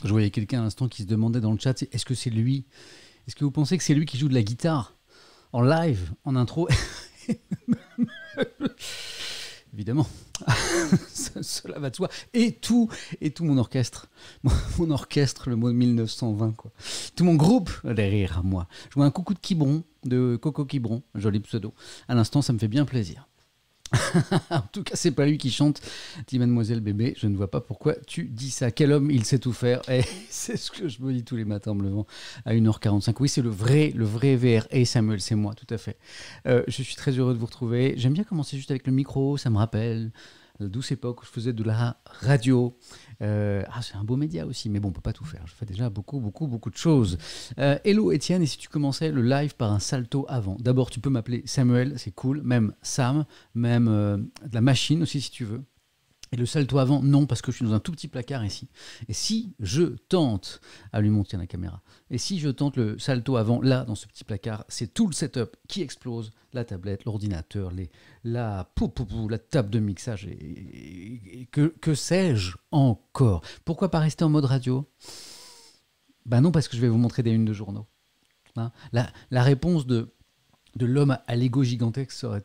Je voyais quelqu'un à l'instant qui se demandait dans le chat, est-ce que c'est lui? Est-ce que vous pensez que c'est lui qui joue de la guitare en live, en intro? Évidemment, cela va de soi. Et tout mon orchestre, mon orchestre, le mot de 1920, quoi. Tout mon groupe derrière moi. Je vois un coucou de Quiberon, de Coco Quiberon, joli pseudo. À l'instant, ça me fait bien plaisir. En tout cas, c'est pas lui qui chante, dit Mademoiselle Bébé. Je ne vois pas pourquoi tu dis ça. Quel homme, il sait tout faire. Et c'est ce que je me dis tous les matins en me levant à 1h45. Oui, c'est le vrai VR. Et Samuel, c'est moi, tout à fait. Je suis très heureux de vous retrouver. J'aime bien commencer juste avec le micro. Ça me rappelle la douce époque où je faisais de la radio. C'est un beau média aussi, mais bon, on peut pas tout faire. Je fais déjà beaucoup de choses. Hello Étienne, et si tu commençais le live par un salto avant? D'abord, tu peux m'appeler Samuel, c'est cool, même Sam, même de la machine aussi si tu veux. Et le salto avant, non, parce que je suis dans un tout petit placard ici. Et si je tente, à lui monter la caméra, et si je tente le salto avant, là, dans ce petit placard, c'est tout le setup qui explose, la tablette, l'ordinateur, la table de mixage, et que sais-je encore? Pourquoi pas rester en mode radio? Ben non, parce que je vais vous montrer des unes de journaux. Hein, la réponse de l'homme à l'ego gigantesque, ça aurait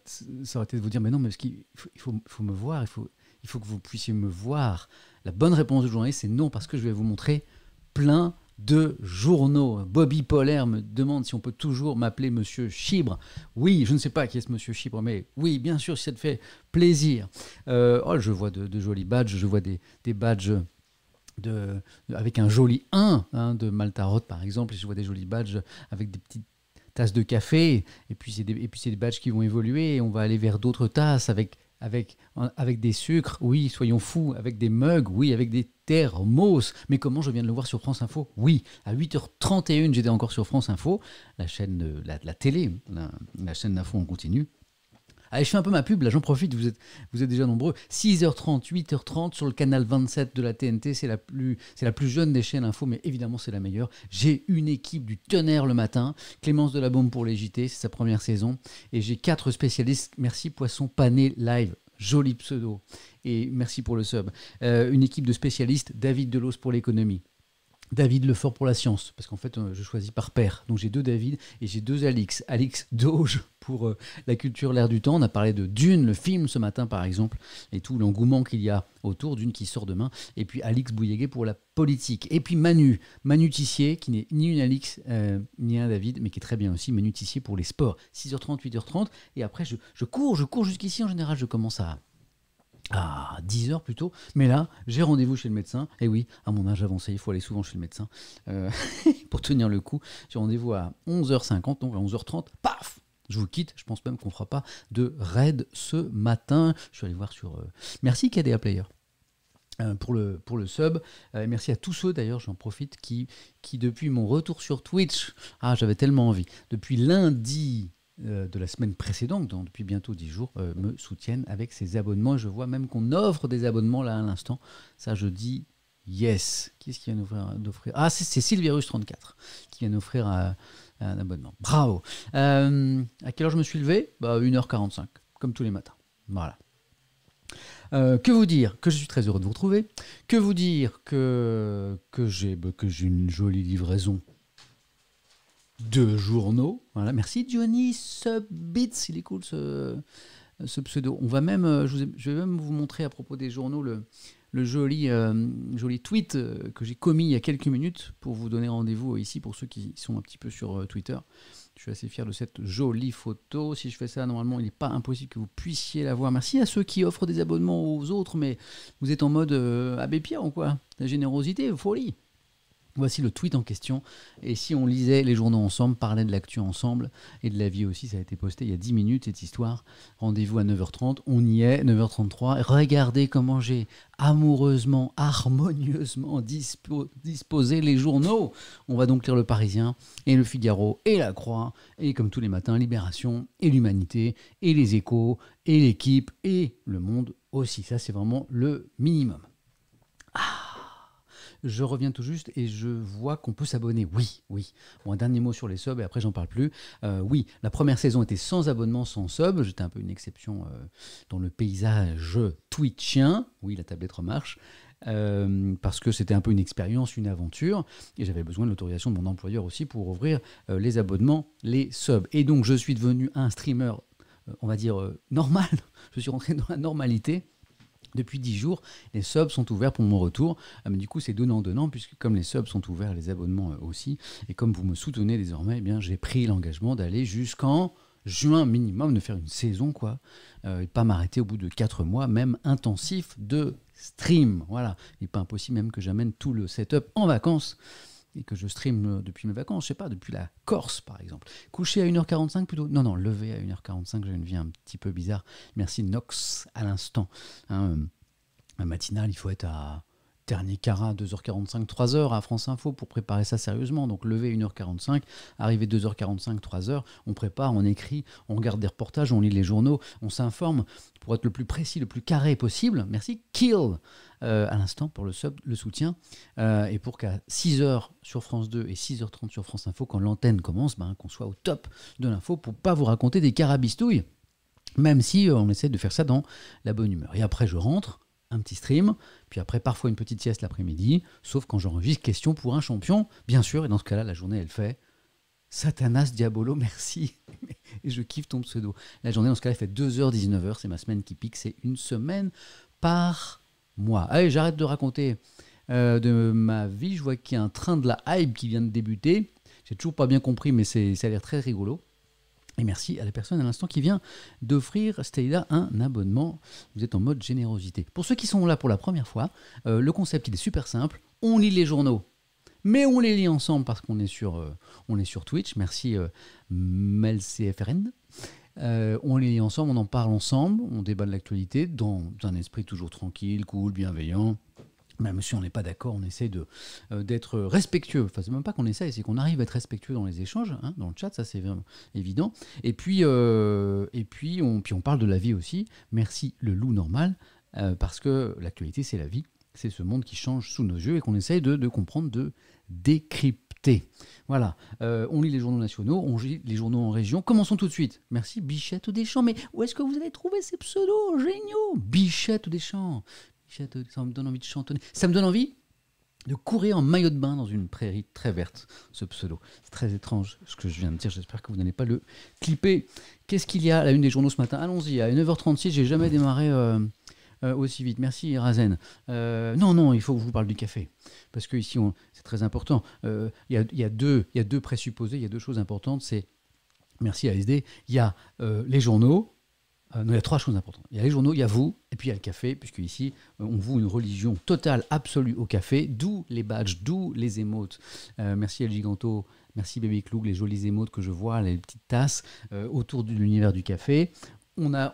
été de vous dire, mais non, mais il faut me voir, il faut que vous puissiez me voir. La bonne réponse du journaliste, c'est non, parce que je vais vous montrer plein de journaux. Bobby Polaire me demande si on peut toujours m'appeler Monsieur Chibre. Oui, je ne sais pas qui est ce Monsieur Chibre, mais oui, bien sûr, si ça te fait plaisir. Je vois de jolis badges, je vois des badges avec un joli 1 de Maltarot, par exemple, et je vois des jolis badges avec des petites tasses de café, et puis c'est des badges qui vont évoluer, et on va aller vers d'autres tasses avec des sucres, oui, soyons fous, avec des mugs, oui, avec des thermos. Mais comment je viens de le voir sur France Info? Oui, à 8h31, j'étais encore sur France Info, la chaîne de la télé, la chaîne d'info en continu. Allez, je fais un peu ma pub, là j'en profite, vous êtes déjà nombreux. 6h30, 8h30 sur le canal 27 de la TNT, c'est la plus jeune des chaînes info, mais évidemment c'est la meilleure. J'ai une équipe du tonnerre le matin, Clémence Delabaume pour les JT, c'est sa première saison, et j'ai 4 spécialistes. Merci Poisson Pané Live, joli pseudo, et merci pour le sub. Une équipe de spécialistes, David Delos pour l'économie, David Lefort pour la science, parce qu'en fait, je choisis par paire. Donc j'ai 2 David et j'ai 2 Alix. Alix Doge pour la culture, l'air du temps. On a parlé de Dune, le film, ce matin, par exemple, et tout l'engouement qu'il y a autour, Dune qui sort demain. Et puis Alix Bouilléguet pour la politique. Et puis Manu Tissier, qui n'est ni une Alix, ni un David, mais qui est très bien aussi, Manu Tissier pour les sports. 6h30, 8h30. Et après, je cours jusqu'ici. En général, je commence à 10h plutôt, mais là j'ai rendez-vous chez le médecin, et oui, à mon âge avancé il faut aller souvent chez le médecin pour tenir le coup. J'ai rendez-vous à 11h50, donc à 11h30, paf, je vous quitte. Je pense même qu'on fera pas de raid ce matin. Je suis allé voir sur merci KDA Player pour le sub, merci à tous ceux d'ailleurs, j'en profite, qui depuis mon retour sur Twitch, j'avais tellement envie, depuis lundi de la semaine précédente, donc depuis bientôt 10 jours, me soutiennent avec ces abonnements. Et je vois même qu'on offre des abonnements là à l'instant. Ça, je dis yes. Qui est-ce qui vient d'offrir? C'est Sylvirus34 qui vient d'offrir un abonnement. Bravo. À quelle heure je me suis levé? 1h45, comme tous les matins. Voilà. Que vous dire? Que je suis très heureux de vous retrouver. Que vous dire que j'ai une jolie livraison de journaux. Voilà, merci Johnny Subbits, il est cool ce pseudo. On va même, je vais même vous montrer à propos des journaux le joli tweet que j'ai commis il y a quelques minutes pour vous donner rendez-vous ici pour ceux qui sont un petit peu sur Twitter. Je suis assez fier de cette jolie photo. Si je fais ça, normalement, il n'est pas impossible que vous puissiez la voir. Merci à ceux qui offrent des abonnements aux autres, mais vous êtes en mode Abbé Pierre ou quoi? La générosité, folie. Voici le tweet en question, et si on lisait les journaux ensemble, parlait de l'actu ensemble, et de la vie aussi, ça a été posté il y a 10 minutes, cette histoire. Rendez-vous à 9h30, on y est, 9h33. Regardez comment j'ai amoureusement, harmonieusement disposé les journaux. On va donc lire Le Parisien, et Le Figaro, et La Croix, et comme tous les matins, Libération, et l'Humanité, et Les Échos, et L'Équipe, et Le Monde aussi. Ça, c'est vraiment le minimum. Je reviens tout juste et je vois qu'on peut s'abonner. Oui. Bon, un dernier mot sur les subs et après j'en parle plus. Oui, la première saison était sans abonnement, sans sub. J'étais un peu une exception dans le paysage twitchien. Oui, la tablette remarche. parce que c'était un peu une expérience, une aventure, et j'avais besoin de l'autorisation de mon employeur aussi pour ouvrir les abonnements, les subs. Et donc je suis devenu un streamer, on va dire, normal. Je suis rentré dans la normalité. Depuis 10 jours, les subs sont ouverts pour mon retour. Mais du coup, c'est donnant-donnant, puisque comme les subs sont ouverts, les abonnements aussi, et comme vous me soutenez désormais, eh bien, j'ai pris l'engagement d'aller jusqu'en juin minimum, de faire une saison, quoi. Et pas m'arrêter au bout de 4 mois, même intensif de stream. Voilà. Il n'est pas impossible même que j'amène tout le setup en vacances et que je stream depuis mes vacances, je sais pas, depuis la Corse par exemple. Coucher à 1h45 plutôt. Non, lever à 1h45, j'ai une vie un petit peu bizarre. Merci Nox à l'instant. Hein, un matinal, il faut être à dernier carat, 2h45, 3h à France Info pour préparer ça sérieusement. Donc lever 1h45, arriver 2h45, 3h, on prépare, on écrit, on regarde des reportages, on lit les journaux, on s'informe pour être le plus précis, le plus carré possible. Merci Kill à l'instant pour le sub, le soutien. Et pour qu'à 6h sur France 2 et 6h30 sur France Info, quand l'antenne commence, qu'on soit au top de l'info pour pas vous raconter des carabistouilles, même si on essaie de faire ça dans la bonne humeur. Et après je rentre, un petit stream, puis après parfois une petite sieste l'après-midi, sauf quand j'enregistre Question pour un champion, bien sûr, et dans ce cas-là, la journée, elle fait Satanas Diabolo, merci, et je kiffe ton pseudo. La journée, dans ce cas-là, elle fait 2h-19h, c'est ma semaine qui pique, c'est une semaine par mois. Allez, j'arrête de raconter de ma vie, je vois qu'il y a un train de la hype qui vient de débuter, j'ai toujours pas bien compris, mais ça a l'air très rigolo. Et merci à la personne à l'instant qui vient d'offrir Stayla un abonnement. Vous êtes en mode générosité. Pour ceux qui sont là pour la première fois, le concept il est super simple. On lit les journaux, mais on les lit ensemble parce qu'on est sur Twitch. Merci MelCFRN. On les lit ensemble, on en parle ensemble, on débat de l'actualité dans un esprit toujours tranquille, cool, bienveillant. Même si on n'est pas d'accord, on essaie d'être respectueux. Enfin, c'est même pas qu'on essaie, c'est qu'on arrive à être respectueux dans les échanges, hein, dans le chat, ça c'est vraiment évident. Et puis on parle de la vie aussi. Merci le loup normal, parce que l'actualité c'est la vie, c'est ce monde qui change sous nos yeux et qu'on essaye de comprendre, de décrypter. Voilà, on lit les journaux nationaux, on lit les journaux en région. Commençons tout de suite. Merci Bichette Deschamps. Mais où est-ce que vous avez trouvé ces pseudos géniaux? Bichette Deschamps. Ça me donne envie de chantonner. Ça me donne envie de courir en maillot de bain dans une prairie très verte, ce pseudo. C'est très étrange ce que je viens de dire, j'espère que vous n'allez pas le clipper. Qu'est-ce qu'il y a à la une des journaux ce matin? Allons-y, à 9h36, j'ai jamais démarré aussi vite. Merci Razen. Non, il faut que je vous parle du café. Parce que ici, c'est très important. Il y a deux présupposés, il y a deux choses importantes. C'est, merci ASD, il y a les journaux. Non, il y a trois choses importantes. Il y a les journaux, il y a vous, et puis il y a le café, puisque ici, on voue une religion totale, absolue au café, d'où les badges, d'où les émotes. Merci El Giganto, merci Baby Cloug, les jolies émotes que je vois, les petites tasses autour de l'univers du café. On a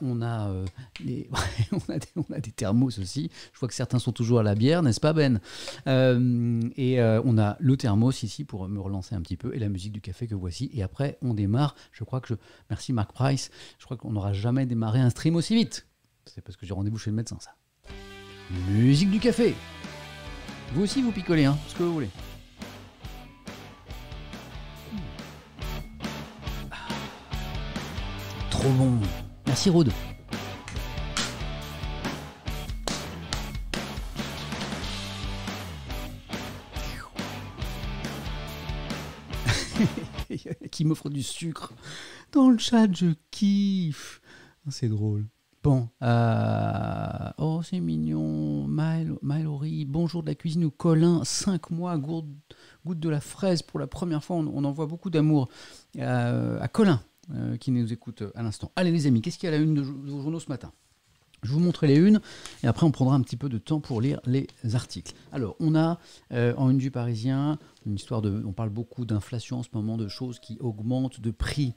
des thermos aussi. Je vois que certains sont toujours à la bière, n'est-ce pas Ben? On a le thermos ici pour me relancer un petit peu et la musique du café que voici. Et après, on démarre. Merci Mark Price. Je crois qu'on n'aura jamais démarré un stream aussi vite. C'est parce que j'ai rendez-vous chez le médecin, ça. Musique du café. Vous aussi, vous picolez, hein, ce que vous voulez. Trop bon. Merci Rode. Qui m'offre du sucre dans le chat, je kiffe. C'est drôle. Bon, oh c'est mignon. Mallory, bonjour de la cuisine ou Colin, 5 mois, goûte de la fraise pour la première fois. On envoie beaucoup d'amour à Colin. Qui nous écoute à l'instant. Allez les amis, qu'est-ce qu'il y a à la une de vos journaux ce matin? Je vais vous montrer les unes et après on prendra un petit peu de temps pour lire les articles. Alors on a en une du Parisien une histoire on parle beaucoup d'inflation en ce moment, de choses qui augmentent, de prix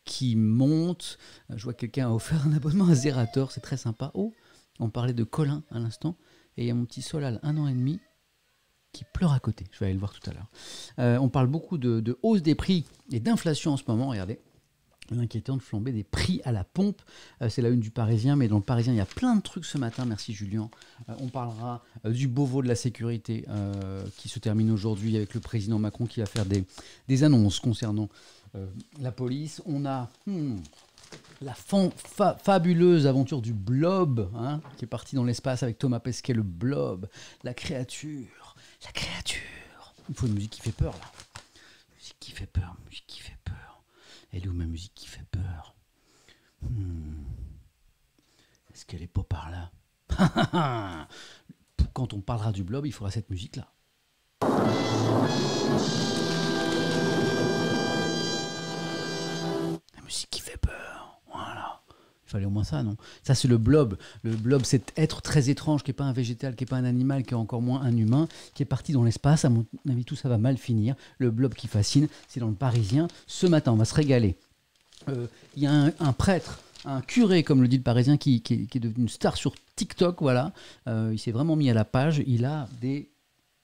qui montent. Je vois que quelqu'un a offert un abonnement à Zerator, c'est très sympa. Oh, on parlait de Colin à l'instant et il y a mon petit Solal 1 an et demi qui pleure à côté. Je vais aller le voir tout à l'heure. On parle beaucoup de hausse des prix et d'inflation en ce moment. Regardez, l'inquiétante flambée des prix à la pompe. C'est la une du Parisien, mais dans le Parisien, il y a plein de trucs ce matin. Merci Julien. On parlera du Beauvau de la sécurité qui se termine aujourd'hui avec le président Macron qui va faire des annonces concernant la police. On a La fabuleuse aventure du blob, hein, qui est parti dans l'espace avec Thomas Pesquet, le blob. La créature. La créature. Il faut une musique qui fait peur, là. Musique qui fait peur, musique qui fait peur. Elle est où ma musique qui fait peur? Est-ce qu'elle est pas par là? Quand on parlera du blob, il faudra cette musique-là. La musique qui fait peur. Voilà. Il fallait au moins ça, non? Ça, c'est le blob. Le blob, c'est être très étrange, qui n'est pas un végétal, qui n'est pas un animal, qui est encore moins un humain, qui est parti dans l'espace. À mon avis, tout ça va mal finir. Le blob qui fascine, c'est dans le Parisien. Ce matin, on va se régaler. Il y a un prêtre, un curé, comme le dit le Parisien, qui est devenu une star sur TikTok. Voilà. Il s'est vraiment mis à la page. Il a des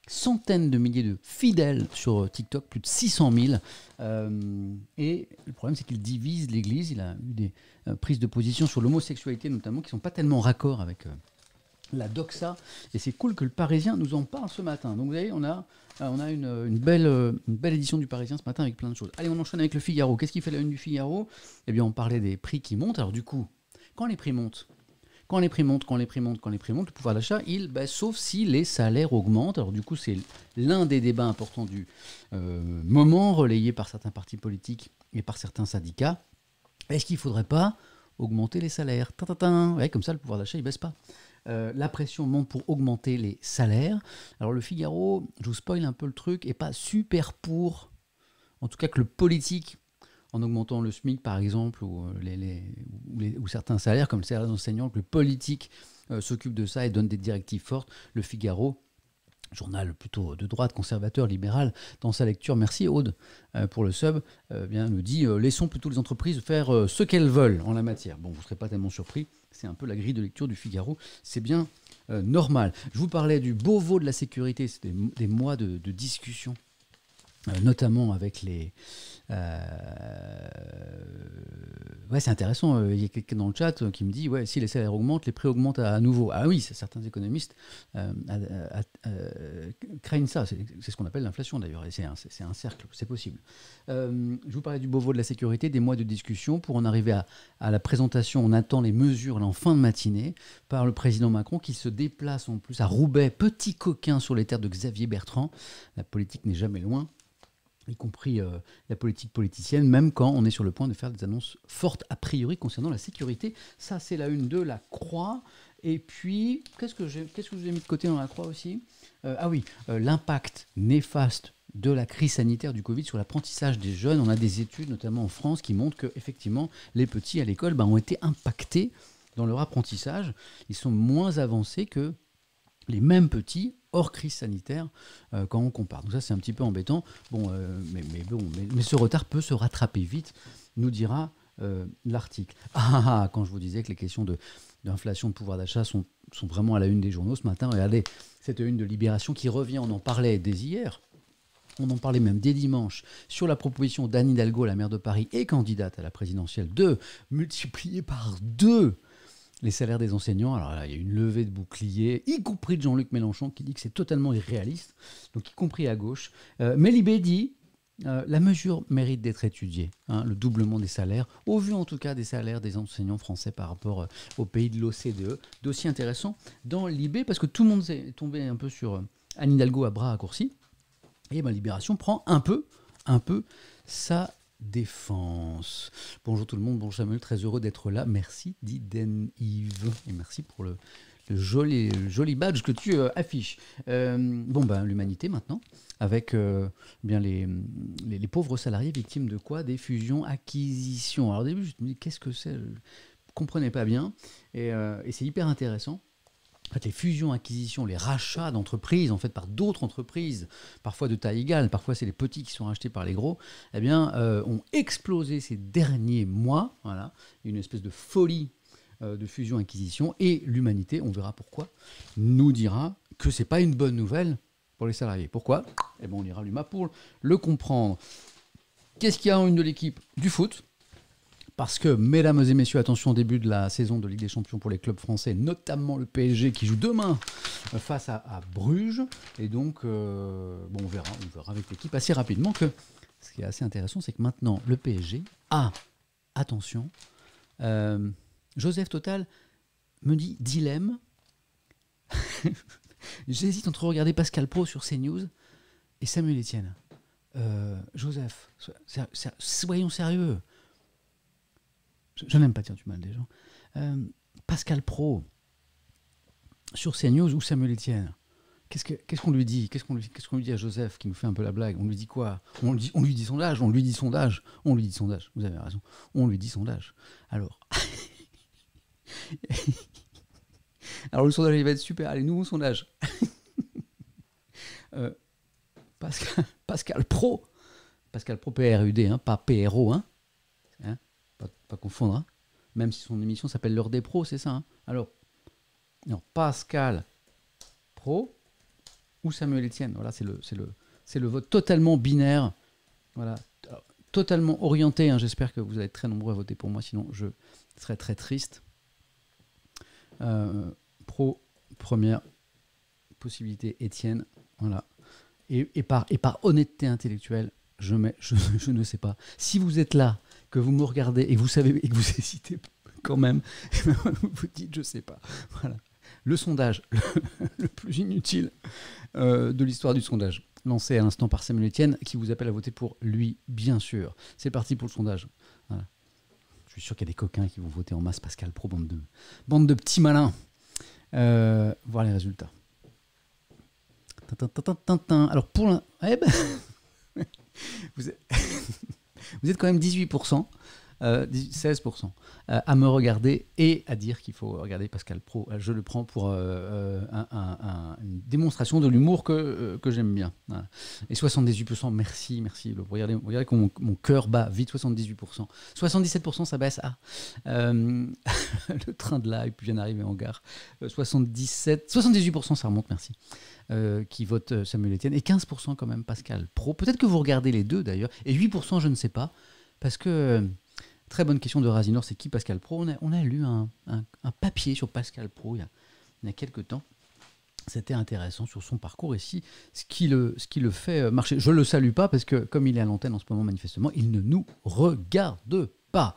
centaines de milliers de fidèles sur TikTok, plus de 600 000. Et le problème, c'est qu'il divise l'Église. Il a eu des prises de position sur l'homosexualité, notamment, qui ne sont pas tellement raccord avec la doxa. Et c'est cool que le Parisien nous en parle ce matin. Donc vous voyez, on a une belle édition du Parisien ce matin avec plein de choses. Allez, on enchaîne avec le Figaro. Qu'est-ce qui fait la une du Figaro? Eh bien, on parlait des prix qui montent. Alors du coup, quand les prix montent, le pouvoir d'achat, il baisse, sauf si les salaires augmentent. Alors du coup, c'est l'un des débats importants du moment, relayé par certains partis politiques et par certains syndicats. Est-ce qu'il ne faudrait pas augmenter les salaires? Ouais, comme ça, le pouvoir d'achat, il ne baisse pas. La pression monte pour augmenter les salaires. Alors le Figaro, je vous spoil un peu le truc, n'est pas super pour, en tout cas que le politique, en augmentant le SMIC par exemple, ou certains salaires, comme le salaire des enseignants, que le politique s'occupe de ça et donne des directives fortes. Le Figaro, journal plutôt de droite, conservateur, libéral, dans sa lecture, merci Aude pour le sub, bien nous dit laissons plutôt les entreprises faire ce qu'elles veulent en la matière. Bon, vous ne serez pas tellement surpris, c'est un peu la grille de lecture du Figaro, c'est bien normal. Je vous parlais du Beauvau de la sécurité, c'était des mois de discussion, notamment avec les... Ouais, c'est intéressant. Il y a quelqu'un dans le chat qui me dit ouais, si les salaires augmentent, les prix augmentent à nouveau. Ah oui, certains économistes craignent ça. C'est ce qu'on appelle l'inflation d'ailleurs. Et c'est un cercle, c'est possible. Je vous parlais du Beauvau de la sécurité, des mois de discussion. Pour en arriver à la présentation, on attend les mesures là, en fin de matinée par le président Macron qui se déplace en plus à Roubaix, petit coquin sur les terres de Xavier Bertrand. La politique n'est jamais loin, y compris la politique politicienne, même quand on est sur le point de faire des annonces fortes a priori concernant la sécurité. Ça, c'est la une de la Croix. Et puis, qu'est-ce que je vous ai mis de côté dans la Croix aussi? L'impact néfaste de la crise sanitaire du Covid sur l'apprentissage des jeunes. On a des études, notamment en France, qui montrent qu'effectivement, les petits à l'école ont été impactés dans leur apprentissage. Ils sont moins avancés que les mêmes petits hors crise sanitaire quand on compare. Donc ça, c'est un petit peu embêtant. Mais ce retard peut se rattraper vite, nous dira l'article. Quand je vous disais que les questions d'inflation, de pouvoir d'achat sont vraiment à la une des journaux ce matin, regardez, cette une de Libération qui revient, on en parlait dès hier, on en parlait même dès dimanche, sur la proposition d'Anne Hidalgo, la maire de Paris et candidate à la présidentielle, de multiplier par 2 les salaires des enseignants. Alors là, il y a une levée de boucliers, y compris de Jean-Luc Mélenchon, qui dit que c'est totalement irréaliste, donc y compris à gauche. Mais Libé dit, la mesure mérite d'être étudiée, le doublement des salaires, au vu en tout cas des salaires des enseignants français par rapport aux pays de l'OCDE. Dossier intéressant dans Libé, parce que tout le monde s'est tombé un peu sur Anne Hidalgo à bras raccourcis, et Libération prend un peu sa défense. Bonjour tout le monde, bonjour Samuel, très heureux d'être là. Merci Diden Yves et merci pour le joli badge que tu affiches. L'humanité maintenant, avec bien les pauvres salariés victimes de quoi? Des fusions-acquisitions. Alors au début, je me dis qu'est-ce que c'est? Je ne comprenais pas bien et c'est hyper intéressant. En fait, les fusions-acquisitions, les rachats d'entreprises en fait par d'autres entreprises, parfois de taille égale, parfois c'est les petits qui sont rachetés par les gros, ont explosé ces derniers mois. Voilà, une espèce de folie de fusion-acquisition, et l'humanité, on verra pourquoi, nous dira que c'est pas une bonne nouvelle pour les salariés. Pourquoi? On ira l'UMA pour le comprendre. Qu'est-ce qu'il y a en une de l'équipe? Du foot. Parce que, mesdames et messieurs, attention, début de la saison de Ligue des Champions pour les clubs français, notamment le PSG qui joue demain face à Bruges. Et donc, on verra avec l'équipe assez rapidement que ce qui est assez intéressant, c'est que maintenant, le PSG a, attention, Joseph Total me dit dilemme. J'hésite entre regarder Pascal Praud sur CNews et Samuel Etienne. Joseph, soyons sérieux. Je n'aime pas dire du mal des gens. Pascal Praud sur CNews ou Samuel Etienne. Qu'est-ce qu'on lui dit? Qu'est-ce qu'on lui dit à Joseph qui nous fait un peu la blague? On lui dit quoi? On lui dit sondage. Vous avez raison. On lui dit sondage. Alors, le sondage il va être super. Allez, nouveau sondage. Pascal Praud, PRUD, hein, pas PRO, hein, pas confondre. Hein, même si son émission s'appelle L'heure des pros, c'est ça. Hein. Alors, non, Pascal Praud ou Samuel Etienne. Voilà, c'est le vote totalement binaire. Voilà, totalement orienté. Hein, j'espère que vous allez être très nombreux à voter pour moi, sinon je serais très triste. Pro, première possibilité, Etienne. Voilà. Et par honnêteté intellectuelle, je ne sais pas. Si vous êtes là, que vous me regardez et que vous savez et que vous hésitez quand même, vous dites je sais pas. Voilà. Le sondage le plus inutile de l'histoire du sondage, lancé à l'instant par Samuel Etienne, qui vous appelle à voter pour lui, bien sûr. C'est parti pour le sondage. Voilà. Je suis sûr qu'il y a des coquins qui vont voter en masse Pascal Praud, bande de petits malins. Voir les résultats. Alors pour vous êtes quand même 18%, 16% à me regarder et à dire qu'il faut regarder Pascal Praud. Je le prends pour une démonstration de l'humour que j'aime bien. Voilà. Et 78%, merci. Regardez comment mon cœur bat vite, 78%. 77%, ça baisse. Le train de live vient d'arriver en gare. 78%, ça remonte, merci. Qui vote Samuel Etienne. Et 15% quand même Pascal Praud. Peut-être que vous regardez les deux d'ailleurs. Et 8%, je ne sais pas. Parce que... Très bonne question de Razinor, c'est qui Pascal Praud? On a lu un papier sur Pascal Praud il y a quelques temps. C'était intéressant sur son parcours ici, ce qui le fait marcher. Je ne le salue pas parce que comme il est à l'antenne en ce moment manifestement, il ne nous regarde pas.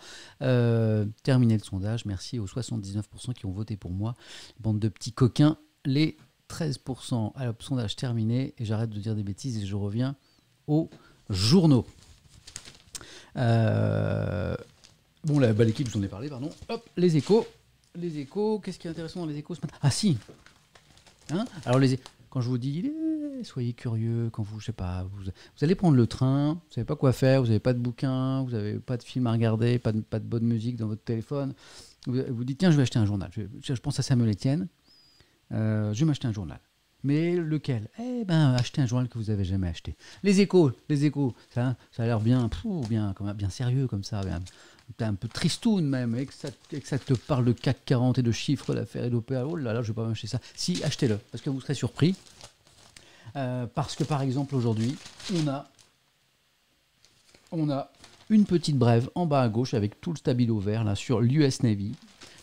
Terminé le sondage, merci aux 79% qui ont voté pour moi. Bande de petits coquins, les 13%. Alors, sondage terminé et j'arrête de dire des bêtises et je reviens aux journaux. Bon, l'équipe, je vous en ai parlé, pardon. Hop, les échos. Qu'est-ce qui est intéressant dans les échos ce matin? Ah si. Hein, alors quand je vous dis, soyez curieux, quand je sais pas, vous allez prendre le train, vous savez pas quoi faire, vous n'avez pas de bouquin, vous n'avez pas de film à regarder, pas de bonne musique dans votre téléphone. Vous dites tiens, je vais acheter un journal. Je pense à Samuel Etienne. Je vais m'acheter un journal. Mais lequel? Achetez un journal que vous n'avez jamais acheté. Les échos, ça a l'air bien sérieux comme ça, un peu tristoun même, et que ça te parle de CAC 40 et de chiffres d'affaires et d'opéra. Oh là là, je vais pas m'acheter ça. Si, achetez-le, parce que vous serez surpris. Parce que par exemple aujourd'hui, on a une petite brève en bas à gauche avec tout le stabilo vert là sur l'US Navy,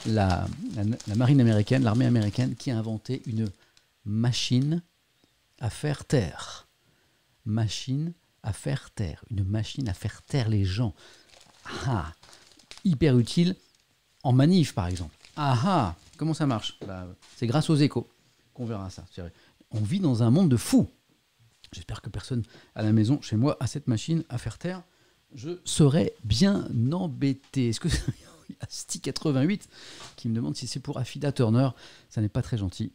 la marine américaine, l'armée américaine qui a inventé une machine à faire taire. Une machine à faire taire les gens. Hyper utile en manif par exemple. Comment ça marche? C'est grâce aux échos qu'on verra ça. On vit dans un monde de fous. J'espère que personne à la maison, chez moi, a cette machine à faire taire. Je serais bien embêté. Est-ce que il y a Sti88 qui me demande si c'est pour Affida Turner? Ça n'est pas très gentil,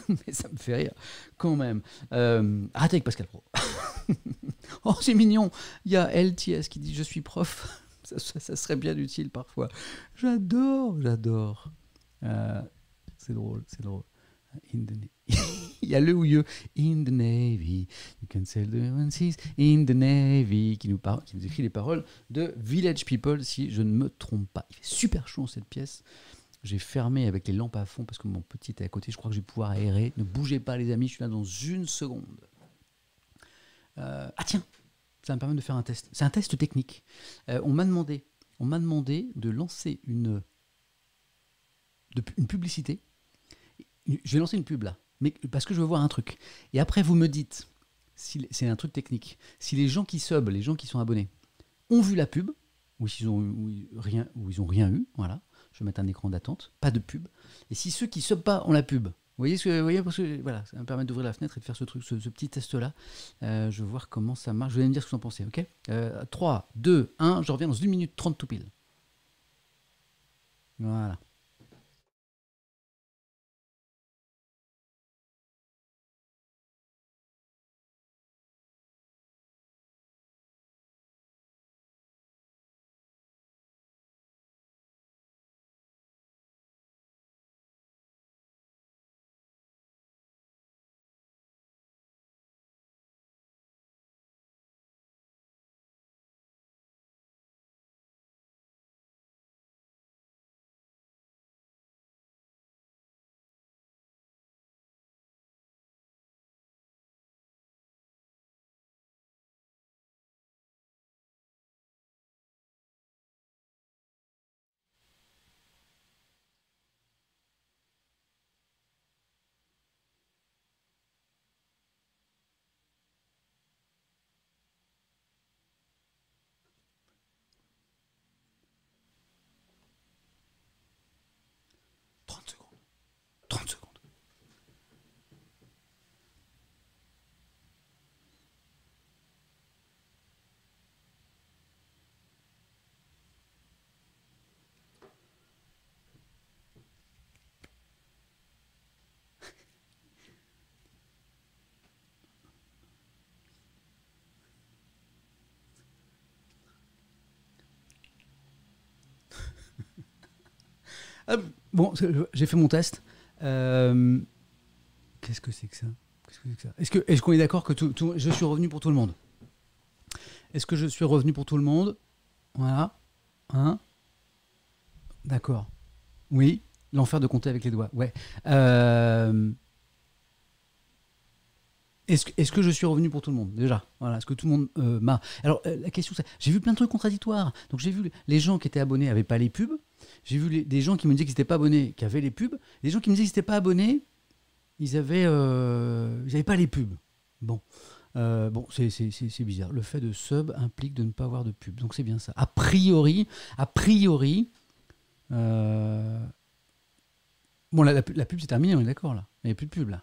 mais ça me fait rire quand même. Arrêtez avec Pascal Praud. Oh, c'est mignon. Il y a LTS qui dit « Je suis prof ». Ça serait bien utile parfois. J'adore. C'est drôle. Il y a le ou you in the Navy, you can sail the seas in the Navy, qui nous écrit les paroles de Village People, si je ne me trompe pas. Il fait super chaud cette pièce. J'ai fermé avec les lampes à fond parce que mon petit est à côté. Je crois que je vais pouvoir aérer. Ne bougez pas les amis, je suis là dans une seconde. Tiens, ça va me permet de faire un test. C'est un test technique. On m'a demandé de lancer une publicité. Je vais lancer une pub là, mais parce que je veux voir un truc. Et après, vous me dites, si c'est un truc technique, si les gens qui sub, les gens qui sont abonnés, ont vu la pub, ou ils ont rien eu, voilà. vais mettre un écran d'attente, pas de pub. Et si ceux qui ne sub pas ont la pub, vous voyez, parce que voilà, ça va me permettre d'ouvrir la fenêtre et de faire ce truc, ce petit test-là. Je vais voir comment ça marche. Vous allez me dire ce que vous en pensez, ok 3, 2, 1, je reviens dans 1 minute 30 tout pile. Voilà. Secondes. 30 secondes. Bon, j'ai fait mon test. Qu'est-ce que c'est que ça? Est-ce qu'on est d'accord que je suis revenu pour tout le monde? Est-ce que je suis revenu pour tout le monde? Voilà. Hein? D'accord. Oui. L'enfer de compter avec les doigts. Ouais. Est-ce que je suis revenu pour tout le monde déjà? Voilà. Est-ce que tout le monde m'a... Alors, la question c'est... J'ai vu plein de trucs contradictoires. Donc, j'ai vu les gens qui étaient abonnés n'avaient pas les pubs. J'ai vu des gens qui me disaient qu'ils n'étaient pas abonnés, qui avaient les pubs. Des gens qui me disaient qu'ils n'étaient pas abonnés, ils avaient pas les pubs. Bon. Bon, c'est bizarre. Le fait de sub implique de ne pas avoir de pub. Donc, c'est bien ça. A priori... Bon, la pub, c'est terminé, on est d'accord, là. Il n'y a plus de pub, là.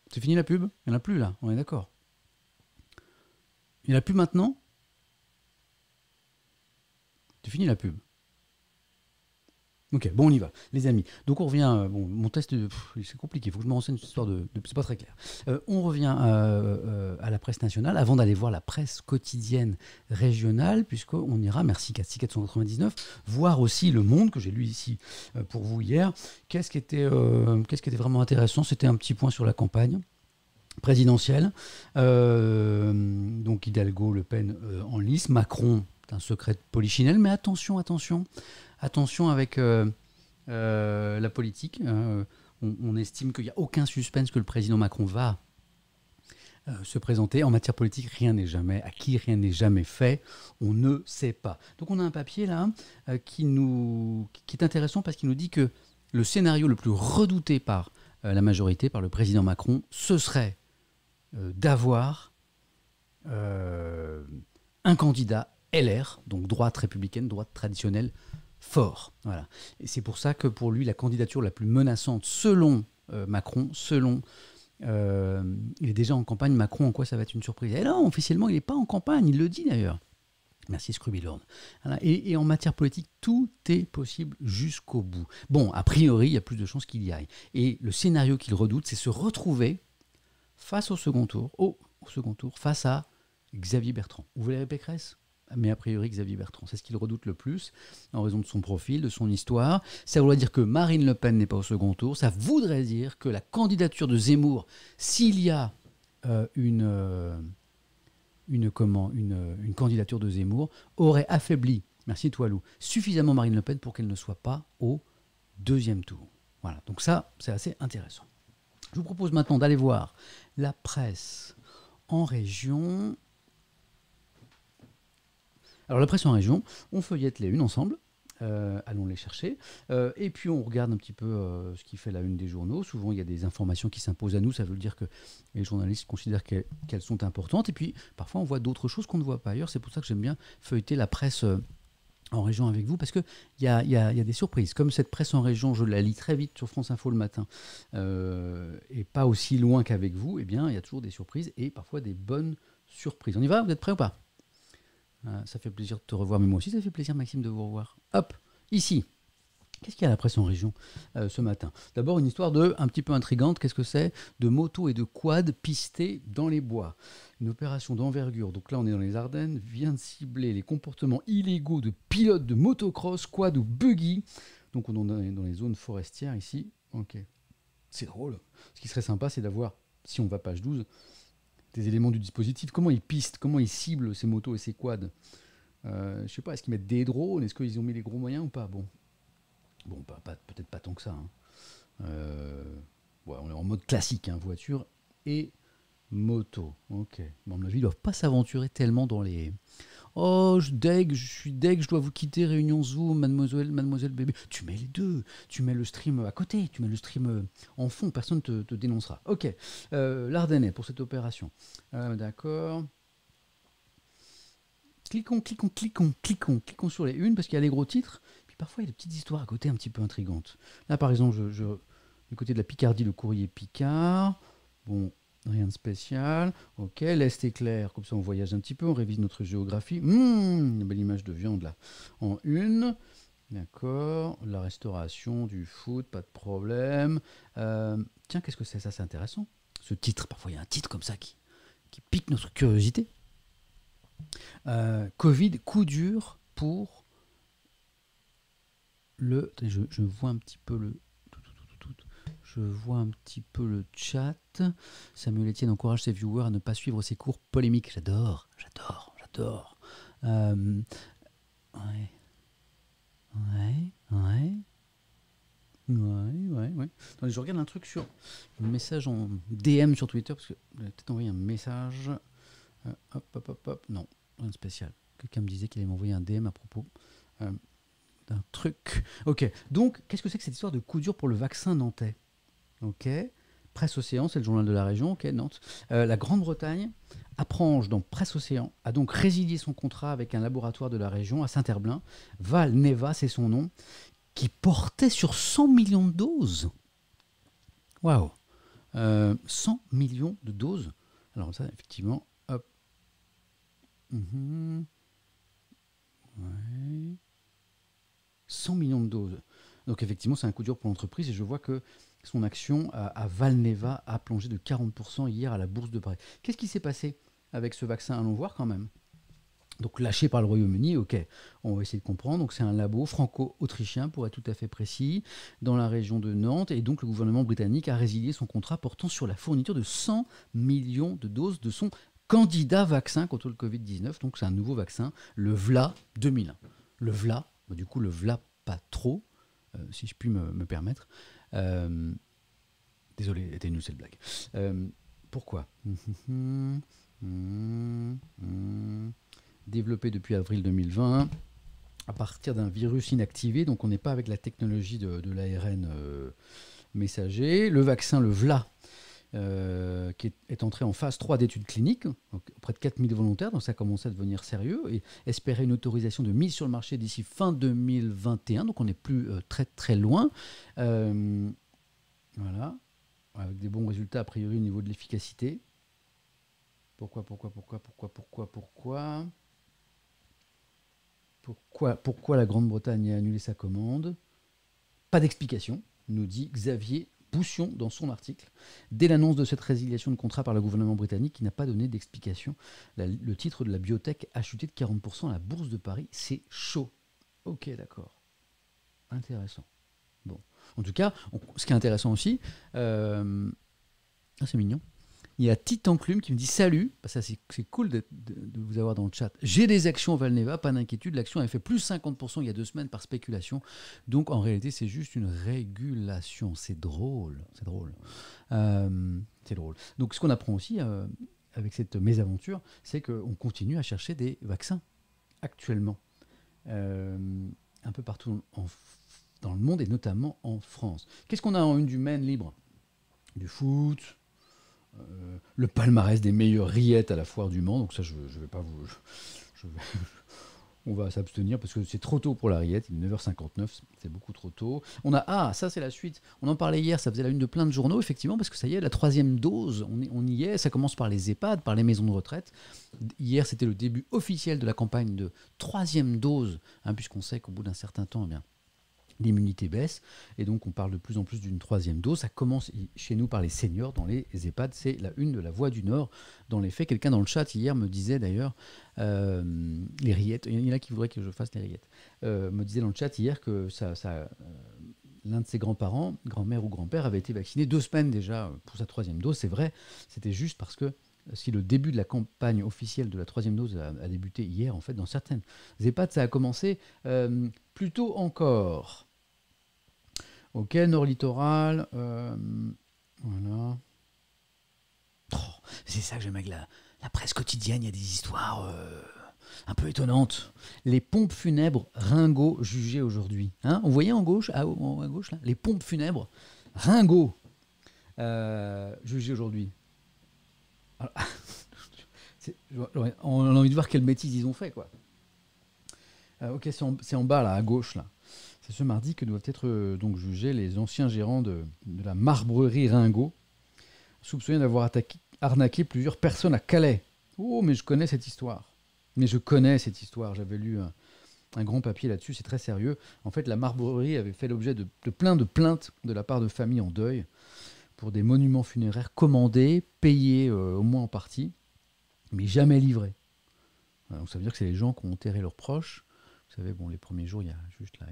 C'est fini la pub? Il n'y en a plus, là. On est d'accord. Il n'y en a plus maintenant? C'est fini la pub. Ok, bon, on y va, les amis. Donc, on revient... bon, mon test, c'est compliqué. Il faut que je me renseigne sur cette histoire de c'est pas très clair. On revient à la presse nationale avant d'aller voir la presse quotidienne régionale, puisqu'on ira, merci Cathy 499, voir aussi Le Monde, que j'ai lu ici pour vous hier. Qu'est-ce qui était vraiment intéressant? C'était un petit point sur la campagne présidentielle. Donc, Hidalgo, Le Pen en lice. Macron, c'est un secret de polichinelle. Mais attention avec la politique. On estime qu'il n'y a aucun suspense que le président Macron va se présenter. En matière politique, rien n'est jamais fait. On ne sait pas. Donc on a un papier là qui est intéressant parce qu'il nous dit que le scénario le plus redouté par la majorité, par le président Macron, ce serait d'avoir un candidat LR, donc droite républicaine, droite traditionnelle, fort. Voilà. Et c'est pour ça que pour lui, la candidature la plus menaçante, selon Macron, il est déjà en campagne. Macron, en quoi ça va être une surprise? Et non, officiellement, il n'est pas en campagne, il le dit d'ailleurs. Merci Scrubilorn. Voilà. Et en matière politique, tout est possible jusqu'au bout. Bon, a priori, il y a plus de chances qu'il y aille. Et le scénario qu'il redoute, c'est se retrouver face au second tour, face à Xavier Bertrand. Vous voulez Pécresse? Mais a priori Xavier Bertrand, c'est ce qu'il redoute le plus en raison de son profil, de son histoire. Ça voudrait dire que Marine Le Pen n'est pas au second tour. Ça voudrait dire que la candidature de Zemmour, s'il y a une candidature de Zemmour, aurait affaibli, merci Toilou, suffisamment Marine Le Pen pour qu'elle ne soit pas au deuxième tour. Voilà, donc ça, c'est assez intéressant. Je vous propose maintenant d'aller voir la presse en région. Alors la presse en région, on feuillette les unes ensemble, allons les chercher, et puis on regarde un petit peu ce qui fait la une des journaux. Souvent il y a des informations qui s'imposent à nous, ça veut dire que les journalistes considèrent qu'elles sont importantes, et puis parfois on voit d'autres choses qu'on ne voit pas ailleurs. C'est pour ça que j'aime bien feuilleter la presse en région avec vous parce qu'il y a des surprises. Comme cette presse en région, je la lis très vite sur France Info le matin et pas aussi loin qu'avec vous, eh bien, il y a toujours des surprises et parfois des bonnes surprises. On y va? Vous êtes prêts ou pas? Ça fait plaisir de te revoir, mais moi aussi ça fait plaisir, Maxime, de vous revoir. Hop, ici. Qu'est-ce qu'il y a à la presse en région ce matin? D'abord, une histoire un petit peu intrigante. Qu'est-ce que c'est? De motos et de quads pistés dans les bois. Une opération d'envergure, donc là on est dans les Ardennes, vient de cibler les comportements illégaux de pilotes de motocross, quad ou buggy. Donc on est dans les zones forestières ici. Ok, c'est drôle. Ce qui serait sympa, c'est d'avoir, si on va page 12, des éléments du dispositif. Comment ils pistent, comment ils ciblent ces motos et ces quads. Je sais pas, est-ce qu'ils mettent des drones? Est-ce qu'ils ont mis les gros moyens ou pas? Bon, peut-être pas tant que ça. Hein. Ouais, on est en mode classique, hein, voiture et moto. Ok. Bon, à mon avis, ils doivent pas s'aventurer tellement dans les. Oh, je suis deg, je dois vous quitter, réunion Zoom, mademoiselle bébé. Tu mets les deux. Tu mets le stream à côté, tu mets le stream en fond, personne ne te dénoncera. Ok. L'Ardennais pour cette opération. D'accord. Cliquons sur les unes parce qu'il y a les gros titres. Puis parfois, il y a des petites histoires à côté un petit peu intrigantes. Là, par exemple, du côté de la Picardie, le courrier Picard. Bon, rien de spécial. Ok, l'Est est clair. Comme ça, on voyage un petit peu, on révise notre géographie. Une belle image de viande là. En une. D'accord. La restauration, du foot, pas de problème. Tiens, qu'est-ce que c'est ça? C'est intéressant. Ce titre, parfois, il y a un titre comme ça qui pique notre curiosité. Covid, coup dur pour le. Je vois un petit peu le. Je vois un petit peu le chat. Samuel Etienne encourage ses viewers à ne pas suivre ses cours polémiques. J'adore. Ouais. Attendez, je regarde un truc sur un message en DM sur Twitter parce que j'ai peut-être envoyé un message. Hop. Non, rien de spécial. Quelqu'un me disait qu'il allait m'envoyer un DM à propos d'un truc. Ok, donc qu'est-ce que c'est que cette histoire de coup dur pour le vaccin nantais? Ok, Presse Océan, c'est le journal de la région. Ok, Nantes. La Grande-Bretagne apprend dans Presse Océan a donc résilié son contrat avec un laboratoire de la région à Saint-Herblain. Valneva, c'est son nom, qui portait sur 100 millions de doses. Waouh, 100 millions de doses. Alors ça, effectivement, hop. Ouais. 100 millions de doses. Donc effectivement, c'est un coup dur pour l'entreprise et je vois que son action à Valneva a plongé de 40% hier à la bourse de Paris. Qu'est-ce qui s'est passé avec ce vaccin? Allons voir quand même. Donc lâché par le Royaume-Uni, ok, on va essayer de comprendre. Donc c'est un labo franco-autrichien, pour être tout à fait précis, dans la région de Nantes. Et donc le gouvernement britannique a résilié son contrat portant sur la fourniture de 100 millions de doses de son candidat vaccin contre le Covid-19. Donc c'est un nouveau vaccin, le VLA 2001. Le VLA, du coup le VLA pas trop, si je puis me permettre. Désolé, c'était une seule blague. Pourquoi? Développé depuis avril 2020 à partir d'un virus inactivé, donc on n'est pas avec la technologie de l'ARN messager. Le vaccin, le VLA, qui est entré en phase 3 d'études cliniques, donc auprès de 4000 volontaires, donc ça commence à devenir sérieux, et espérer une autorisation de mise sur le marché d'ici fin 2021, donc on n'est plus très très loin. Voilà, avec des bons résultats a priori au niveau de l'efficacité. Pourquoi la Grande-Bretagne a annulé sa commande? Pas d'explication, nous dit Xavier Boussion dans son article. Dès l'annonce de cette résiliation de contrat par le gouvernement britannique, qui n'a pas donné d'explication, le titre de la biotech a chuté de 40% à la bourse de Paris. C'est chaud. Ok, d'accord. Intéressant. Bon. En tout cas, ce qui est intéressant aussi, c'est mignon. Il y a Titanclume qui me dit salut, ça c'est cool de vous avoir dans le chat. J'ai des actions Valneva, pas d'inquiétude, l'action a fait plus 50% il y a 2 semaines par spéculation. Donc en réalité c'est juste une régulation. C'est drôle. C'est drôle. Donc ce qu'on apprend aussi avec cette mésaventure, c'est qu'on continue à chercher des vaccins actuellement. Un peu partout dans le monde et notamment en France. Qu'est-ce qu'on a en une du Maine libre? Du foot, le palmarès des meilleures rillettes à la foire du Mans, donc ça je vais pas vous... On va s'abstenir parce que c'est trop tôt pour la rillette, il est 9h59, c'est beaucoup trop tôt. Ça c'est la suite, on en parlait hier, ça faisait la une de plein de journaux, effectivement, parce que ça y est, la troisième dose, on y est, ça commence par les EHPAD, par les maisons de retraite. Hier, c'était le début officiel de la campagne de troisième dose, puisqu'on sait qu'au bout d'un certain temps, eh bien, l'immunité baisse, et donc on parle de plus en plus d'une troisième dose. Ça commence chez nous par les seniors dans les EHPAD, c'est la une de la Voix du Nord. Dans les faits, quelqu'un dans le chat hier me disait d'ailleurs, les rillettes, il y en a qui voudraient que je fasse les rillettes, me disait dans le chat hier que l'un de ses grands-parents, grand-mère ou grand-père, avait été vacciné 2 semaines déjà pour sa troisième dose. C'est vrai, c'était juste parce que si le début de la campagne officielle de la troisième dose a débuté hier, en fait, dans certaines EHPAD, ça a commencé plus tôt encore. Ok, Nord Littoral, voilà. Oh, c'est ça que j'aime avec la presse quotidienne, il y a des histoires un peu étonnantes. Les pompes funèbres Ringot jugées aujourd'hui. On voyait en gauche, à gauche, là, les pompes funèbres Ringot jugées aujourd'hui. Alors, on a envie de voir quelle bêtise ils ont fait, quoi. Ok, c'est en bas, là, à gauche, là. C'est ce mardi que doivent être donc jugés les anciens gérants de la marbrerie Ringot, soupçonnés d'avoir arnaqué plusieurs personnes à Calais. Oh, mais je connais cette histoire. J'avais lu un grand papier là-dessus, c'est très sérieux. En fait, la marbrerie avait fait l'objet de plein de plaintes de la part de familles en deuil pour des monuments funéraires commandés, payés au moins en partie, mais jamais livrés. Donc ça veut dire que c'est les gens qui ont enterré leurs proches. Vous savez, bon, les premiers jours, il y a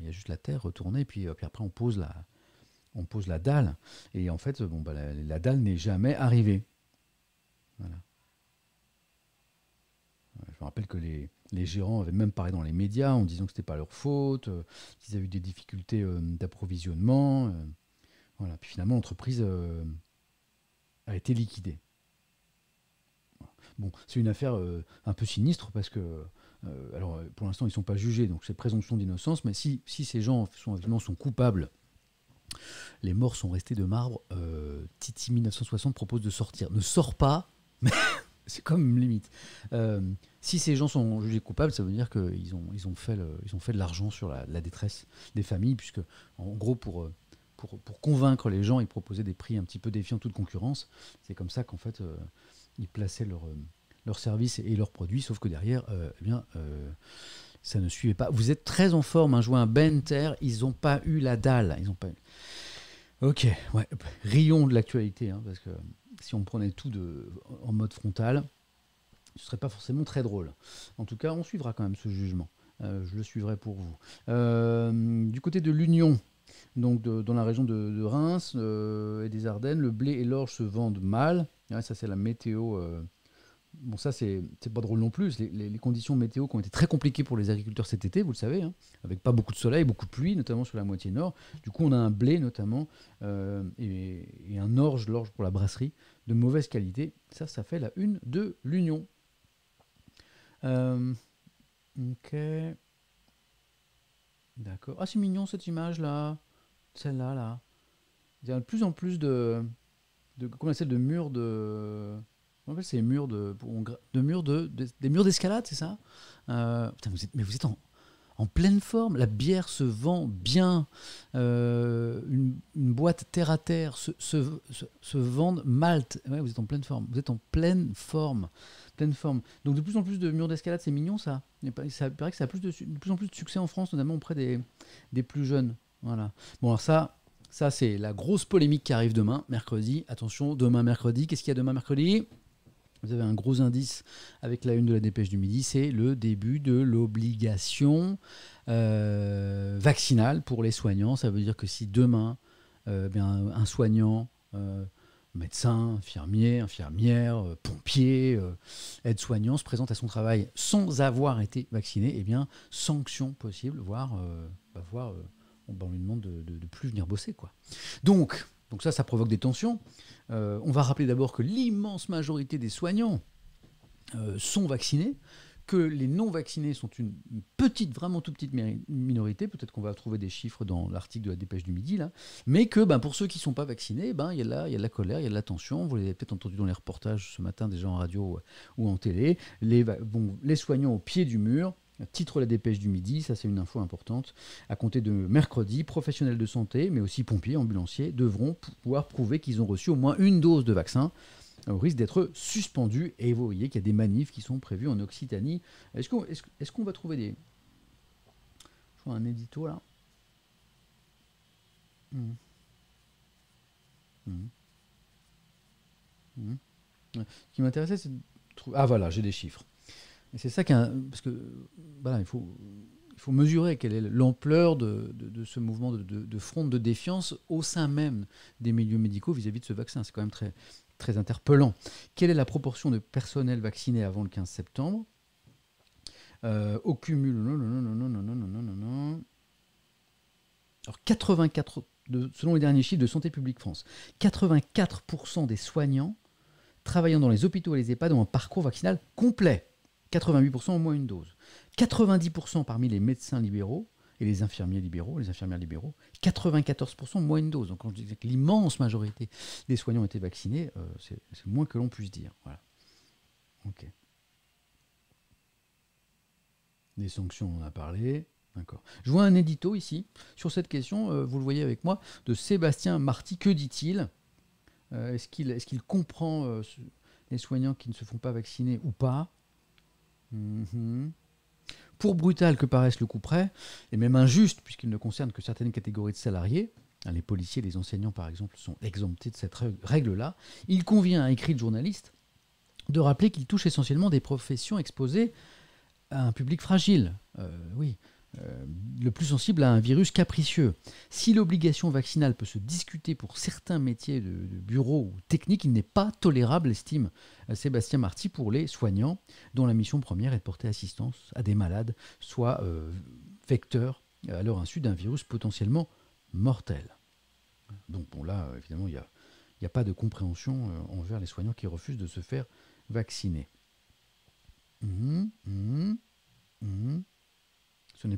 juste la terre retournée, puis après on pose la dalle. Et en fait, la dalle n'est jamais arrivée. Voilà. Je me rappelle que les gérants avaient même parlé dans les médias en disant que c'était pas leur faute, qu'ils avaient eu des difficultés d'approvisionnement. Voilà. Puis finalement, l'entreprise a été liquidée. Bon, c'est une affaire un peu sinistre parce que, pour l'instant, ils ne sont pas jugés, donc c'est présomption d'innocence, mais si ces gens sont coupables, les morts sont restés de marbre, Titi 1960 propose de sortir. Ne sors pas, mais c'est comme limite. Si ces gens sont jugés coupables, ça veut dire qu'ils ont fait de l'argent sur la détresse des familles, puisque, en gros, pour convaincre les gens, ils proposaient des prix un petit peu défiant toute concurrence. C'est comme ça qu'en fait, ils plaçaient leurs services et leurs produits, sauf que derrière, ça ne suivait pas. Vous êtes très en forme, je vois un Benter, ils n'ont pas eu la dalle. Ok, ouais, rions de l'actualité, parce que si on prenait tout en mode frontal, ce ne serait pas forcément très drôle. En tout cas, on suivra quand même ce jugement. Je le suivrai pour vous. Du côté de l'Union, donc dans la région de Reims et des Ardennes, le blé et l'orge se vendent mal. Ouais, ça, c'est la météo. Bon, ça, c'est pas drôle non plus. Les conditions météo qui ont été très compliquées pour les agriculteurs cet été, vous le savez, avec pas beaucoup de soleil, beaucoup de pluie, notamment sur la moitié nord. Du coup, on a un blé, notamment, et un l'orge pour la brasserie, de mauvaise qualité. Ça fait la une de l'Union. Ok. D'accord. Ah, c'est mignon cette image-là. Celle-là, là. Il y a de plus en plus comment on appelle, de murs de... En fait, c'est des murs des murs d'escalade, c'est ça. Putain, vous êtes en pleine forme. La bière se vend bien. Une boîte terre à terre se vend Malte. Ouais, vous êtes en pleine forme. Vous êtes en pleine forme. Donc de plus en plus de murs d'escalade, c'est mignon ça. Ça paraît que ça a de plus en plus de succès en France, notamment auprès des plus jeunes. Voilà. Bon, alors ça c'est la grosse polémique qui arrive demain, mercredi. Attention, demain mercredi. Qu'est-ce qu'il y a demain mercredi ? Vous avez un gros indice avec la une de la Dépêche du Midi, c'est le début de l'obligation vaccinale pour les soignants. Ça veut dire que si demain, un soignant, médecin, infirmière, pompier, aide-soignant se présente à son travail sans avoir été vacciné, eh bien, sanction possible, voire on lui demande de plus venir bosser, quoi. Donc ça provoque des tensions. On va rappeler d'abord que l'immense majorité des soignants sont vaccinés, que les non-vaccinés sont une petite, vraiment toute petite minorité. Peut-être qu'on va trouver des chiffres dans l'article de la Dépêche du Midi, là. Mais que pour ceux qui ne sont pas vaccinés, il y a de la colère, il y a de la tension. Vous l'avez peut-être entendu dans les reportages ce matin, déjà en radio ou en télé. Les soignants au pied du mur. Titre la dépêche du midi, ça c'est une info importante. À compter de mercredi, professionnels de santé, mais aussi pompiers, ambulanciers, devront pouvoir prouver qu'ils ont reçu au moins une dose de vaccin, au risque d'être suspendus. Et vous voyez qu'il y a des manifs qui sont prévus en Occitanie. Est-ce qu'on va trouver des... Je vois un édito là. Mmh. Mmh. Mmh. Ouais. Ce qui m'intéressait, c'est de trouver... Ah voilà, j'ai des chiffres. Et c'est ça parce que voilà, il faut mesurer quelle est l'ampleur de ce mouvement de fronde de défiance au sein même des milieux médicaux vis-à-vis de ce vaccin. C'est quand même très, très interpellant. Quelle est la proportion de personnel vacciné avant le 15 septembre au cumul? Non, non, non, non, non, non, non, non, non, non. Alors 84, selon les derniers chiffres de Santé publique France, 84% des soignants travaillant dans les hôpitaux et les EHPAD ont un parcours vaccinal complet. 88% au moins une dose. 90% parmi les médecins libéraux et les infirmières libéraux, 94% au moins une dose. Donc quand je dis que l'immense majorité des soignants étaient vaccinés, c'est le moins que l'on puisse dire. Voilà. Ok. Des sanctions, on en a parlé. D'accord. Je vois un édito ici sur cette question, vous le voyez avec moi, de Sébastien Marty. Que dit-il? Est-ce qu'il comprend les soignants qui ne se font pas vacciner ou pas? Mhm. Pour brutal que paraisse le couperet, et même injuste puisqu'il ne concerne que certaines catégories de salariés, les policiers, les enseignants par exemple, sont exemptés de cette règle-là, il convient, a écrit le journaliste, de rappeler qu'il touche essentiellement des professions exposées à un public fragile. Oui. Le plus sensible à un virus capricieux. Si l'obligation vaccinale peut se discuter pour certains métiers de bureau ou technique, il n'est pas tolérable, estime Sébastien Marty, pour les soignants, dont la mission première est de porter assistance à des malades, soit vecteurs à leur insu d'un virus potentiellement mortel. Donc bon, là, évidemment, il n'y a pas de compréhension envers les soignants qui refusent de se faire vacciner. Ce n'est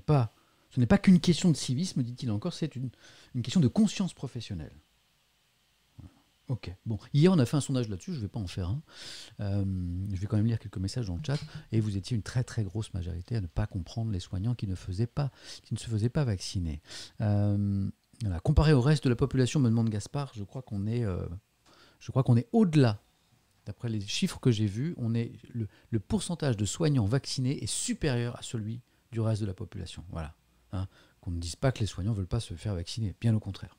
pas qu'une question de civisme, dit-il encore, c'est une question de conscience professionnelle. Ok. Bon, hier on a fait un sondage là-dessus, je ne vais pas en faire un. Je vais quand même lire quelques messages dans le chat. Et vous étiez une très très grosse majorité à ne pas comprendre les soignants qui ne se faisaient pas vacciner. Voilà. Comparé au reste de la population, me demande Gaspard, je crois qu'on est au-delà. D'après les chiffres que j'ai vus, le pourcentage de soignants vaccinés est supérieur à celui du reste de la population. Voilà. Hein, qu'on ne dise pas que les soignants ne veulent pas se faire vacciner, bien au contraire.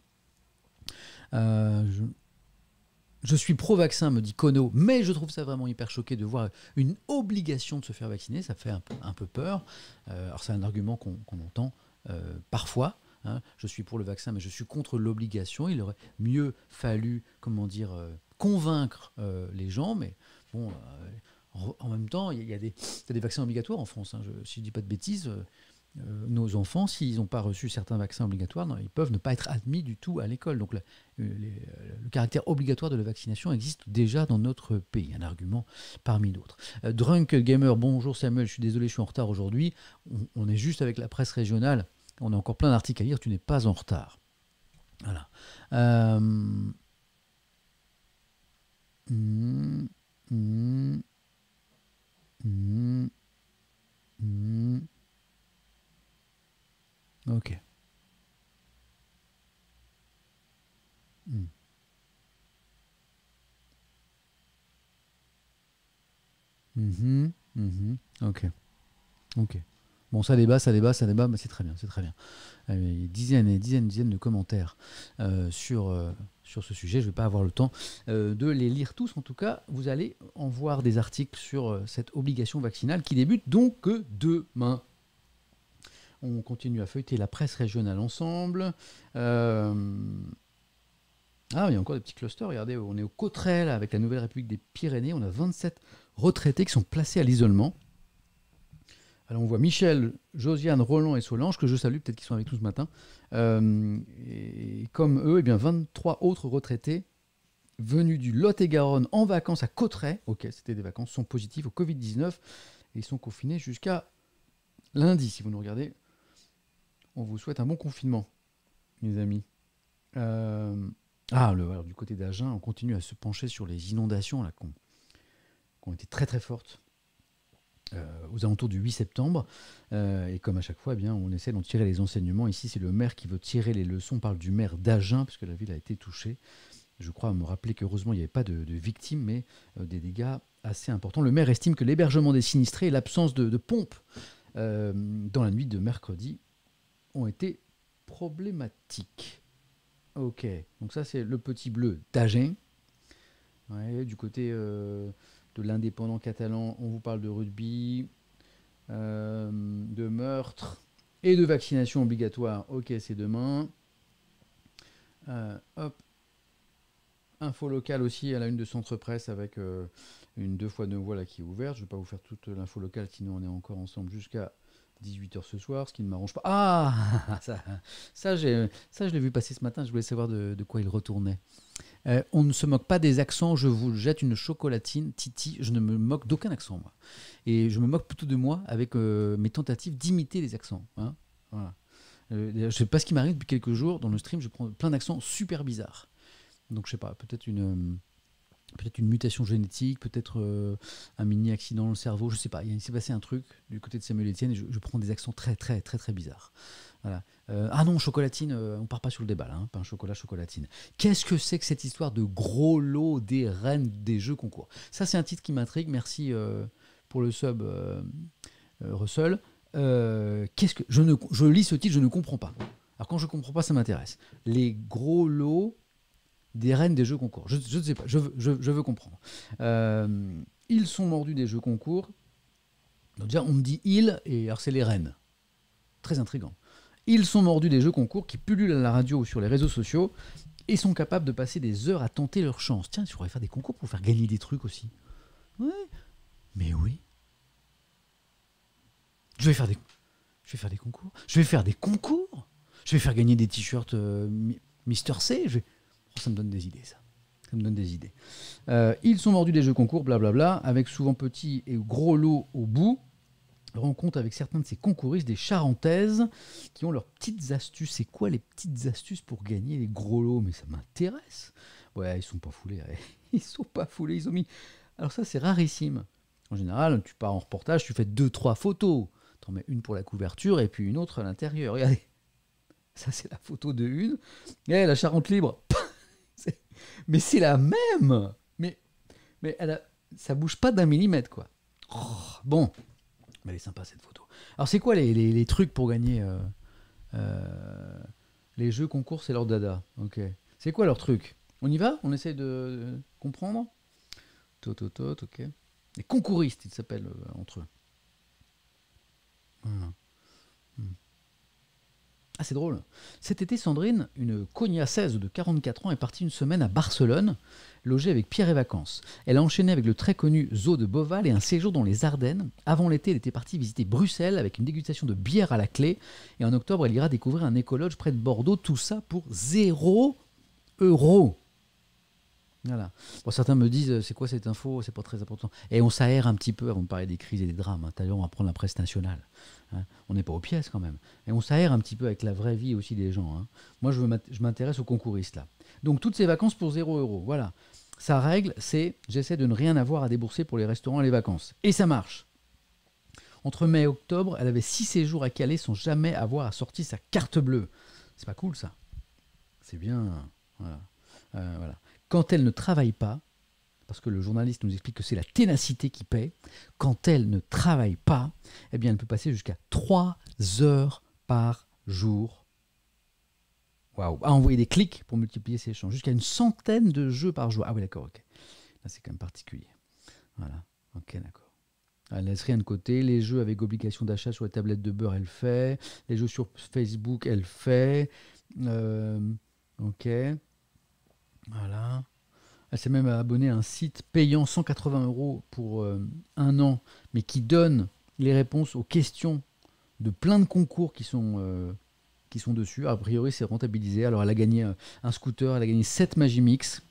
Je suis pro-vaccin, me dit Kono, mais je trouve ça vraiment hyper choqué de voir une obligation de se faire vacciner. Ça fait un peu peur. Alors c'est un argument qu'on entend parfois. Hein. Je suis pour le vaccin, mais je suis contre l'obligation. Il aurait mieux fallu, convaincre les gens, mais bon, en même temps, il y a des vaccins obligatoires en France. Hein. Si je ne dis pas de bêtises, nos enfants, s'ils n'ont pas reçu certains vaccins obligatoires, ils peuvent ne pas être admis du tout à l'école. Donc le caractère obligatoire de la vaccination existe déjà dans notre pays, un argument parmi d'autres. Drunk Gamer, bonjour Samuel, je suis désolé, je suis en retard aujourd'hui. On est juste avec la presse régionale, on a encore plein d'articles à lire, tu n'es pas en retard. Voilà. Ok. Mm. Mhm, mhm. Ok. Ok. Bon, ça débat, mais c'est très bien, c'est très bien. Dizaines et dizaines de commentaires sur ce sujet. Je ne vais pas avoir le temps de les lire tous. En tout cas, vous allez en voir des articles sur cette obligation vaccinale qui débute donc demain. On continue à feuilleter la presse régionale ensemble. Il y a encore des petits clusters. Regardez, on est au Cotterêts, avec la Nouvelle République des Pyrénées. On a 27 retraités qui sont placés à l'isolement. Alors on voit Michel, Josiane, Roland et Solange, que je salue, peut-être qu'ils sont avec nous ce matin. Et comme eux, 23 autres retraités venus du Lot-et-Garonne en vacances à Cotterêts, ok, c'était des vacances, sont positifs au Covid-19 et ils sont confinés jusqu'à lundi. Si vous nous regardez, on vous souhaite un bon confinement, mes amis. Alors, du côté d'Agen, on continue à se pencher sur les inondations là, qui ont été très très fortes aux alentours du 8 septembre. Et comme à chaque fois, eh bien, on essaie d'en tirer les enseignements. Ici, c'est le maire qui veut tirer les leçons. On parle du maire d'Agen, puisque la ville a été touchée. Je crois me rappeler qu'heureusement, il n'y avait pas de victimes, mais des dégâts assez importants. Le maire estime que l'hébergement des sinistrés et l'absence de pompes dans la nuit de mercredi ont été problématiques. Ok, donc ça, c'est le petit bleu d'Agen. Ouais, du côté de l'indépendant catalan, on vous parle de rugby, de meurtre et de vaccination obligatoire. Ok, c'est demain. Hop. Info locale aussi à la une de Centre Presse avec une 2x2 voix là qui est ouverte. Je ne vais pas vous faire toute l'info locale, sinon on est encore ensemble jusqu'à 18h ce soir, ce qui ne m'arrange pas. Ah ça, je l'ai vu passer ce matin, je voulais savoir de quoi il retournait. On ne se moque pas des accents, je vous jette une chocolatine, Titi, je ne me moque d'aucun accent, moi. Et je me moque plutôt de moi avec mes tentatives d'imiter les accents. Hein, voilà. Je ne sais pas ce qui m'arrive depuis quelques jours, dans le stream, je prends plein d'accents super bizarres. Donc je sais pas, peut-être une mutation génétique, peut-être un mini accident dans le cerveau, je sais pas. Il s'est passé un truc du côté de Samuel Etienne et je prends des accents très très très très bizarres. Voilà. Ah non, chocolatine, on part pas sur le débat là, hein, pas un chocolat, chocolatine. Qu'est-ce que c'est que cette histoire de gros lot des reines des jeux concours? Ça c'est un titre qui m'intrigue, merci pour le sub Russell. Qu'est-ce que je lis ce titre, je ne comprends pas. Alors quand je comprends pas, ça m'intéresse. Les gros lots des reines des jeux concours. Je ne sais pas, je veux comprendre. Ils sont mordus des jeux concours. Donc déjà, on me dit ils, et alors c'est les reines. Très intriguant. Ils sont mordus des jeux concours qui pullulent à la radio ou sur les réseaux sociaux et sont capables de passer des heures à tenter leur chance. Tiens, je pourrais faire des concours pour faire gagner des trucs aussi. Ouais, mais oui. Je vais faire des concours. Je vais faire des concours. Je vais faire gagner des t-shirts Mister C. Ça me donne des idées, ça. Ça me donne des idées. Ils sont mordus des jeux concours, blablabla, avec souvent petits et gros lots au bout. Rencontre avec certains de ces concouristes des Charentaises qui ont leurs petites astuces. C'est quoi les petites astuces pour gagner les gros lots? Mais ça m'intéresse. Ouais, ils sont pas foulés. Ouais. Ils sont pas foulés. Ils ont mis. Alors ça, c'est rarissime. En général, tu pars en reportage, tu fais 2-3 photos. Tu en mets une pour la couverture et puis une autre à l'intérieur. Regardez. Ça, c'est la photo de une. Et la Charente libre. Mais c'est la même. Mais ça bouge pas d'un millimètre, quoi. Oh, bon. Mais elle est sympa, cette photo. Alors, c'est quoi les trucs pour gagner les jeux concours, c'est leur dada. Ok. C'est quoi leur truc? On y va? On essaie de comprendre? Ok. Les concouristes, ils s'appellent entre eux. Voilà. Ah, c'est drôle. Cet été, Sandrine, une cognassaise de 44 ans, est partie une semaine à Barcelone, logée avec Pierre et Vacances. Elle a enchaîné avec le très connu zoo de Beauval et un séjour dans les Ardennes. Avant l'été, elle était partie visiter Bruxelles avec une dégustation de bière à la clé. Et en octobre, elle ira découvrir un écologe près de Bordeaux. Tout ça pour 0 €. Voilà. Bon, certains me disent, c'est quoi cette info? C'est pas très important. Et on s'aère un petit peu avant de parler des crises et des drames. Hein. Tout à l'heure, on va prendre la presse nationale. Hein. On n'est pas aux pièces quand même. Et on s'aère un petit peu avec la vraie vie aussi des gens. Hein. Moi, je m'intéresse aux concouristes là. Donc, toutes ces vacances pour 0 €. Voilà. Sa règle, c'est j'essaie de ne rien avoir à débourser pour les restaurants et les vacances. Et ça marche. Entre mai et octobre, elle avait 6 séjours à Calais sans jamais avoir sorti sa carte bleue. C'est pas cool ça. C'est bien. Voilà. Voilà. Quand elle ne travaille pas, parce que le journaliste nous explique que c'est la ténacité qui paie, quand elle ne travaille pas, eh bien elle peut passer jusqu'à 3 heures par jour. Waouh, à envoyer des clics pour multiplier ses échanges. Jusqu'à une centaine de jeux par jour. Ah oui, d'accord, ok. Là, c'est quand même particulier. Voilà, ok, d'accord. Elle laisse rien de côté. Les jeux avec obligation d'achat sur les tablettes de beurre, elle fait. Les jeux sur Facebook, elle fait. Ok. Voilà. Elle s'est même abonnée à un site payant 180 € pour 1 an, mais qui donne les réponses aux questions de plein de concours qui sont dessus. A priori, c'est rentabilisé. Alors, elle a gagné un scooter, elle a gagné 7 Magimix,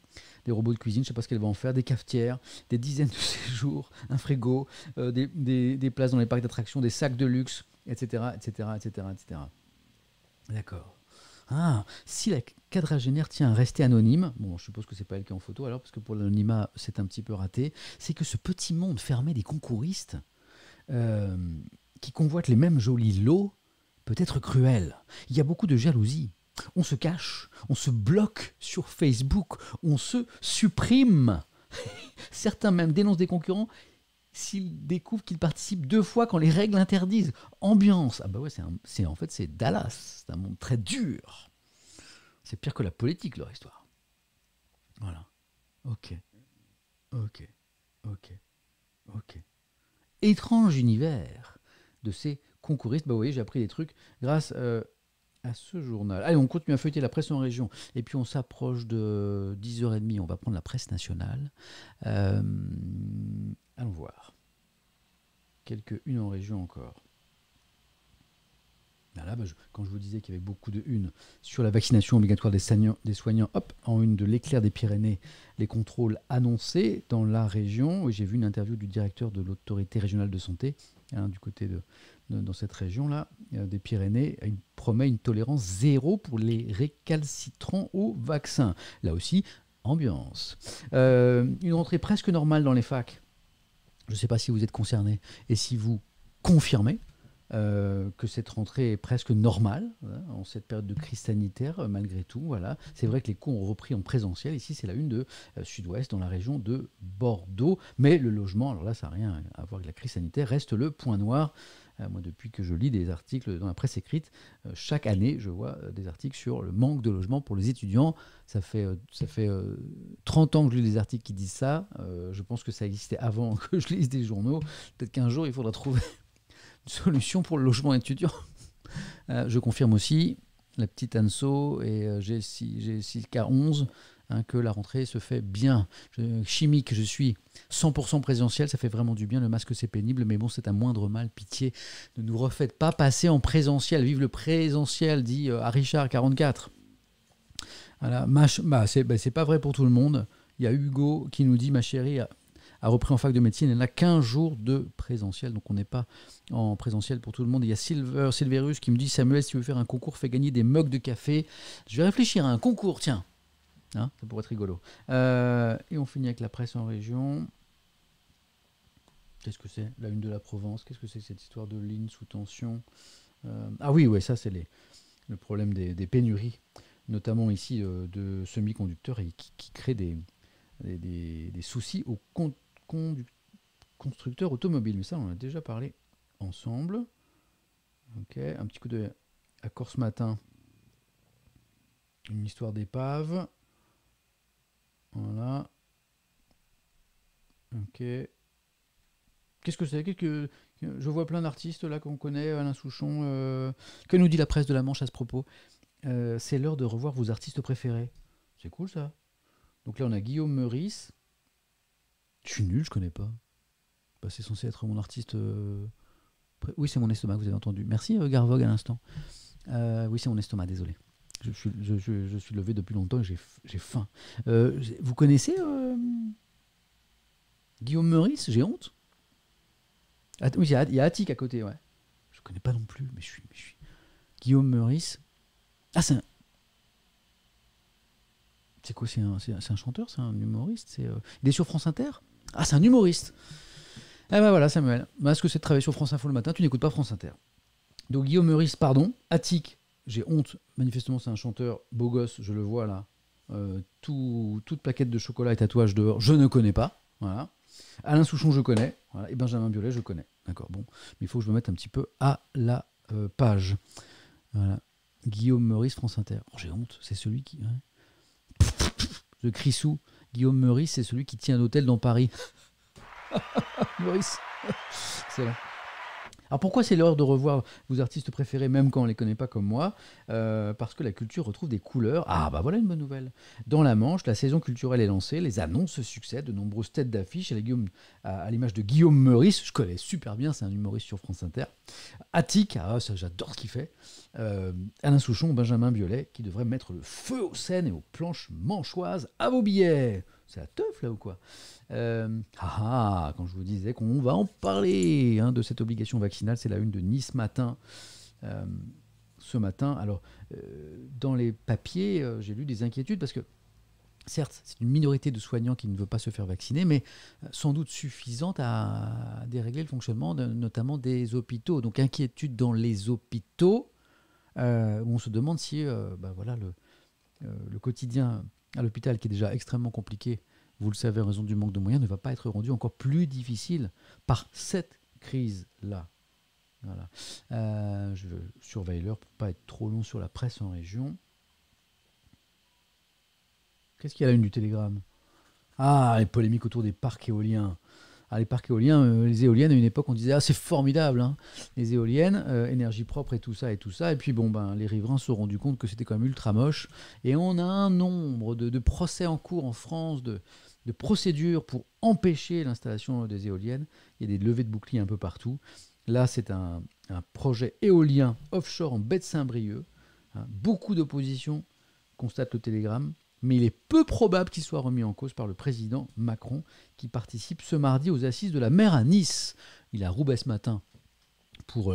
des robots de cuisine, je ne sais pas ce qu'elle va en faire, des cafetières, des dizaines de séjours, un frigo, des places dans les parcs d'attractions, des sacs de luxe, etc., etc., etc., etc. D'accord. Ah, si la quadragénaire tient à rester anonyme, bon, je suppose que c'est pas elle qui est en photo alors, parce que pour l'anonymat, c'est un petit peu raté, c'est que ce petit monde fermé des concouristes euh, qui convoite les mêmes jolis lots peut être cruel. Il y a beaucoup de jalousie. On se cache, on se bloque sur Facebook, on se supprime. Certains même dénoncent des concurrents s'ils découvrent qu'ils participent 2 fois quand les règles interdisent. Ambiance. Ah bah ouais, en fait c'est Dallas. C'est un monde très dur. C'est pire que la politique, leur histoire. Voilà. Ok. Ok. Ok. Ok. Étrange univers de ces concouristes. Bah vous voyez, j'ai appris des trucs grâce à ce journal. Allez, on continue à feuilleter la presse en région. Et puis on s'approche de 10h30. On va prendre la presse nationale. Allons voir. Une en région encore. Là, quand je vous disais qu'il y avait beaucoup de une sur la vaccination obligatoire des soignants, hop, en une de l'éclair des Pyrénées, les contrôles annoncés dans la région. J'ai vu une interview du directeur de l'autorité régionale de santé, du côté dans cette région-là, des Pyrénées. Il promet une tolérance zéro pour les récalcitrants au vaccin. Là aussi, ambiance. Une rentrée presque normale dans les facs. Je ne sais pas si vous êtes concernés et si vous confirmez que cette rentrée est presque normale en cette période de crise sanitaire, malgré tout. Voilà. C'est vrai que les cours ont repris en présentiel. Ici, c'est la une de Sud-Ouest, dans la région de Bordeaux. Mais le logement, alors là, ça n'a rien à voir avec la crise sanitaire, reste le point noir. Moi, depuis que je lis des articles dans la presse écrite, chaque année, je vois des articles sur le manque de logement pour les étudiants. Ça fait 30 ans que je lis des articles qui disent ça. Je pense que ça existait avant que je lise des journaux. Peut-être qu'un jour, il faudra trouver une solution pour le logement étudiant. Je confirme aussi, la petite Anso et G6K11, que la rentrée se fait bien. Chimique, je suis 100% présentiel, ça fait vraiment du bien. Le masque, c'est pénible, mais bon, c'est un moindre mal. Pitié, ne nous refaites pas passer en présentiel. Vive le présentiel, dit à Richard, 44. Voilà, c'est pas vrai pour tout le monde. Il y a Hugo qui nous dit, ma chérie a repris en fac de médecine, elle n'a qu'1 jour de présentiel, donc on n'est pas en présentiel pour tout le monde. Il y a Silverus qui me dit, Samuel, si tu veux faire un concours, fais gagner des mugs de café. Je vais réfléchir à un concours, tiens. Ça pourrait être rigolo. Et on finit avec la presse en région. Qu'est-ce que c'est? La une de la Provence. Qu'est-ce que c'est cette histoire de ligne sous tension? Ah oui, ça c'est le problème des pénuries, notamment ici de semi-conducteurs, et qui crée des soucis aux constructeurs automobiles. Mais ça, on en a déjà parlé ensemble. Ok, un petit coup de accord ce matin. Une histoire d'épave. Voilà. Ok. Qu'est-ce que c'est? Je vois plein d'artistes là qu'on connaît. Alain Souchon. Que nous dit la presse de la Manche à ce propos? C'est l'heure de revoir vos artistes préférés. C'est cool ça. Donc là, on a Guillaume Meurice. Je suis nul, je connais pas. C'est censé être mon artiste. Oui, c'est mon estomac, vous avez entendu. Merci Garvog à l'instant. Oui, c'est mon estomac, désolé. Je suis levé depuis longtemps et j'ai faim. Vous connaissez Guillaume Meurice? J'ai honte. Oui, il y a Attic à côté, ouais. Je connais pas non plus, mais je suis... Guillaume Meurice. Ah, c'est quoi? C'est un chanteur? C'est un humoriste? Il est sur France Inter? Ah, c'est un humoriste. Eh ben voilà, Samuel. Est-ce que c'est de travailler sur France Info le matin? Tu n'écoutes pas France Inter. Donc Guillaume Meurice, pardon. Attic, j'ai honte. Manifestement, c'est un chanteur beau gosse, je le vois là. Toute plaquette de chocolat et tatouage dehors, je ne connais pas. Voilà. Alain Souchon, je connais. Voilà. Et Benjamin Biolay, je connais. D'accord, bon. Mais il faut que je me mette un petit peu à la page. Voilà. Guillaume Meurice, France Inter. Oh, j'ai honte, c'est celui qui... Ouais. De Crissou. Guillaume Meurice, c'est celui qui tient un hôtel dans Paris. Meurice. C'est là. Alors pourquoi c'est l'heure de revoir vos artistes préférés, même quand on ne les connaît pas comme moi? Parce que la culture retrouve des couleurs. Ah bah voilà une bonne nouvelle. Dans la Manche, la saison culturelle est lancée, les annonces se succèdent, de nombreuses têtes d'affiche à l'image de Guillaume Meurice, je connais super bien, c'est un humoriste sur France Inter. Attic, ça j'adore ce qu'il fait. Alain Souchon, Benjamin Biolay, qui devrait mettre le feu aux scènes et aux planches manchoises à vos billets. C'est la teuf là ou quoi? Quand je vous disais qu'on va en parler de cette obligation vaccinale, c'est la une de Nice Matin ce matin. Alors, dans les papiers, j'ai lu des inquiétudes parce que Certes, c'est une minorité de soignants qui ne veut pas se faire vacciner, mais sans doute suffisante à dérégler le fonctionnement notamment des hôpitaux. Donc inquiétude dans les hôpitaux, où on se demande si voilà, le quotidien à l'hôpital, qui est déjà extrêmement compliqué, vous le savez, en raison du manque de moyens, ne va pas être rendu encore plus difficile par cette crise-là. Voilà. Je surveille l'heure pour ne pas être trop long sur la presse en région. Qu'est-ce qu'il y a à la une du Télégramme? Ah, les polémiques autour des parcs éoliens. Ah, les parcs éoliens, les éoliennes, à une époque, on disait, ah, c'est formidable, hein, les éoliennes, énergie propre et tout ça, et tout ça. Et puis, bon, ben, les riverains se sont rendus compte que c'était quand même ultra moche. Et on a un nombre de procès en cours en France, de procédures pour empêcher l'installation des éoliennes. Il y a des levées de boucliers un peu partout. Là, c'est un projet éolien offshore en baie de Saint-Brieuc. Hein. Beaucoup d'opposition, constate le Télégramme. Mais il est peu probable qu'il soit remis en cause par le président Macron, qui participe ce mardi aux assises de la mer à Nice. Il est à Roubaix ce matin pour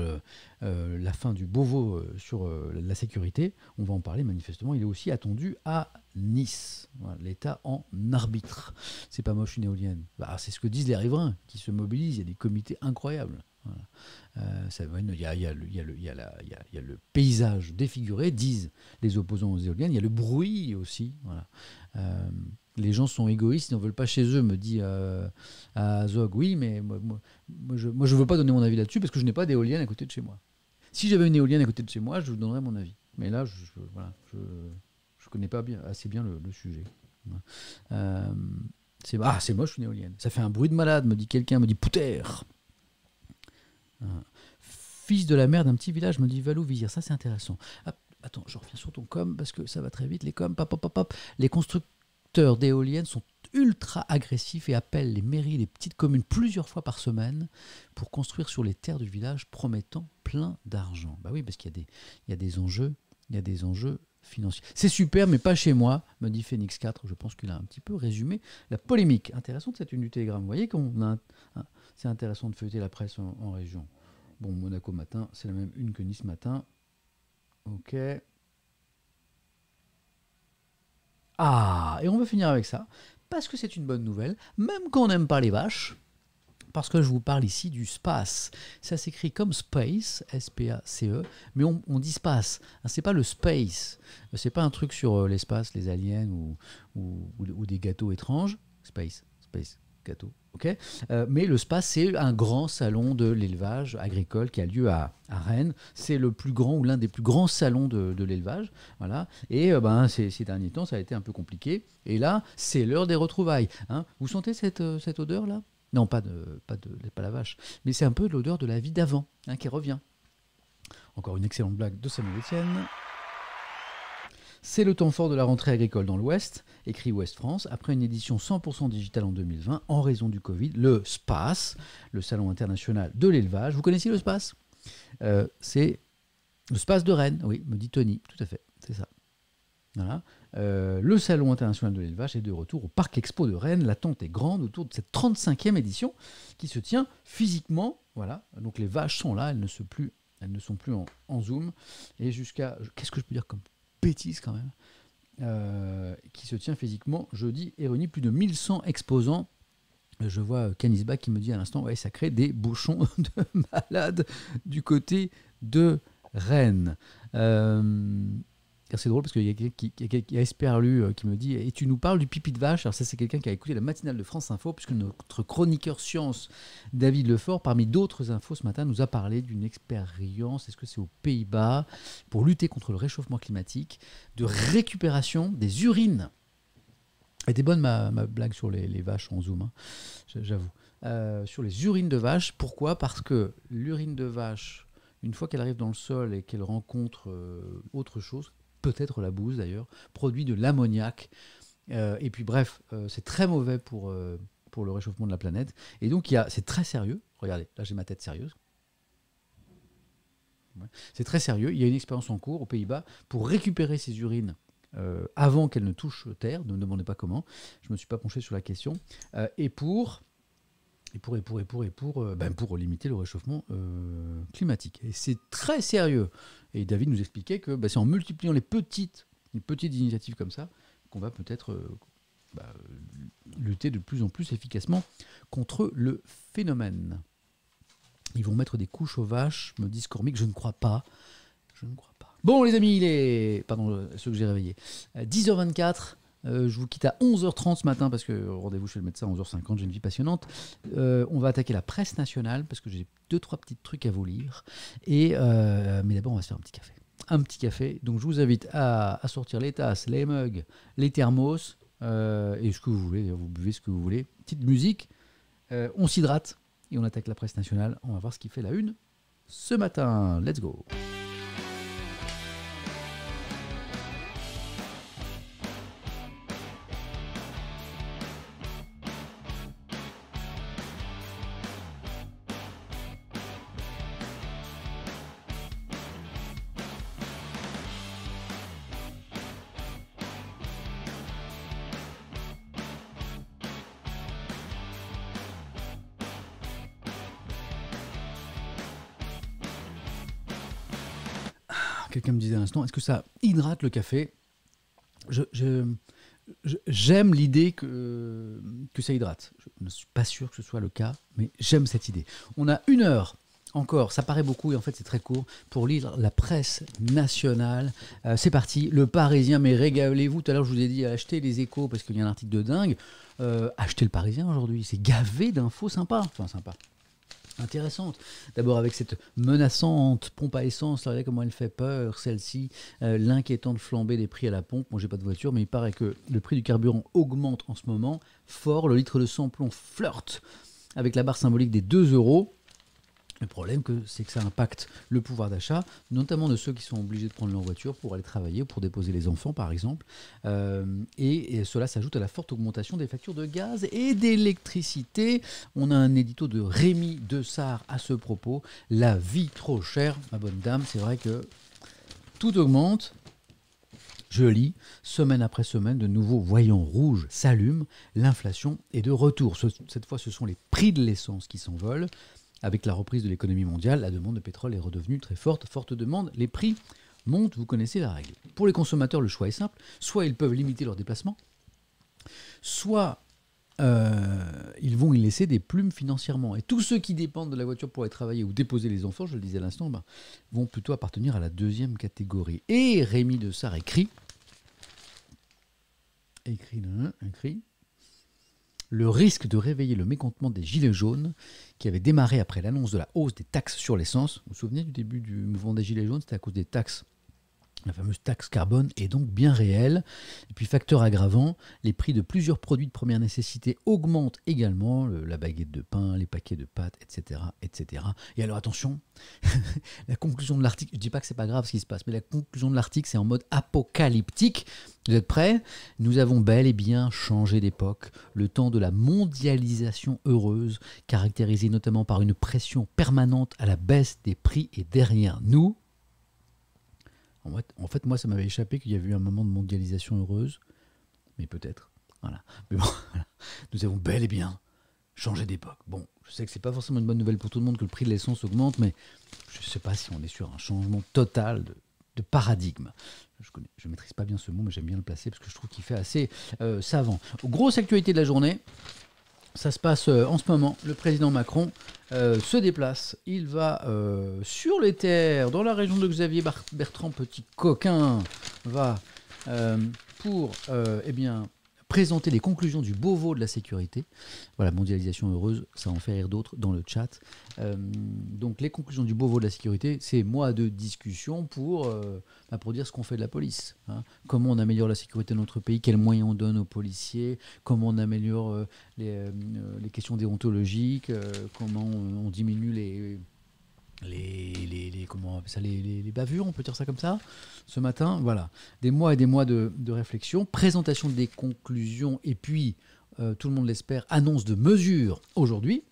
la fin du Beauvau sur la sécurité. On va en parler manifestement. Il est aussi attendu à Nice. Voilà, l'État en arbitre. C'est pas moche une éolienne. Bah, c'est ce que disent les riverains qui se mobilisent. Il y a des comités incroyables. Voilà. Il y a le paysage défiguré, disent les opposants aux éoliennes. Il y a le bruit aussi. Voilà. Les gens sont égoïstes, ils n'en veulent pas chez eux, me dit Zog. Oui, mais moi je ne veux pas donner mon avis là-dessus parce que je n'ai pas d'éolienne à côté de chez moi. Si j'avais une éolienne à côté de chez moi, je vous donnerais mon avis. Mais là, je ne connais pas assez bien le sujet. Voilà. C'est moche une éolienne. Ça fait un bruit de malade, me dit quelqu'un, me dit pouter. Fils de la mère d'un petit village, me dit Valou-Vizir. Ça, c'est intéressant. Ah, attends, je reviens sur ton com parce que ça va très vite. Les com, les constructeurs d'éoliennes sont ultra agressifs et appellent les mairies des petites communes plusieurs fois par semaine pour construire sur les terres du village, promettant plein d'argent. Bah oui, parce qu'il y a des enjeux, financiers. C'est super, mais pas chez moi, me dit Phoenix 4. Je pense qu'il a un petit peu résumé la polémique. Intéressante cette une du Télégramme. Vous voyez qu'on a c'est intéressant de feuilleter la presse en région. Bon, Monaco matin, c'est la même une que Nice matin. Ok. Ah, et on va finir avec ça, parce que c'est une bonne nouvelle, même quand on n'aime pas les vaches, parce que je vous parle ici du space. Ça s'écrit comme space, S-P-A-C-E, mais on dit space. C'est pas le space. C'est pas un truc sur l'espace, les aliens ou des gâteaux étranges. Space, gâteau. Okay, mais le SPAS, c'est un grand salon de l'élevage agricole qui a lieu à Rennes. C'est le plus grand ou l'un des plus grands salons de l'élevage. Voilà. Et ces derniers temps, ça a été un peu compliqué. Et là, c'est l'heure des retrouvailles. Hein. Vous sentez cette odeur-là? Non, pas la vache. Mais c'est un peu l'odeur de la vie d'avant qui revient. Encore une excellente blague de Samuel Etienne. C'est le temps fort de la rentrée agricole dans l'Ouest, écrit Ouest France, après une édition 100% digitale en 2020, en raison du Covid, le SPAS, le Salon international de l'élevage. Vous connaissez le SPAS? C'est le SPAS de Rennes, oui, me dit Tony, tout à fait, c'est ça. Voilà. Le Salon international de l'élevage est de retour au Parc Expo de Rennes. L'attente est grande autour de cette 35e édition qui se tient physiquement. Voilà. Donc les vaches sont là, elles ne sont plus en Zoom. Et jusqu'à... Qu'est-ce que je peux dire comme bêtise quand même, qui se tient physiquement jeudi et réunit plus de 1100 exposants. Je vois Canisba qui me dit à l'instant, ouais, ça crée des bouchons de malades du côté de Rennes. C'est drôle parce qu'il y a quelqu'un qui a Esperlu qui me dit, et tu nous parles du pipi de vache. Alors ça, c'est quelqu'un qui a écouté la matinale de France Info, puisque notre chroniqueur science David Lefort, parmi d'autres infos ce matin, nous a parlé d'une expérience, est-ce que c'est aux Pays-Bas, pour lutter contre le réchauffement climatique, de récupération des urines. Elle était bonne ma blague sur les vaches en zoom, hein, j'avoue. Sur les urines de vache, pourquoi? Parce que l'urine de vache, une fois qu'elle arrive dans le sol et qu'elle rencontre autre chose, peut-être la bouse d'ailleurs, produit de l'ammoniac. Et puis bref, c'est très mauvais pour le réchauffement de la planète. Et donc c'est très sérieux. Regardez, là j'ai ma tête sérieuse. Ouais. C'est très sérieux. Il y a une expérience en cours aux Pays-Bas pour récupérer ces urines avant qu'elles ne touchent terre. Ne me demandez pas comment. Je ne me suis pas penché sur la question. Et pour limiter le réchauffement climatique. Et c'est très sérieux. Et David nous expliquait que c'est en multipliant les petites initiatives comme ça qu'on va peut-être lutter de plus en plus efficacement contre le phénomène. Ils vont mettre des couches aux vaches, me dit Scormic. Je ne crois pas. Je ne crois pas. Bon, les amis, il est... Pardon, ceux que j'ai réveillés. 10h24. Je vous quitte à 11h30 ce matin parce que rendez-vous chez le médecin à 11h50. J'ai une vie passionnante. On va attaquer la presse nationale parce que j'ai 2-3 petits trucs à vous lire. Mais d'abord, on va se faire un petit café. Un petit café. Donc, je vous invite à sortir les tasses, les mugs, les thermos et ce que vous voulez. Vous buvez ce que vous voulez. Petite musique. On s'hydrate et on attaque la presse nationale. On va voir ce qui fait la une ce matin. Let's go. Quelqu'un me disait à l'instant, est-ce que ça hydrate le café ? J'aime l'idée que ça hydrate. Je ne suis pas sûr que ce soit le cas, mais j'aime cette idée. On a 1 heure encore, ça paraît beaucoup et en fait c'est très court, pour lire la presse nationale. C'est parti, Le Parisien, mais régalez-vous. Tout à l'heure je vous ai dit achetez les Échos parce qu'il y a un article de dingue. Achetez Le Parisien aujourd'hui, c'est gavé d'infos sympas. Enfin sympa. Intéressante. D'abord avec cette menaçante pompe à essence, regardez comment elle fait peur, celle-ci, l'inquiétante flambée des prix à la pompe. Moi, j'ai pas de voiture, mais il paraît que le prix du carburant augmente en ce moment fort. Le litre de sans-plomb flirte avec la barre symbolique des 2 €. Le problème, c'est que ça impacte le pouvoir d'achat, notamment de ceux qui sont obligés de prendre leur voiture pour aller travailler ou pour déposer les enfants, par exemple. Et cela s'ajoute à la forte augmentation des factures de gaz et d'électricité. On a un édito de Rémi Dessart à ce propos. La vie trop chère, ma bonne dame, c'est vrai que tout augmente. Je lis, semaine après semaine, de nouveaux voyants rouges s'allument. L'inflation est de retour. Cette fois, ce sont les prix de l'essence qui s'envolent. Avec la reprise de l'économie mondiale, la demande de pétrole est redevenue très forte. Forte demande, les prix montent, vous connaissez la règle. Pour les consommateurs, le choix est simple. Soit ils peuvent limiter leurs déplacements, soit ils vont y laisser des plumes financièrement. Et tous ceux qui dépendent de la voiture pour aller travailler ou déposer les enfants, je le disais à l'instant, vont plutôt appartenir à la deuxième catégorie. Et Rémi Dessart écrit le risque de réveiller le mécontentement des Gilets jaunes qui avait démarré après l'annonce de la hausse des taxes sur l'essence. Vous vous souvenez du début du mouvement des Gilets jaunes ? C'était à cause des taxes. La fameuse taxe carbone est donc bien réelle. Et puis, facteur aggravant, les prix de plusieurs produits de première nécessité augmentent également. La baguette de pain, les paquets de pâtes, etc. etc. Et alors, attention, la conclusion de l'article, je ne dis pas que ce n'est pas grave ce qui se passe, mais la conclusion de l'article, c'est en mode apocalyptique. Vous êtes prêts ? Nous avons bel et bien changé d'époque. Le temps de la mondialisation heureuse, caractérisée notamment par une pression permanente à la baisse des prix, est derrière nous. En fait, moi, ça m'avait échappé qu'il y avait eu un moment de mondialisation heureuse, mais peut-être. Voilà. Mais bon, voilà. Nous avons bel et bien changé d'époque. Bon, je sais que c'est pas forcément une bonne nouvelle pour tout le monde que le prix de l'essence augmente, mais je ne sais pas si on est sur un changement total de paradigme. Je ne maîtrise pas bien ce mot, mais j'aime bien le placer parce que je trouve qu'il fait assez savant. Grosse actualité de la journée. Ça se passe en ce moment. Le président Macron se déplace. Il va sur les terres, dans la région de Xavier Bertrand, petit coquin, va pour présenter les conclusions du Beauvau de la sécurité. Voilà, mondialisation heureuse, ça en fait rire d'autres dans le chat. Donc les conclusions du Beauvau de la sécurité, c'est mois de discussion pour dire ce qu'on fait de la police. Hein. Comment on améliore la sécurité de notre pays, quels moyens on donne aux policiers, comment on améliore les questions déontologiques, comment on diminue les bavures, on peut dire ça comme ça, ce matin. Voilà, des mois et des mois de réflexion, présentation des conclusions, et puis, tout le monde l'espère, annonce de mesures aujourd'hui.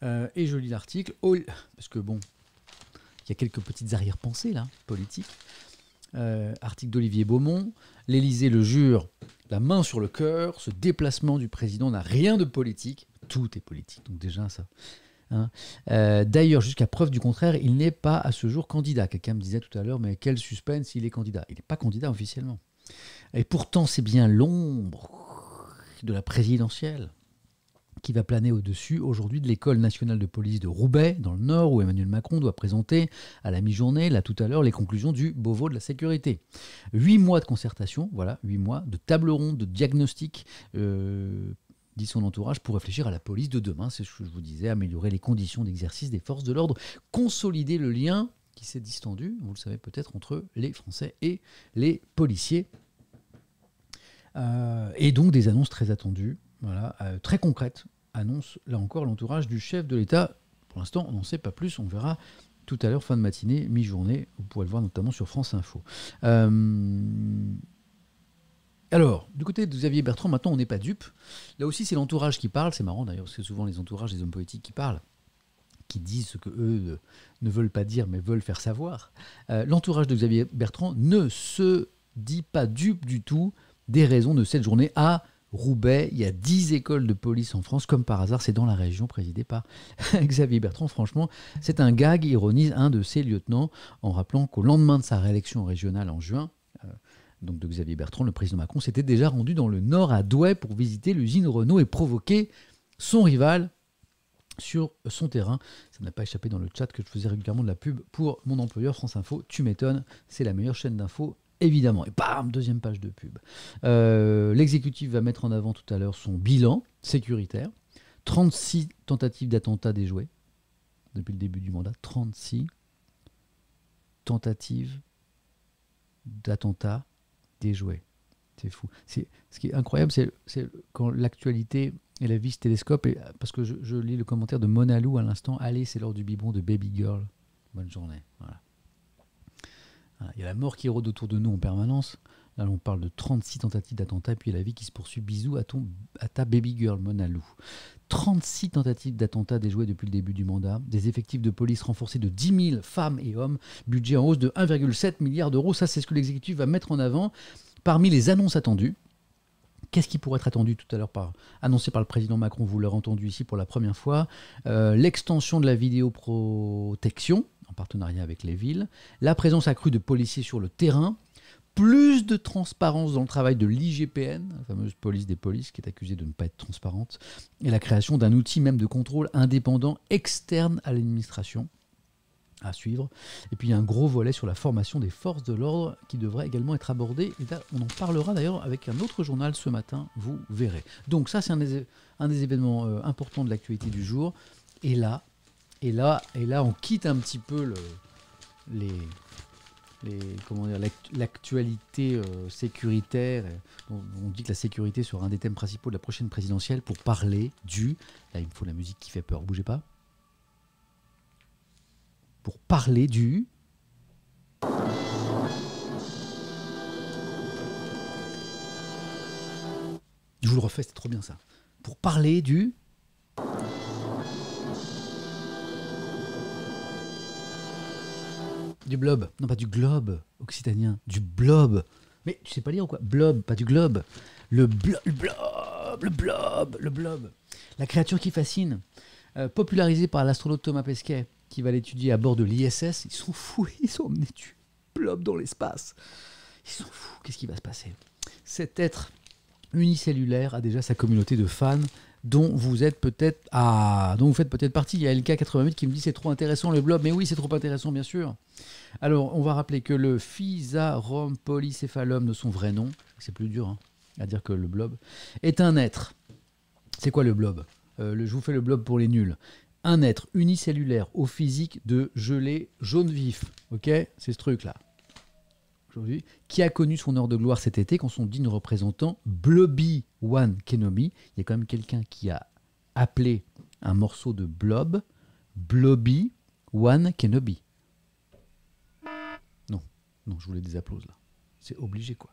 Et je lis l'article, parce que bon, il y a quelques petites arrière-pensées là, politiques. Article d'Olivier Beaumont, l'Élysée le jure, la main sur le cœur, ce déplacement du président n'a rien de politique, tout est politique, donc déjà ça... Hein. D'ailleurs, jusqu'à preuve du contraire, il n'est pas à ce jour candidat. Quelqu'un me disait tout à l'heure, mais quel suspense, il est candidat. Il n'est pas candidat officiellement. Et pourtant, c'est bien l'ombre de la présidentielle qui va planer au-dessus aujourd'hui de l'École nationale de police de Roubaix, dans le Nord, où Emmanuel Macron doit présenter à la mi-journée, là tout à l'heure, les conclusions du Beauvau de la sécurité. 8 mois de concertation, voilà, 8 mois de table ronde, de diagnostic, dit son entourage, pour réfléchir à la police de demain. C'est ce que je vous disais, améliorer les conditions d'exercice des forces de l'ordre, consolider le lien qui s'est distendu, vous le savez peut-être, entre les Français et les policiers. Et donc des annonces très attendues, voilà, très concrètes, annonce là encore l'entourage du chef de l'État. Pour l'instant, on n'en sait pas plus, on verra tout à l'heure, fin de matinée, mi-journée, vous pourrez le voir notamment sur France Info. Alors, du côté de Xavier Bertrand, maintenant on n'est pas dupe. Là aussi c'est l'entourage qui parle, c'est marrant d'ailleurs, parce que souvent les entourages des hommes politiques qui parlent, qui disent ce qu'eux ne veulent pas dire mais veulent faire savoir. L'entourage de Xavier Bertrand ne se dit pas dupe du tout des raisons de cette journée à Roubaix. Il y a 10 écoles de police en France, comme par hasard, c'est dans la région présidée par Xavier Bertrand. Franchement, c'est un gag, ironise un de ses lieutenants, en rappelant qu'au lendemain de sa réélection régionale en juin, donc de Xavier Bertrand, le président Macron s'était déjà rendu dans le Nord à Douai pour visiter l'usine Renault et provoquer son rival sur son terrain. Ça n'a pas échappé dans le chat que je faisais régulièrement de la pub pour mon employeur France Info. Tu m'étonnes, c'est la meilleure chaîne d'infos évidemment. Et bam, deuxième page de pub. L'exécutif va mettre en avant tout à l'heure son bilan sécuritaire. 36 tentatives d'attentats déjouées depuis le début du mandat. 36 tentatives d'attentats déjouées. C'est fou. Ce qui est incroyable, c'est quand l'actualité et la vie se télescope. Et, parce que je lis le commentaire de Monalou à l'instant. Allez, c'est l'heure du biberon de Baby Girl. Bonne journée. Voilà. Il y a la mort qui rôde autour de nous en permanence. Là, on parle de 36 tentatives d'attentat, puis il y a la vie qui se poursuit. Bisous à ta baby girl, Monalou. 36 tentatives d'attentat déjouées depuis le début du mandat. Des effectifs de police renforcés de 10 000 femmes et hommes. Budget en hausse de 1,7 milliard d'euros. Ça, c'est ce que l'exécutif va mettre en avant. Parmi les annonces attendues, qu'est-ce qui pourrait être attendu tout à l'heure annoncé par le président Macron, vous l'aurez entendu ici pour la première fois, l'extension de la vidéoprotection, en partenariat avec les villes, la présence accrue de policiers sur le terrain, plus de transparence dans le travail de l'IGPN, la fameuse police des polices qui est accusée de ne pas être transparente, et la création d'un outil même de contrôle indépendant externe à l'administration, à suivre. Et puis il y a un gros volet sur la formation des forces de l'ordre qui devrait également être abordé. Et là, on en parlera d'ailleurs avec un autre journal ce matin, vous verrez. Donc ça, c'est un des événements importants de l'actualité du jour. Et là, on quitte un petit peu l'actualité sécuritaire. On dit que la sécurité sera un des thèmes principaux de la prochaine présidentielle pour parler du... Là, il me faut la musique qui fait peur, bougez pas. Pour parler du... Je vous le refais, c'est trop bien ça. Pour parler du... Du blob. Non, pas du globe occitanien. Du blob. Mais tu sais pas lire ou quoi? Blob, pas du globe. Le blob. La créature qui fascine. Popularisée par l'astronaute Thomas Pesquet, qui va l'étudier à bord de l'ISS. Ils sont fous, ils ont emmené du blob dans l'espace. Ils sont fous, qu'est-ce qui va se passer? Cet être unicellulaire a déjà sa communauté de fans dont vous faites peut-être partie. Il y a LK88 qui me dit c'est trop intéressant le blob. Mais oui, c'est trop intéressant, bien sûr. Alors, on va rappeler que le Physarum polycéphalum de son vrai nom, c'est plus dur à dire que le blob, est un être. C'est quoi le blob? Je vous fais le blob pour les nuls. Un être unicellulaire au physique de gelée jaune vif. Ok? C'est ce truc-là. Aujourd'hui, qui a connu son heure de gloire cet été quand son digne représentant, Blobby One Kenobi, il y a quand même quelqu'un qui a appelé un morceau de blob Blobby One Kenobi. Non, je voulais des applauses là. C'est obligé quoi.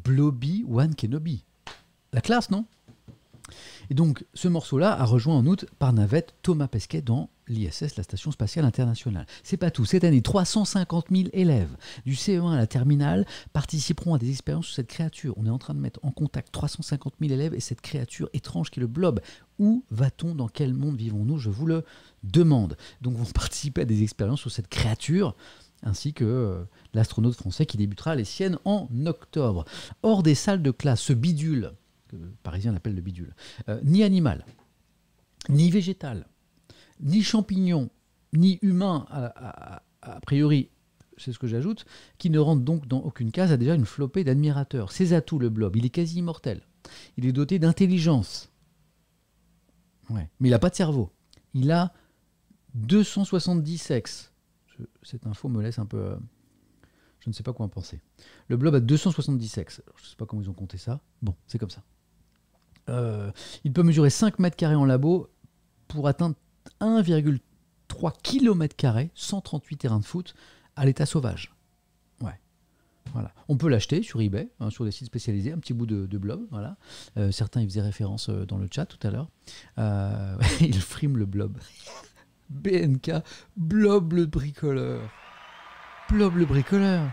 Blobby One Kenobi. La classe, non? Et donc, ce morceau-là a rejoint en août par navette Thomas Pesquet dans l'ISS, la Station Spatiale Internationale. C'est pas tout. Cette année, 350 000 élèves du CE1 à la terminale participeront à des expériences sur cette créature. On est en train de mettre en contact 350 000 élèves et cette créature étrange qui est le blob. Où va-t-on? Dans quel monde vivons-nous? Je vous le demande. Donc, vont participer à des expériences sur cette créature, ainsi que l'astronaute français qui débutera les siennes en octobre. Hors des salles de classe, ce bidule, que les Parisiens l'appellent le bidule, ni animal, ni végétal, ni champignon, ni humain, a priori, c'est ce que j'ajoute, qui ne rentre donc dans aucune case, a déjà une flopée d'admirateurs. Ses atouts, le blob, il est quasi immortel. Il est doté d'intelligence. Ouais. Mais il n'a pas de cerveau. Il a 270 sexes. Cette info me laisse un peu... je ne sais pas quoi en penser. Le blob a 270 sexes. Alors, je ne sais pas comment ils ont compté ça. Bon, c'est comme ça. Il peut mesurer 5 mètres carrés en labo pour atteindre 1,3 km², 138 terrains de foot, à l'état sauvage. Ouais. Voilà. On peut l'acheter sur eBay, sur des sites spécialisés, un petit bout de blob. Voilà. Certains y faisaient référence dans le chat tout à l'heure. Ils friment le blob. BNK, Blob le bricoleur. Blob le bricoleur.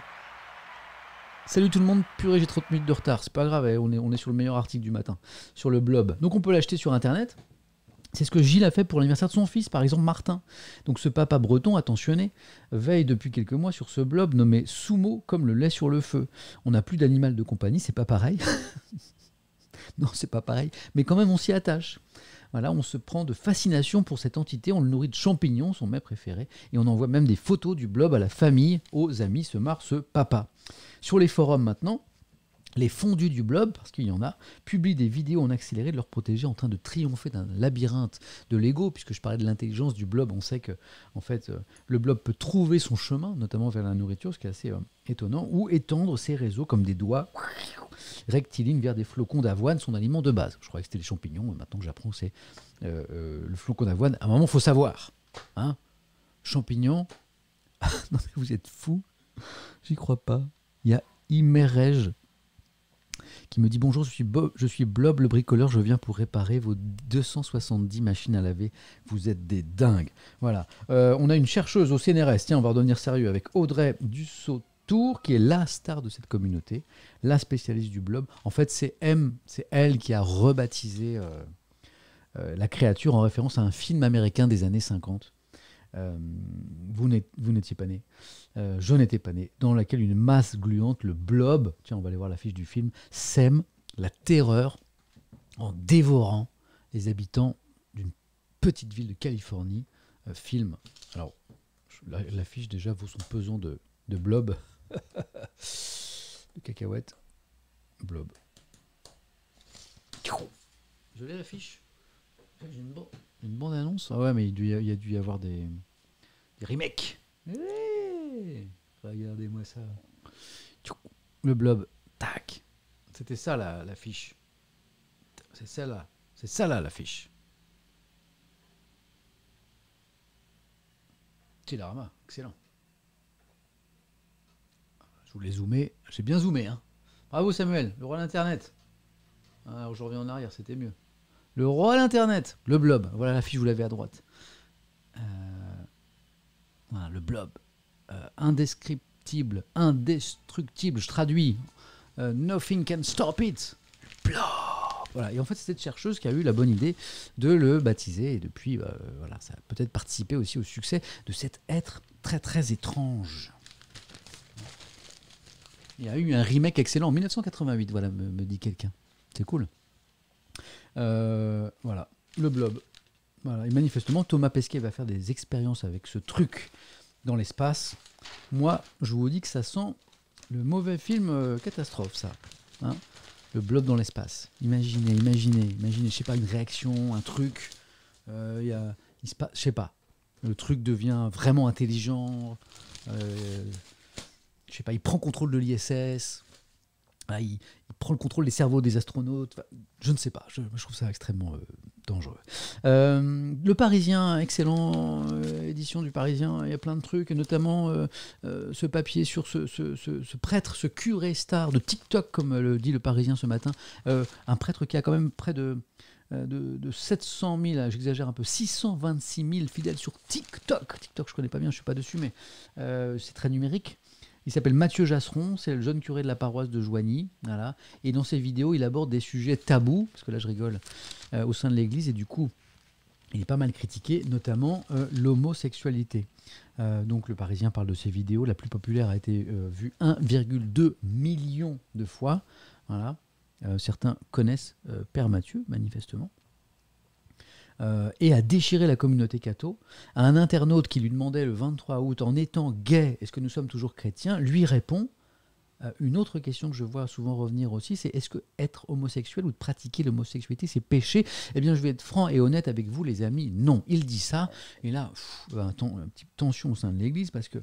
Salut tout le monde, purée, j'ai 30 minutes de retard. C'est pas grave, on est sur le meilleur article du matin, sur le blob. Donc on peut l'acheter sur Internet. C'est ce que Gilles a fait pour l'anniversaire de son fils, par exemple Martin. Donc ce papa breton, attentionné, veille depuis quelques mois sur ce blob nommé Sumo, comme le lait sur le feu. On n'a plus d'animal de compagnie, c'est pas pareil. Non, c'est pas pareil. Mais quand même, on s'y attache. Voilà, on se prend de fascination pour cette entité, on le nourrit de champignons, son mets préféré, et on envoie même des photos du blob à la famille, aux amis, se marre ce papa. Sur les forums maintenant, les fondus du blob, parce qu'il y en a, publient des vidéos en accéléré de leurs protégés en train de triompher d'un labyrinthe de Lego, puisque je parlais de l'intelligence du blob, on sait que en fait, le blob peut trouver son chemin, notamment vers la nourriture, ce qui est assez étonnant, ou étendre ses réseaux comme des doigts rectilignes vers des flocons d'avoine, son aliment de base. Je croyais que c'était les champignons, mais maintenant que j'apprends, c'est le flocon d'avoine. À un moment, il faut savoir. Hein, champignons. Non mais vous êtes fous. J'y crois pas. Il y a Imerej qui me dit bonjour, je suis Blob le bricoleur, je viens pour réparer vos 270 machines à laver. Vous êtes des dingues. Voilà. On a une chercheuse au CNRS, tiens, on va redevenir sérieux, avec Audrey Dussault-Tour, qui est la star de cette communauté, la spécialiste du blob. En fait, c'est elle qui a rebaptisé la créature en référence à un film américain des années 50. Vous n'étiez pas né, je n'étais pas né, dans laquelle une masse gluante, le blob, tiens on va aller voir l'affiche du film, sème la terreur en dévorant les habitants d'une petite ville de Californie. Film, alors l'affiche déjà vaut son pesant de blob, de cacahuètes, blob. Je l'ai l'affiche. J'ai une bande-annonce. Ah ouais, mais il y a dû y avoir des remakes. Hey, regardez-moi ça. Le blob. Tac. C'était ça l'affiche. C'est celle-là. C'est ça là l'affiche. Télérama, excellent. Je voulais zoomer. J'ai bien zoomé. Hein. Bravo Samuel, le roi d'Internet. Alors je reviens en arrière, c'était mieux. Le roi de l'Internet, le blob. Voilà l'affiche, vous l'avez à droite. Voilà, le blob. Indescriptible, indestructible, je traduis. Nothing can stop it. Blob. Voilà. Et en fait, c'est cette chercheuse qui a eu la bonne idée de le baptiser. Et depuis, voilà, ça a peut-être participé aussi au succès de cet être très très étrange. Il y a eu un remake excellent en 1988, voilà, me dit quelqu'un. C'est cool. Voilà, le blob. Voilà. Et manifestement, Thomas Pesquet va faire des expériences avec ce truc dans l'espace. Moi, je vous dis que ça sent le mauvais film catastrophe, ça. Hein, le blob dans l'espace. Imaginez, je sais pas, une réaction, un truc. Il se passe, je sais pas. Le truc devient vraiment intelligent. Je sais pas, il prend contrôle de l'ISS. Il prend le contrôle des cerveaux des astronautes. Enfin, je ne sais pas. Je trouve ça extrêmement dangereux. Le Parisien, excellent édition du Parisien, il y a plein de trucs, et notamment ce papier sur ce prêtre, ce curé star de TikTok, comme le dit le Parisien ce matin, un prêtre qui a quand même près de 700 000, j'exagère un peu, 626 000 fidèles sur TikTok. TikTok, je connais pas bien, je suis pas dessus, mais c'est très numérique. Il s'appelle Mathieu Jasseron, c'est le jeune curé de la paroisse de Joigny. Voilà. Et dans ses vidéos, il aborde des sujets tabous, parce que là je rigole, au sein de l'Église, et du coup, il est pas mal critiqué, notamment l'homosexualité. Donc le Parisien parle de ses vidéos, la plus populaire a été vue 1,2 million de fois. Voilà. Certains connaissent Père Mathieu, manifestement. Et a déchiré la communauté catho. À un internaute qui lui demandait le 23 août, en étant gay, est-ce que nous sommes toujours chrétiens, lui répond une autre question que je vois souvent revenir aussi, c'est est-ce que être homosexuel ou de pratiquer l'homosexualité, c'est péché? Eh bien, je vais être franc et honnête avec vous, les amis, non. Il dit ça, et là, une petite tension au sein de l'Église, parce que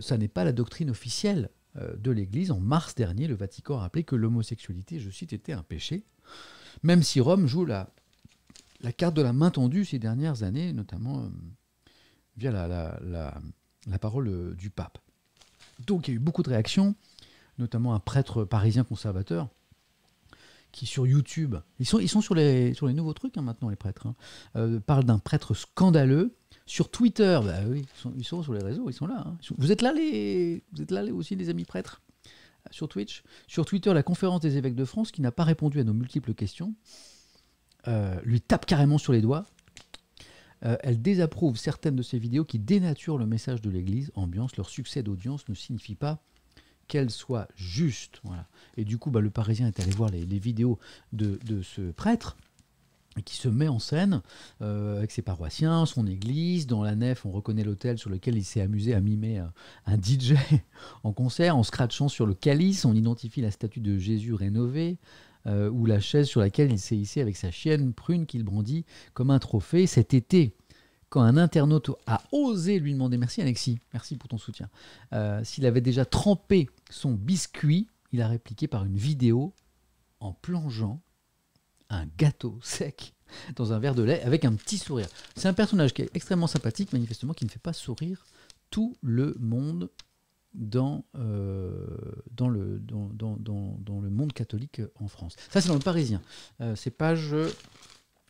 ça n'est pas la doctrine officielle de l'Église. En mars dernier, le Vatican a rappelé que l'homosexualité, je cite, était un péché, même si Rome joue la carte de la main tendue ces dernières années, notamment via la parole du pape. Donc il y a eu beaucoup de réactions, notamment un prêtre parisien conservateur qui sur YouTube, ils sont sur les nouveaux trucs maintenant les prêtres, parle d'un prêtre scandaleux. Sur Twitter, bah oui, ils sont sur les réseaux, ils sont là. Vous êtes là aussi les amis prêtres sur Twitch. Sur Twitter, la conférence des évêques de France, qui n'a pas répondu à nos multiples questions, lui tape carrément sur les doigts. Elle désapprouve certaines de ses vidéos qui dénaturent le message de l'Église. Ambiance, leur succès d'audience ne signifie pas qu'elle soit juste. Voilà. Et du coup, le Parisien est allé voir les vidéos de ce prêtre qui se met en scène avec ses paroissiens, son église. Dans la nef, on reconnaît l'autel sur lequel il s'est amusé à mimer un DJ en concert. En scratchant sur le calice, on identifie la statue de Jésus rénovée. Ou la chaise sur laquelle il s'est hissé avec sa chienne prune qu'il brandit comme un trophée. Cet été, quand un internaute a osé lui demander, merci Alexis, merci pour ton soutien, s'il avait déjà trempé son biscuit, il a répliqué par une vidéo en plongeant un gâteau sec dans un verre de lait avec un petit sourire. C'est un personnage qui est extrêmement sympathique, manifestement, qui ne fait pas sourire tout le monde dans le monde catholique en France. Ça, c'est dans le Parisien. C'est page...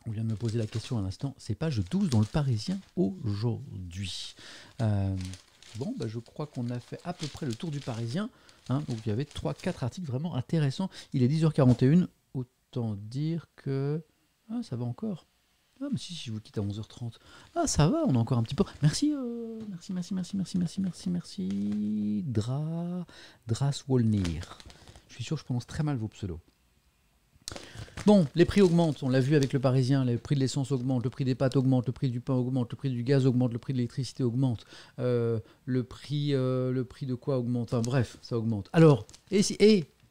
On vient de me poser la question à l'instant. C'est page 12 dans le Parisien aujourd'hui. Je crois qu'on a fait à peu près le tour du Parisien. Donc, il y avait 3-4 articles vraiment intéressants. Il est 10h41. Autant dire que... Ah, ça va encore. Ah, mais si, je vous quitte à 11h30. Ah, ça va, on a encore un petit peu. Merci. Draswolnir. Je suis sûr que je prononce très mal vos pseudos. Bon, les prix augmentent, on l'a vu avec le Parisien, le prix de l'essence augmente, le prix des pâtes augmente, le prix du pain augmente, le prix du gaz augmente, le prix de l'électricité augmente, le prix de quoi augmente, enfin bref, ça augmente. Alors,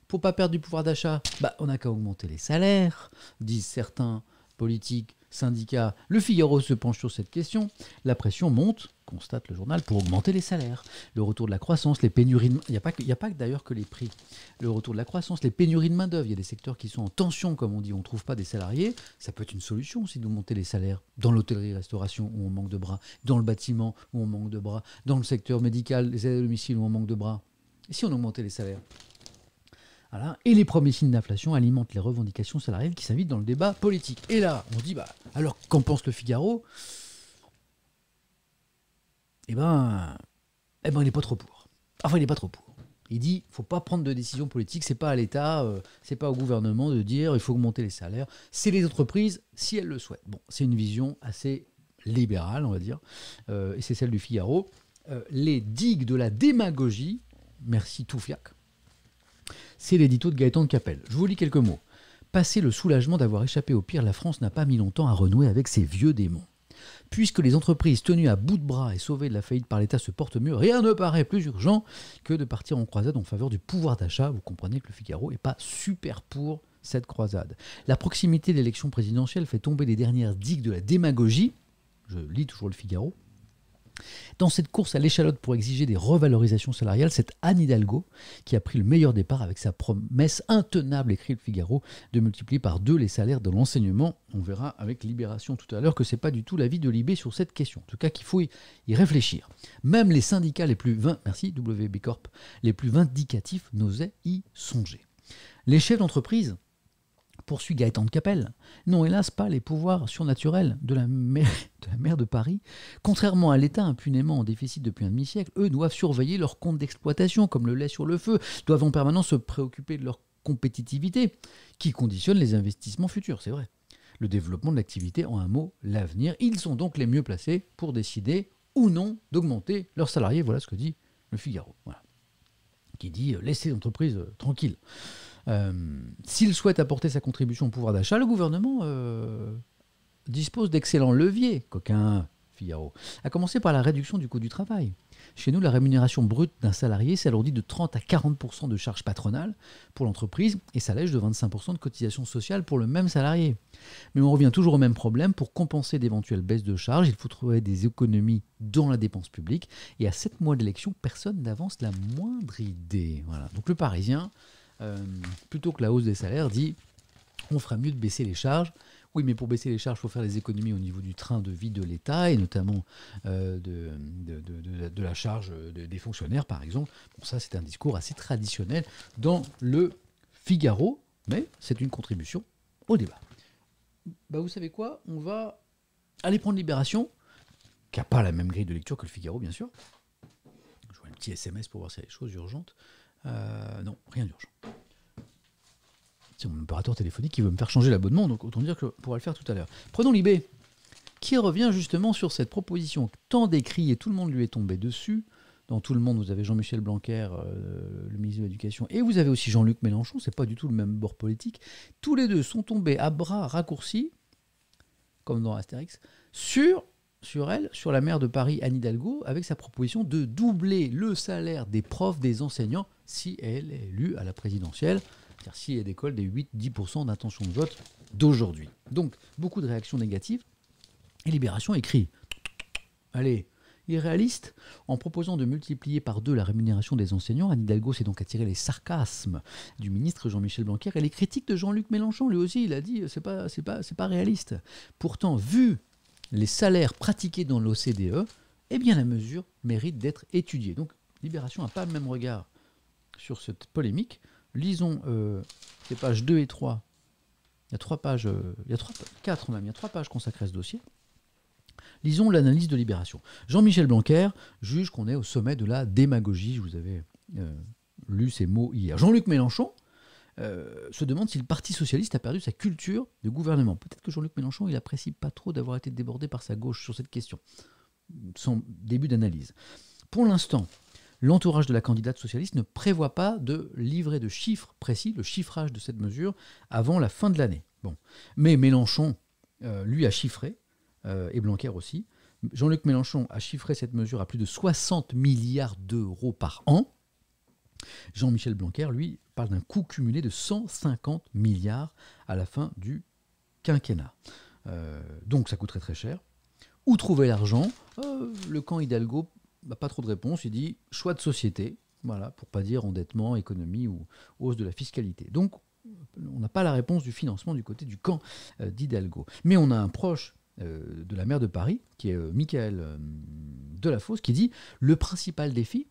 pour pas perdre du pouvoir d'achat, on n'a qu'à augmenter les salaires, disent certains politiques, syndicats. Le Figaro se penche sur cette question. La pression monte, constate le journal, pour augmenter les salaires. Le retour de la croissance, les pénuries de... Il n'y a pas d'ailleurs que les prix. Le retour de la croissance, les pénuries de main-d'œuvre. Il y a des secteurs qui sont en tension, comme on dit. On ne trouve pas des salariés. Ça peut être une solution aussi de monter les salaires. Dans l'hôtellerie-restauration, où on manque de bras. Dans le bâtiment, où on manque de bras. Dans le secteur médical, les aides à domicile, où on manque de bras. Et si on augmentait les salaires ? Voilà. Et les premiers signes d'inflation alimentent les revendications salariales qui s'invitent dans le débat politique. Et là, on se dit, alors qu'en pense le Figaro ? Il n'est pas trop pour. Enfin, il n'est pas trop pour. Il dit, il ne faut pas prendre de décision politique, c'est pas à l'État, c'est pas au gouvernement de dire, il faut augmenter les salaires. C'est les entreprises, si elles le souhaitent. Bon, c'est une vision assez libérale, on va dire, et c'est celle du Figaro. Les digues de la démagogie, merci Toufiac, c'est l'édito de Gaëtan de Capelle. Je vous lis quelques mots. Passé le soulagement d'avoir échappé au pire, la France n'a pas mis longtemps à renouer avec ses vieux démons. Puisque les entreprises tenues à bout de bras et sauvées de la faillite par l'État se portent mieux, rien ne paraît plus urgent que de partir en croisade en faveur du pouvoir d'achat. Vous comprenez que le Figaro n'est pas super pour cette croisade. La proximité de l'élection présidentielle fait tomber les dernières digues de la démagogie. Je lis toujours le Figaro. Dans cette course à l'échalote pour exiger des revalorisations salariales, c'est Anne Hidalgo qui a pris le meilleur départ avec sa promesse intenable, écrit le Figaro, de multiplier par 2 les salaires de l'enseignement. On verra avec Libération tout à l'heure que ce n'est pas du tout l'avis de Libé sur cette question. En tout cas, qu'il faut y réfléchir. Même les syndicats les plus merci WB Corp, les plus vindicatifs n'osaient y songer. Les chefs d'entreprise, poursuit Gaëtan de Capelle, n'ont hélas pas les pouvoirs surnaturels de la maire de Paris. Contrairement à l'État impunément en déficit depuis un demi-siècle, eux doivent surveiller leurs comptes d'exploitation, comme le lait sur le feu, doivent en permanence se préoccuper de leur compétitivité, qui conditionne les investissements futurs, c'est vrai. Le développement de l'activité, en un mot, l'avenir. Ils sont donc les mieux placés pour décider ou non d'augmenter leurs salariés. Voilà ce que dit le Figaro. Voilà. Qui dit laissez l'entreprise tranquille. S'il souhaite apporter sa contribution au pouvoir d'achat, le gouvernement dispose d'excellents leviers, coquin Figaro, à commencer par la réduction du coût du travail. Chez nous, la rémunération brute d'un salarié s'alourdit de 30 à 40% de charges patronales pour l'entreprise et s'allège de 25% de cotisations sociales pour le même salarié. Mais on revient toujours au même problème. Pour compenser d'éventuelles baisses de charges, il faut trouver des économies dans la dépense publique. Et à 7 mois d'élection, personne n'avance la moindre idée. Voilà. Donc le Parisien, plutôt que la hausse des salaires, dit on fera mieux de baisser les charges. Oui, mais pour baisser les charges, il faut faire des économies au niveau du train de vie de l'État et notamment de la charge des fonctionnaires, par exemple. Bon, ça, c'est un discours assez traditionnel dans le Figaro, mais c'est une contribution au débat. Bah, vous savez quoi ? On va aller prendre Libération, qui n'a pas la même grille de lecture que le Figaro, bien sûr. Je vois un petit SMS pour voir si il y a des choses urgentes. Non, rien d'urgent. C'est mon opérateur téléphonique qui veut me faire changer l'abonnement, donc autant dire que je pourrai le faire tout à l'heure. Prenons Libé, qui revient justement sur cette proposition tant décriée, et tout le monde lui est tombé dessus. Dans tout le monde, vous avez Jean-Michel Blanquer, le ministre de l'Éducation, et vous avez aussi Jean-Luc Mélenchon, c'est pas du tout le même bord politique. Tous les deux sont tombés à bras raccourcis, comme dans Astérix, sur la maire de Paris, Anne Hidalgo, avec sa proposition de doubler le salaire des profs, des enseignants, si elle est élue à la présidentielle, c'est-à-dire si elle décolle des 8-10% d'intention de vote d'aujourd'hui. Donc, beaucoup de réactions négatives. Et Libération écrit « Allez, irréaliste ?» En proposant de multiplier par 2 la rémunération des enseignants, Anne Hidalgo s'est donc attiré les sarcasmes du ministre Jean-Michel Blanquer et les critiques de Jean-Luc Mélenchon. Lui aussi, il a dit « c'est pas réaliste ». Pourtant, vu les salaires pratiqués dans l'OCDE, eh bien la mesure mérite d'être étudiée. Donc, Libération n'a pas le même regard sur cette polémique. Lisons les pages 2 et 3. Il y a 3 pages, il y a 4 même, il y a 3 pages consacrées à ce dossier. Lisons l'analyse de Libération. Jean-Michel Blanquer juge qu'on est au sommet de la démagogie. Je vous avais lu ces mots hier. Jean-Luc Mélenchon se demande si le Parti socialiste a perdu sa culture de gouvernement. Peut-être que Jean-Luc Mélenchon, il n'apprécie pas trop d'avoir été débordé par sa gauche sur cette question. Son début d'analyse. Pour l'instant, l'entourage de la candidate socialiste ne prévoit pas de livrer de chiffres précis, le chiffrage de cette mesure, avant la fin de l'année. Bon. Mais Mélenchon, lui, a chiffré, et Blanquer aussi. Jean-Luc Mélenchon a chiffré cette mesure à plus de 60 milliards d'euros par an. Jean-Michel Blanquer, lui, parle d'un coût cumulé de 150 milliards à la fin du quinquennat. Donc ça coûterait très cher. Où trouver l'argent ? Le camp Hidalgo n'a pas trop de réponse. Il dit choix de société, voilà, pour pas dire endettement, économie ou hausse de la fiscalité. Donc on n'a pas la réponse du financement du côté du camp d'Hidalgo. Mais on a un proche de la maire de Paris, qui est Michael Delafosse, qui dit le principal défi,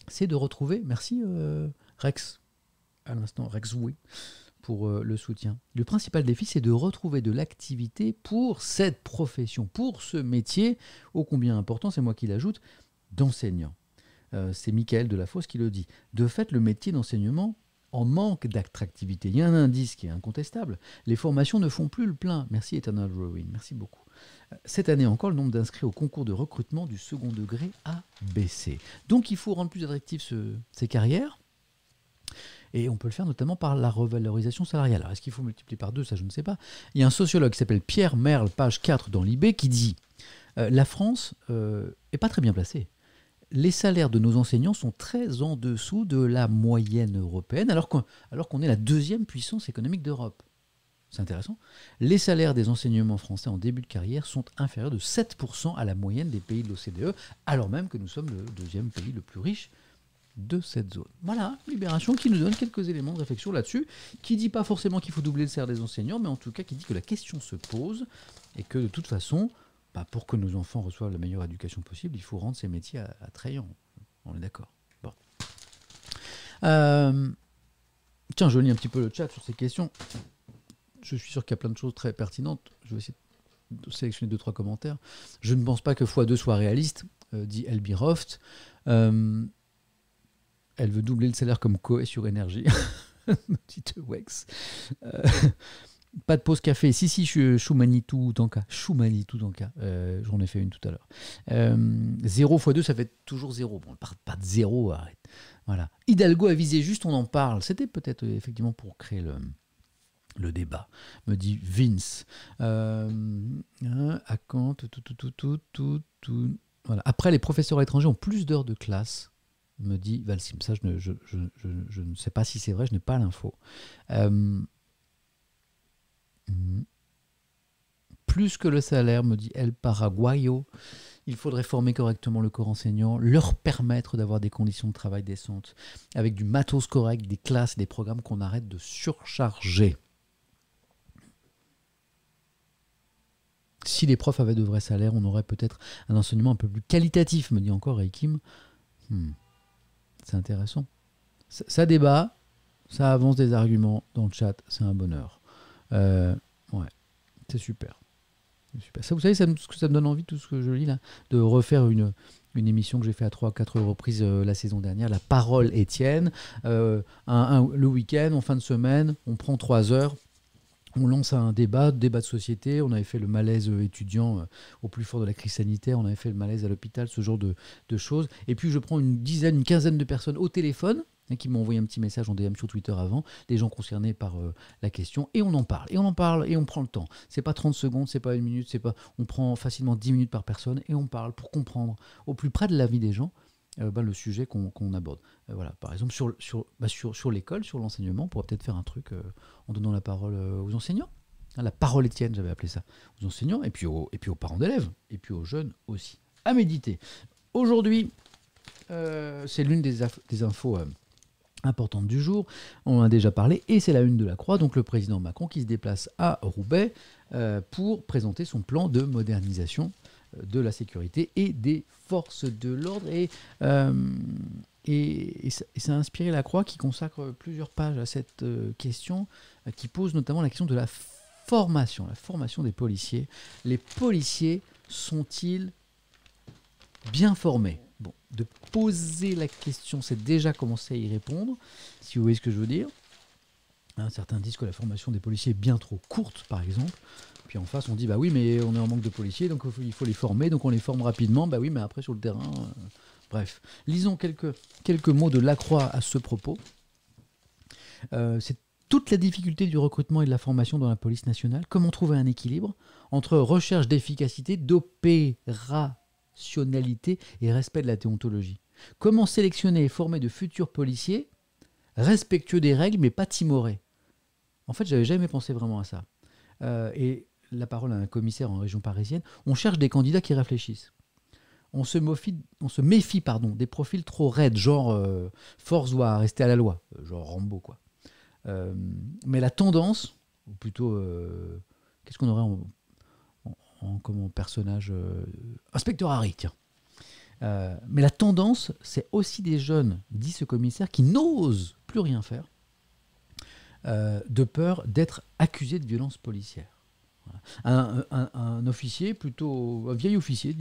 c'est de retrouver, merci Rex, à l'instant, Rex oui, pour le soutien. Le principal défi, c'est de retrouver de l'activité pour cette profession, pour ce métier, ô combien important, c'est moi qui l'ajoute, d'enseignant. C'est Michael Delafosse qui le dit. De fait, le métier d'enseignement en manque d'attractivité. Il y a un indice qui est incontestable. Les formations ne font plus le plein. Merci Eternal Ruin, merci beaucoup. Cette année encore, le nombre d'inscrits au concours de recrutement du second degré a baissé. Donc il faut rendre plus attractives ces carrières. Et on peut le faire notamment par la revalorisation salariale. Alors est-ce qu'il faut multiplier par 2 ? Ça, je ne sais pas. Il y a un sociologue qui s'appelle Pierre Merle, page 4 dans l'IB, qui dit la France n'est pas très bien placée. Les salaires de nos enseignants sont très en dessous de la moyenne européenne, alors qu'on est la 2e puissance économique d'Europe. c'est intéressant, les salaires des enseignements français en début de carrière sont inférieurs de 7% à la moyenne des pays de l'OCDE, alors même que nous sommes le deuxième pays le plus riche de cette zone. Voilà, Libération qui nous donne quelques éléments de réflexion là-dessus, qui ne dit pas forcément qu'il faut doubler le salaire des enseignants, mais en tout cas qui dit que la question se pose et que de toute façon, pour que nos enfants reçoivent la meilleure éducation possible, il faut rendre ces métiers attrayants. On est d'accord. Bon. Tiens, je lis un petit peu le chat sur ces questions. Je suis sûr qu'il y a plein de choses très pertinentes. Je vais essayer de sélectionner 2-3 commentaires. Je ne pense pas que x2 soit réaliste, dit Elbiroft. Elle veut doubler le salaire comme Coé sur énergie. Petite Wex. Pas de pause café. Si, Choumanitou Tanka. Choumanitou Tanka. J'en ai fait une tout à l'heure. 0 x 2, ça fait toujours 0. Bon, pas de 0, arrête. Voilà. Hidalgo a visé juste, on en parle. C'était peut-être effectivement pour créer le débat, me dit Vince. À quand voilà. Après, les professeurs étrangers ont plus d'heures de classe, me dit Valsim. Ça, je ne sais pas si c'est vrai, je n'ai pas l'info. Plus que le salaire, me dit El Paraguayo. Il faudrait former correctement le corps enseignant, leur permettre d'avoir des conditions de travail décentes, avec du matos correct, des classes, des programmes qu'on arrête de surcharger. Si les profs avaient de vrais salaires, on aurait peut-être un enseignement un peu plus qualitatif, me dit encore Reikim. C'est intéressant. Ça débat, ça avance des arguments dans le chat, c'est un bonheur. Ouais, c'est super. Ça, vous savez, ça me donne envie, tout ce que je lis là, de refaire une émission que j'ai fait à 3-4 reprises la saison dernière, La Parole Étienne. Le week-end, en fin de semaine, on prend 3 heures. On lance un débat de société. On avait fait le malaise étudiant au plus fort de la crise sanitaire. On avait fait le malaise à l'hôpital, ce genre de choses. Et puis, je prends une quinzaine de personnes au téléphone qui m'ont envoyé un petit message en DM sur Twitter avant, des gens concernés par la question, et on en parle, et on prend le temps. C'est pas 30 secondes, c'est pas 1 minute, on prend facilement 10 minutes par personne, et on parle pour comprendre au plus près de la vie des gens le sujet qu'on aborde. Voilà, par exemple, sur l'école, sur l'enseignement, on pourrait peut-être faire un truc en donnant la parole aux enseignants. La parole Étienne, j'avais appelé ça, aux enseignants, et puis aux parents d'élèves, et puis aux jeunes aussi. À méditer. Aujourd'hui, c'est l'une des infos importante du jour, on en a déjà parlé, et c'est la une de la Croix, donc le président Macron qui se déplace à Roubaix pour présenter son plan de modernisation de la sécurité et des forces de l'ordre, et ça a inspiré la Croix qui consacre plusieurs pages à cette question, qui pose notamment la question de la formation des policiers. Les policiers sont-ils bien formés ? Bon, de poser la question, c'est déjà commencer à y répondre, si vous voyez ce que je veux dire. Certains disent que la formation des policiers est bien trop courte, par exemple. Puis en face, on dit, bah oui, mais on est en manque de policiers, donc il faut les former, donc on les forme rapidement. Bah oui, mais après, sur le terrain... Bref, lisons quelques mots de Lacroix à ce propos. C'est toute la difficulté du recrutement et de la formation dans la police nationale. Comment trouver un équilibre entre recherche d'efficacité, d'opérationnalité et respect de la déontologie. Comment sélectionner et former de futurs policiers respectueux des règles mais pas timorés. En fait, j'avais jamais pensé vraiment à ça. Et la parole à un commissaire en région parisienne, on cherche des candidats qui réfléchissent. On se méfie des profils trop raides, genre force doit rester à la loi, genre Rambo quoi. Mais la tendance, ou plutôt qu'est-ce qu'on aurait comme personnage Inspecteur Harry, tiens. Mais la tendance, c'est aussi des jeunes, dit ce commissaire, qui n'osent plus rien faire de peur d'être accusés de violence policière. Voilà. Un officier, plutôt un vieil officier,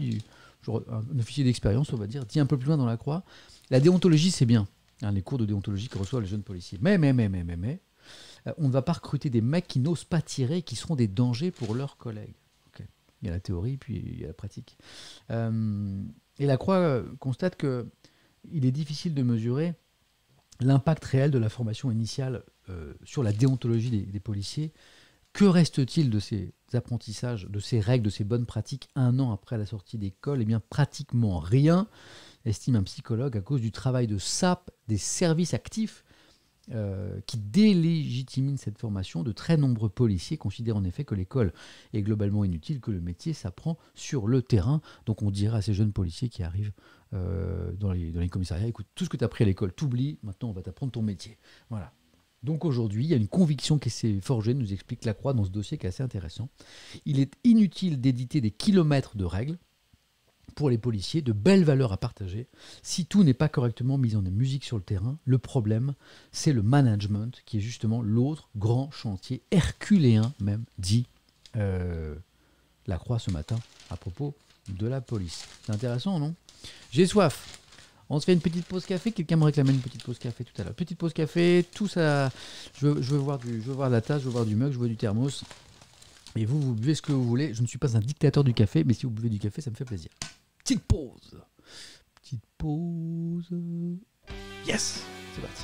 un officier d'expérience, on va dire, dit un peu plus loin dans la Croix, la déontologie, c'est bien, les cours de déontologie que reçoivent les jeunes policiers. Mais, on ne va pas recruter des mecs qui n'osent pas tirer et qui seront des dangers pour leurs collègues. Okay. Il y a la théorie, puis il y a la pratique. Et la Croix constate qu'il est difficile de mesurer l'impact réel de la formation initiale sur la déontologie des policiers. Que reste-t-il de ces apprentissages, de ces règles, de ces bonnes pratiques 1 an après la sortie d'école ? Eh bien, pratiquement rien, estime un psychologue, à cause du travail de SAP, des services actifs, qui délégitime cette formation. De très nombreux policiers considèrent en effet que l'école est globalement inutile, que le métier s'apprend sur le terrain. Donc on dirait à ces jeunes policiers qui arrivent dans les commissariats, écoute, tout ce que tu as appris à l'école, t'oublies, maintenant on va t'apprendre ton métier. Voilà. Donc aujourd'hui, il y a une conviction qui s'est forgée, nous explique Lacroix dans ce dossier qui est assez intéressant. Il est inutile d'éditer des kilomètres de règles pour les policiers, de belles valeurs à partager, si tout n'est pas correctement mis en musique sur le terrain. Le problème, c'est le management, qui est justement l'autre grand chantier, herculéen même, dit Lacroix ce matin, à propos de la police. C'est intéressant, non? J'ai soif. On se fait une petite pause café. Quelqu'un me réclamait une petite pause café tout à l'heure. Petite pause café, tout ça. Je veux voir de la tasse, je veux voir du mug, je veux du thermos. Et vous buvez ce que vous voulez. Je ne suis pas un dictateur du café, mais si vous buvez du café, ça me fait plaisir. Petite pause. Petite pause. Yes, c'est parti.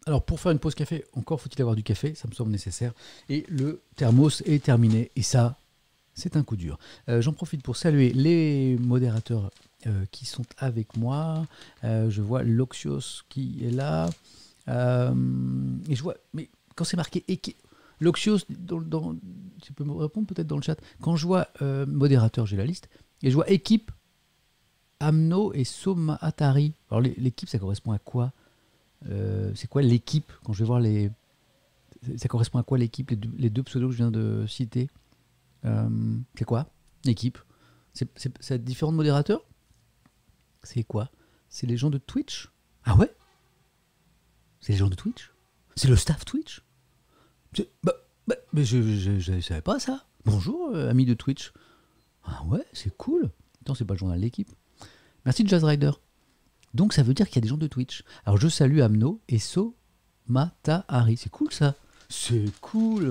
Alors pour faire une pause café, encore faut-il avoir du café, ça me semble nécessaire. Et le thermos est terminé. Et ça, c'est un coup dur. J'en profite pour saluer les modérateurs qui sont avec moi. Je vois Loxios qui est là. Et je vois, mais quand c'est marqué Loxios, tu peux me répondre peut-être dans le chat. Quand je vois modérateur, j'ai la liste. Et je vois équipe, Amno et Soma Atari. Alors l'équipe, ça correspond à quoi? C'est quoi l'équipe? Quand je vais voir ça correspond à quoi l'équipe, les deux pseudos que je viens de citer? C'est quoi l'équipe? C'est différents modérateurs? C'est quoi? C'est les gens de Twitch? Ah ouais? C'est les gens de Twitch? C'est le staff Twitch? Mais je ne savais pas ça. Bonjour amis de Twitch. Ah ouais, c'est cool. Attends, c'est pas le journal de l'équipe. Merci Jazz Rider. Donc ça veut dire qu'il y a des gens de Twitch. Alors je salue Amno et Somatahari. C'est cool ça. C'est cool.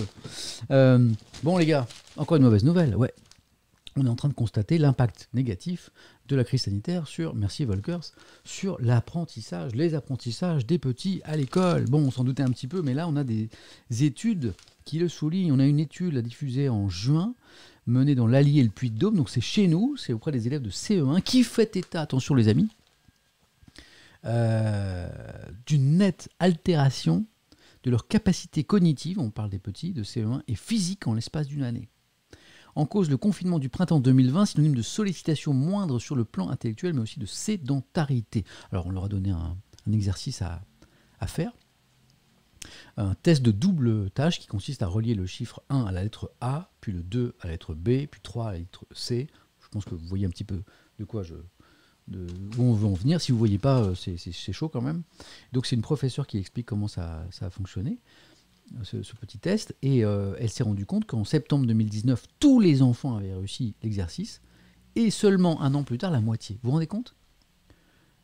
Bon les gars, encore une mauvaise nouvelle. Ouais. On est en train de constater l'impact négatif de la crise sanitaire sur, merci Volkers, sur l'apprentissage, les apprentissages des petits à l'école. Bon, on s'en doutait un petit peu, mais là on a des études qui le soulignent. On a une étude à diffuser en juin, menée dans l'Allier et le Puy-de-Dôme. Donc c'est chez nous, c'est auprès des élèves de CE1 qui fait état, attention les amis, d'une nette altération de leur capacité cognitive, on parle des petits, de CE1, et physique en l'espace d'une année. En cause, le confinement du printemps 2020, synonyme de sollicitation moindre sur le plan intellectuel, mais aussi de sédentarité. Alors on leur a donné un exercice à faire. Un test de double tâche qui consiste à relier le chiffre 1 à la lettre A, puis le 2 à la lettre B, puis 3 à la lettre C. Je pense que vous voyez un petit peu de quoi où on veut en venir. Si vous ne voyez pas, c'est chaud quand même. Donc c'est une professeure qui explique comment ça a fonctionné, ce petit test. Et elle s'est rendue compte qu'en septembre 2019, tous les enfants avaient réussi l'exercice. Et seulement un an plus tard, la moitié. Vous vous rendez compte?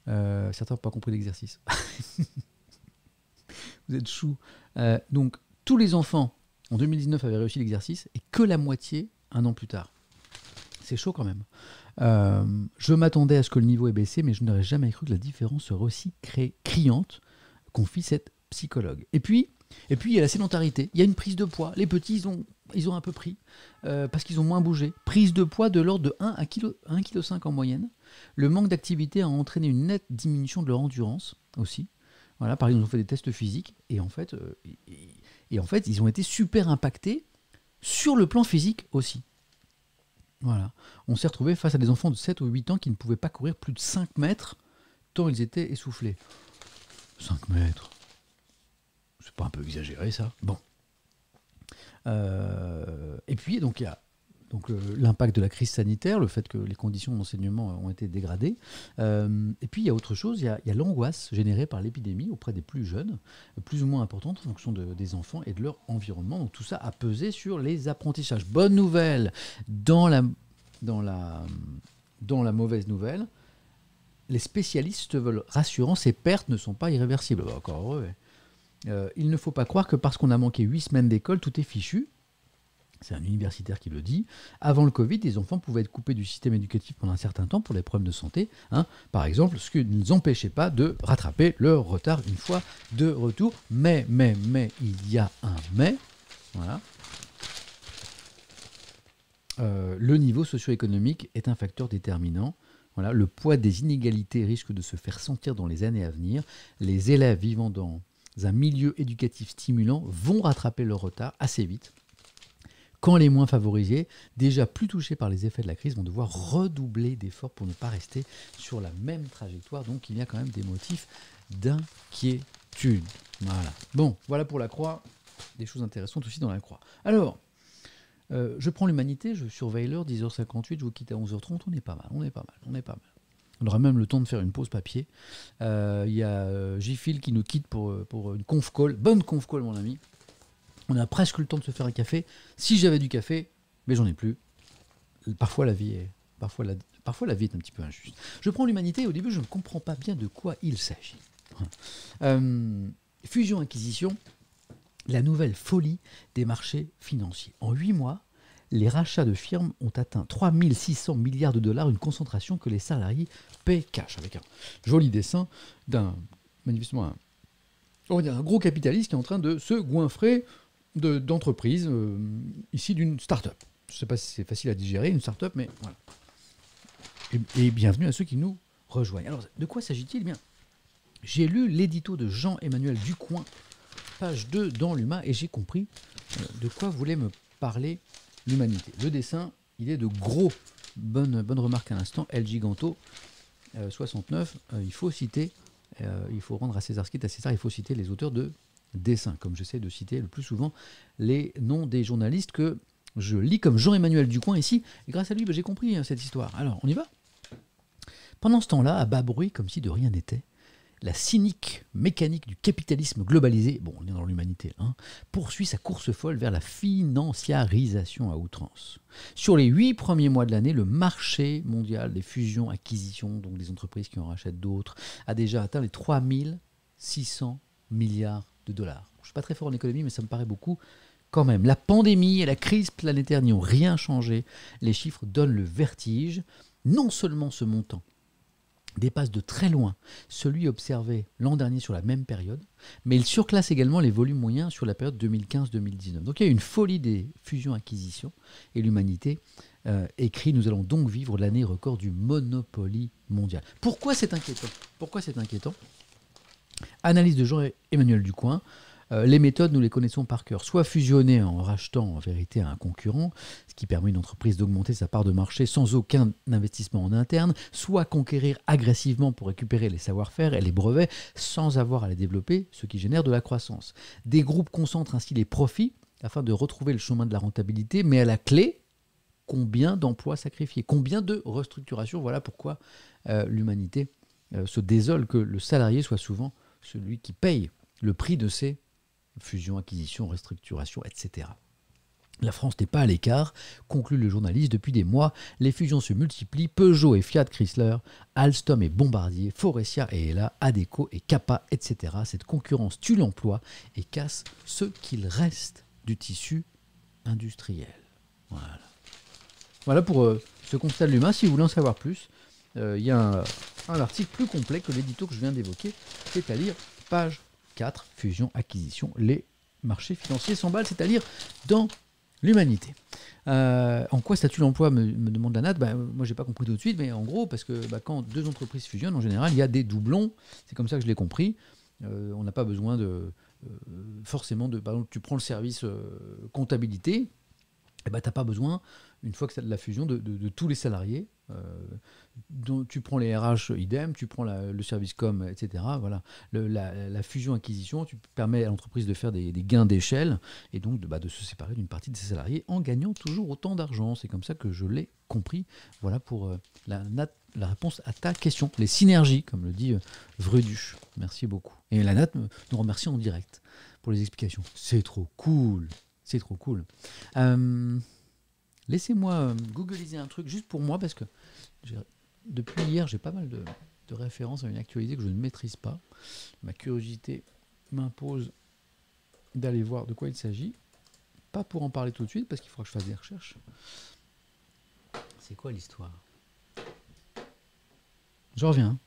Certains n'ont pas compris l'exercice. Vous êtes chou. Donc tous les enfants, en 2019, avaient réussi l'exercice. Et que la moitié, un an plus tard. C'est chaud quand même. Je m'attendais à ce que le niveau ait baissé, mais je n'aurais jamais cru que la différence serait aussi criante, confie cette psychologue. Et puis, il y a la sédentarité. Il y a une prise de poids. Les petits, ils ont un peu pris, parce qu'ils ont moins bougé. Prise de poids de l'ordre de 1 à 1,5 kg en moyenne. Le manque d'activité a entraîné une nette diminution de leur endurance aussi. Voilà, par exemple, ils ont fait des tests physiques, et en fait, ils ont été super impactés sur le plan physique aussi. Voilà. On s'est retrouvé face à des enfants de 7 ou 8 ans qui ne pouvaient pas courir plus de 5 mètres tant ils étaient essoufflés. 5 mètres. C'est pas un peu exagéré ça? Bon. Et puis donc il y a l'impact de la crise sanitaire, le fait que les conditions d'enseignement ont été dégradées. Et puis il y a autre chose, il y a l'angoisse générée par l'épidémie auprès des plus jeunes, plus ou moins importante en fonction des enfants et de leur environnement. Donc tout ça a pesé sur les apprentissages. Bonne nouvelle, dans la mauvaise nouvelle, les spécialistes veulent rassurants, ces pertes ne sont pas irréversibles. Bah, encore heureux. Il ne faut pas croire que parce qu'on a manqué 8 semaines d'école, tout est fichu. C'est un universitaire qui le dit. Avant le Covid, les enfants pouvaient être coupés du système éducatif pendant un certain temps pour des problèmes de santé. Par exemple, ce qui ne les empêchait pas de rattraper leur retard une fois de retour. Mais, il y a un mais. Voilà. Le niveau socio-économique est un facteur déterminant. Voilà, le poids des inégalités risque de se faire sentir dans les années à venir. Les élèves vivant dans un milieu éducatif stimulant vont rattraper leur retard assez vite. Quand les moins favorisés, déjà plus touchés par les effets de la crise, vont devoir redoubler d'efforts pour ne pas rester sur la même trajectoire. Donc il y a quand même des motifs d'inquiétude. Voilà. Bon, voilà pour la croix. Des choses intéressantes aussi dans la croix. Alors, je prends l'humanité, je surveille l'heure, 10h58, je vous quitte à 11h30, on est pas mal. On aura même le temps de faire une pause papier. Il y a J-Phil qui nous quitte pour une conf call. Bonne conf call, mon ami. On a presque le temps de se faire un café. Si j'avais du café, mais j'en ai plus. Parfois la vie est un petit peu injuste. Je prends l'humanité et au début je ne comprends pas bien de quoi il s'agit. Fusion-acquisition, la nouvelle folie des marchés financiers. En 8 mois, les rachats de firmes ont atteint 3600 milliards de dollars, une concentration que les salariés paient cash, avec un joli dessin manifestement un gros capitaliste qui est en train de se goinfrer d'entreprise, ici d'une start-up. Je ne sais pas si c'est facile à digérer, une start-up, mais voilà. Et bienvenue à ceux qui nous rejoignent. Alors, de quoi s'agit-il ? Eh bien, j'ai lu l'édito de Jean-Emmanuel Ducoing, page 2 dans l'Humain, et j'ai compris de quoi voulait me parler l'humanité. Le dessin, il est de gros. Bonne remarque à l'instant. El Giganto, 69. Il faut citer, il faut rendre à César ce qui est à César, il faut citer les auteurs de dessin, comme j'essaie de citer le plus souvent les noms des journalistes que je lis, comme Jean-Emmanuel Ducoing ici, et grâce à lui, j'ai compris cette histoire. Alors, on y va ? Pendant ce temps-là, à bas bruit, comme si de rien n'était, la cynique mécanique du capitalisme globalisé, bon, on est dans l'humanité, poursuit sa course folle vers la financiarisation à outrance. Sur les 8 premiers mois de l'année, le marché mondial des fusions-acquisitions, donc des entreprises qui en rachètent d'autres, a déjà atteint les 3600 milliards de dollars. Je ne suis pas très fort en économie, mais ça me paraît beaucoup quand même. La pandémie et la crise planétaire n'y ont rien changé. Les chiffres donnent le vertige. Non seulement ce montant dépasse de très loin celui observé l'an dernier sur la même période, mais il surclasse également les volumes moyens sur la période 2015-2019. Donc il y a une folie des fusions-acquisitions et l'humanité écrit « Nous allons donc vivre l'année record du Monopoly mondial ». Pourquoi c'est inquiétant ? Analyse de Jean-Emmanuel Ducoing. Les méthodes, nous les connaissons par cœur. Soit fusionner en rachetant en vérité un concurrent, ce qui permet à une entreprise d'augmenter sa part de marché sans aucun investissement en interne, soit conquérir agressivement pour récupérer les savoir-faire et les brevets sans avoir à les développer, ce qui génère de la croissance. Des groupes concentrent ainsi les profits afin de retrouver le chemin de la rentabilité, mais à la clé, combien d'emplois sacrifiés, combien de restructurations. Voilà pourquoi l'humanité se désole que le salarié soit souvent celui qui paye le prix de ces fusions, acquisitions, restructurations, etc. La France n'est pas à l'écart, conclut le journaliste. Depuis des mois, les fusions se multiplient. Peugeot et Fiat Chrysler, Alstom et Bombardier, Faurecia et Hella, Adecco et Kappa, etc. Cette concurrence tue l'emploi et casse ce qu'il reste du tissu industriel. Voilà pour ce constat de l'humain. Si vous voulez en savoir plus, il y a un article plus complet que l'édito que je viens d'évoquer, c'est-à-dire page 4, fusion, acquisition, les marchés financiers s'emballent, c'est-à-dire dans l'humanité. En quoi statue l'emploi, me demande la Nat. Moi, je n'ai pas compris tout de suite, mais en gros, parce que quand deux entreprises fusionnent, en général, il y a des doublons. C'est comme ça que je l'ai compris. On n'a pas besoin forcément de... Par exemple, tu prends le service comptabilité, tu n'as pas besoin, une fois que tu as de la fusion, de tous les salariés. Tu prends les RH, idem, tu prends le service com, etc. Voilà. La fusion-acquisition, tu permets à l'entreprise de faire des gains d'échelle et donc de se séparer d'une partie de ses salariés en gagnant toujours autant d'argent. C'est comme ça que je l'ai compris. Voilà pour la réponse à ta question. Les synergies, comme le dit Vruduch. Merci beaucoup. Et la Nat nous remercie en direct pour les explications. C'est trop cool. C'est trop cool. Laissez-moi googliser un truc juste pour moi, parce que depuis hier, j'ai pas mal de références à une actualité que je ne maîtrise pas. Ma curiosité m'impose d'aller voir de quoi il s'agit. pas pour en parler tout de suite parce qu'il faudra que je fasse des recherches. C'est quoi l'histoire? Je reviens.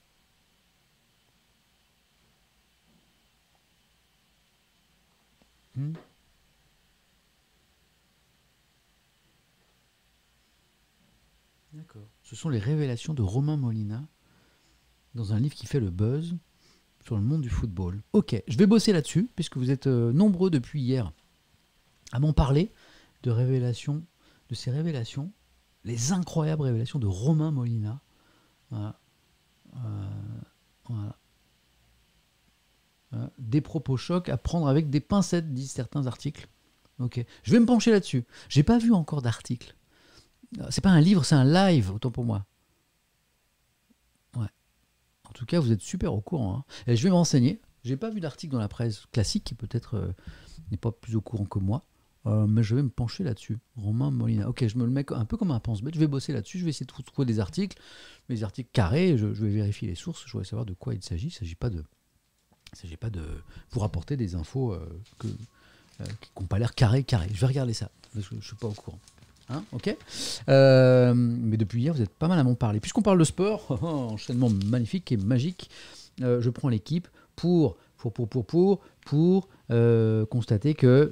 D'accord. Ce sont les révélations de Romain Molina dans un livre qui fait le buzz sur le monde du football. Ok, je vais bosser là-dessus, puisque vous êtes nombreux depuis hier à m'en parler de révélations, de ces révélations, les incroyables révélations de Romain Molina. Voilà. Voilà. Des propos chocs à prendre avec des pincettes, disent certains articles. Ok, je vais me pencher là-dessus. J'ai pas vu encore d'article. C'est pas un livre, c'est un live, autant pour moi. Ouais. En tout cas, vous êtes super au courant. Hein. Et je vais m'enseigner. J'ai pas vu d'article dans la presse classique, qui peut-être n'est pas plus au courant que moi. Mais je vais me pencher là-dessus. Romain Molina. Ok, je me le mets un peu comme un pense-bête. Je vais bosser là-dessus. Je vais essayer de trouver des articles, des articles carrés. Je vais vérifier les sources. Je voudrais savoir de quoi il s'agit. Il ne s'agit pas de vous rapporter des infos qui n'ont pas l'air carré. Je vais regarder ça. Je ne suis pas au courant. Hein, ok. Mais depuis hier, vous êtes pas mal à m'en parler. Puisqu'on parle de sport, enchaînement magnifique et magique, je prends l'équipe pour constater que,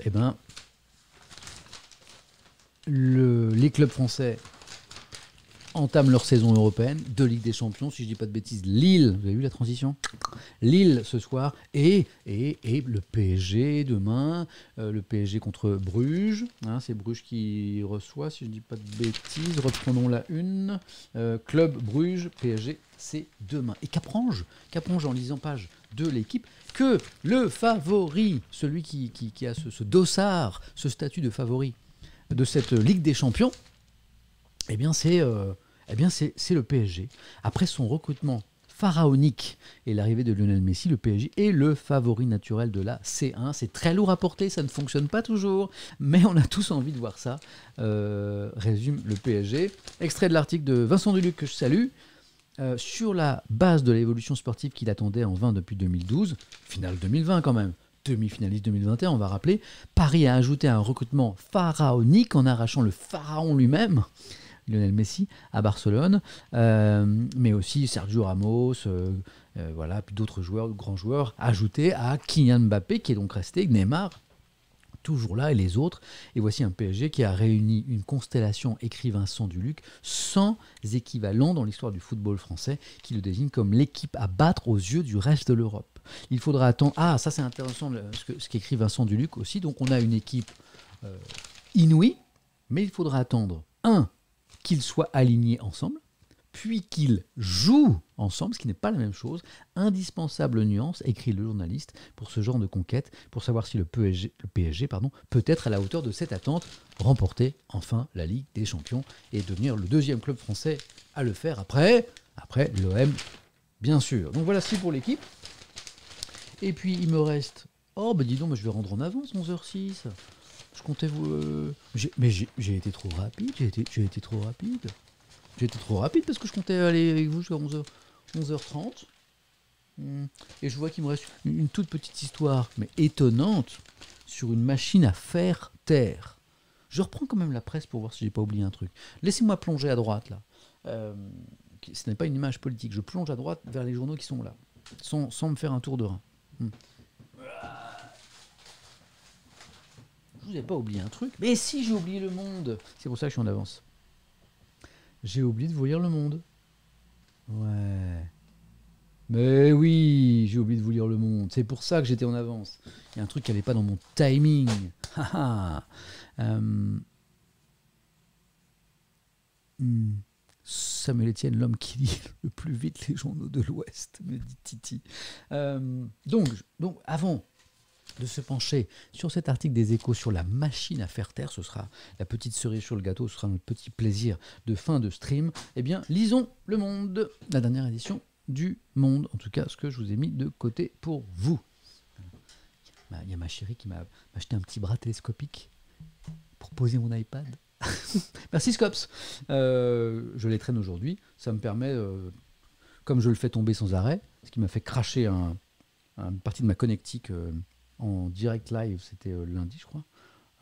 les clubs français entament leur saison européenne de Ligue des Champions, si je ne dis pas de bêtises. Lille, vous avez vu la transition? Lille ce soir et le PSG demain, le PSG contre Bruges. Hein, c'est Bruges qui reçoit, si je ne dis pas de bêtises. Reprenons la une. Club Bruges, PSG, c'est demain. Et qu'apprends-je en lisant page de l'équipe que le favori, celui qui a ce dossard, ce statut de favori de cette Ligue des Champions, c'est le PSG. Après son recrutement pharaonique et l'arrivée de Lionel Messi, le PSG est le favori naturel de la C1. C'est très lourd à porter, ça ne fonctionne pas toujours, mais on a tous envie de voir ça. Résume le PSG. Extrait de l'article de Vincent Duluc que je salue. Sur la base de l'évolution sportive qu'il attendait en vain depuis 2012, finale 2020 quand même, demi-finaliste 2021, on va rappeler, Paris a ajouté un recrutement pharaonique en arrachant le pharaon lui-même, Lionel Messi, à Barcelone, mais aussi Sergio Ramos, puis d'autres joueurs, grands joueurs, ajoutés à Kylian Mbappé, qui est donc resté, Neymar, toujours là, et les autres. Et voici un PSG qui a réuni une constellation, écrit Vincent Duluc, sans équivalent dans l'histoire du football français, qui le désigne comme l'équipe à battre aux yeux du reste de l'Europe. Il faudra attendre... Ah, ça c'est intéressant, ce qu'écrit Vincent Duluc aussi. Donc on a une équipe inouïe, mais il faudra attendre, qu'ils soient alignés ensemble, puis qu'ils jouent ensemble, ce qui n'est pas la même chose. Indispensable nuance, écrit le journaliste, pour ce genre de conquête, pour savoir si le PSG peut être à la hauteur de cette attente, remporter enfin la Ligue des Champions et devenir le deuxième club français à le faire après l'OM, bien sûr. Donc voilà, c'est pour l'équipe. Et puis il me reste... Oh, dis donc, je vais rendre en avance, 11h06. Je comptais vous... J'ai été trop rapide, j'ai été trop rapide. J'ai été trop rapide parce que je comptais aller avec vous jusqu'à 11h30. Et je vois qu'il me reste une toute petite histoire, mais étonnante, sur une machine à faire taire. Je reprends quand même la presse pour voir si j'ai pas oublié un truc. Laissez-moi plonger à droite, là. Ce n'est pas une image politique. Je plonge à droite vers les journaux qui sont là, sans me faire un tour de rein. Je vous ai pas oublié un truc. Mais si, j'ai oublié Le Monde. C'est pour ça que je suis en avance. J'ai oublié de vous lire Le Monde. Ouais. Mais oui, j'ai oublié de vous lire Le Monde. C'est pour ça que j'étais en avance. Il y a un truc qui n'allait pas dans mon timing. Samuel Etienne, l'homme qui lit le plus vite les journaux de l'Ouest, me dit Titi. Donc, avant de se pencher sur cet article des Échos sur la machine à faire taire, ce sera la petite cerise sur le gâteau, ce sera notre petit plaisir de fin de stream. Eh bien, lisons Le Monde, la dernière édition du Monde, en tout cas ce que je vous ai mis de côté pour vous. Il y a ma chérie qui m'a acheté un petit bras télescopique pour poser mon iPad. Merci Scops. Je les traîne aujourd'hui, ça me permet, comme je le fais tomber sans arrêt, ce qui m'a fait cracher une partie de ma connectique en direct live, c'était lundi je crois,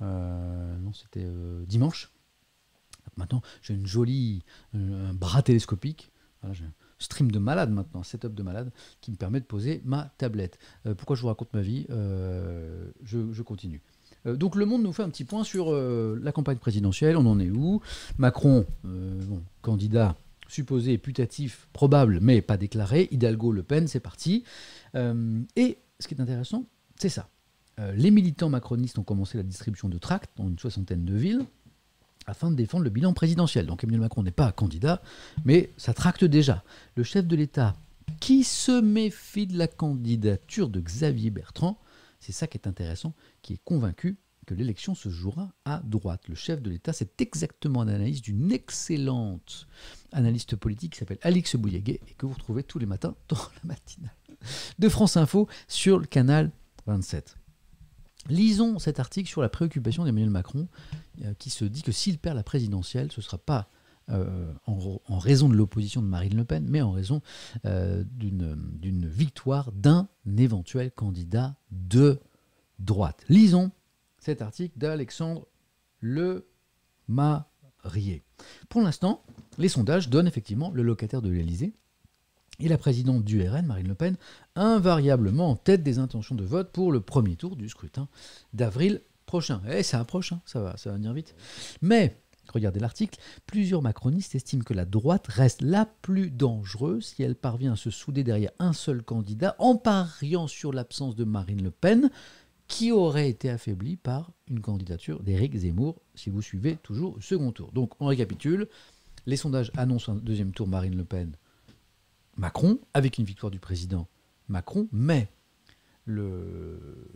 Non, c'était dimanche. Donc maintenant, j'ai une jolie un bras télescopique. Voilà, j'ai un stream de malade maintenant, un setup de malade qui me permet de poser ma tablette. Pourquoi je vous raconte ma vie je continue. Donc Le Monde nous fait un petit point sur la campagne présidentielle. On en est où? Macron, candidat supposé, putatif, probable, mais pas déclaré. Hidalgo, Le Pen, c'est parti. Et ce qui est intéressant, c'est ça. Les militants macronistes ont commencé la distribution de tracts dans une soixantaine de villes afin de défendre le bilan présidentiel. Donc Emmanuel Macron n'est pas candidat, mais ça tracte déjà. Le chef de l'État, qui se méfie de la candidature de Xavier Bertrand, c'est ça qui est intéressant, qui est convaincu que l'élection se jouera à droite. Le chef de l'État, c'est exactement l'analyse d'une excellente analyste politique qui s'appelle Alix Bouilléguet et que vous retrouvez tous les matins dans la matinale de France Info sur le canal 27. Lisons cet article sur la préoccupation d'Emmanuel Macron qui se dit que s'il perd la présidentielle, ce ne sera pas en raison de l'opposition de Marine Le Pen, mais en raison d'une victoire d'un éventuel candidat de droite. Lisons cet article d'Alexandre Le Marié. Pour l'instant, les sondages donnent effectivement le locataire de l'Élysée et la présidente du RN, Marine Le Pen, invariablement en tête des intentions de vote pour le premier tour du scrutin d'avril prochain. Et ça approche, hein, ça va venir vite. Mais, regardez l'article, plusieurs macronistes estiment que la droite reste la plus dangereuse si elle parvient à se souder derrière un seul candidat en pariant sur l'absence de Marine Le Pen, qui aurait été affaiblie par une candidature d'Éric Zemmour, si vous suivez toujours le second tour. Donc, on récapitule. Les sondages annoncent un deuxième tour Marine Le Pen, Macron, avec une victoire du président Macron, mais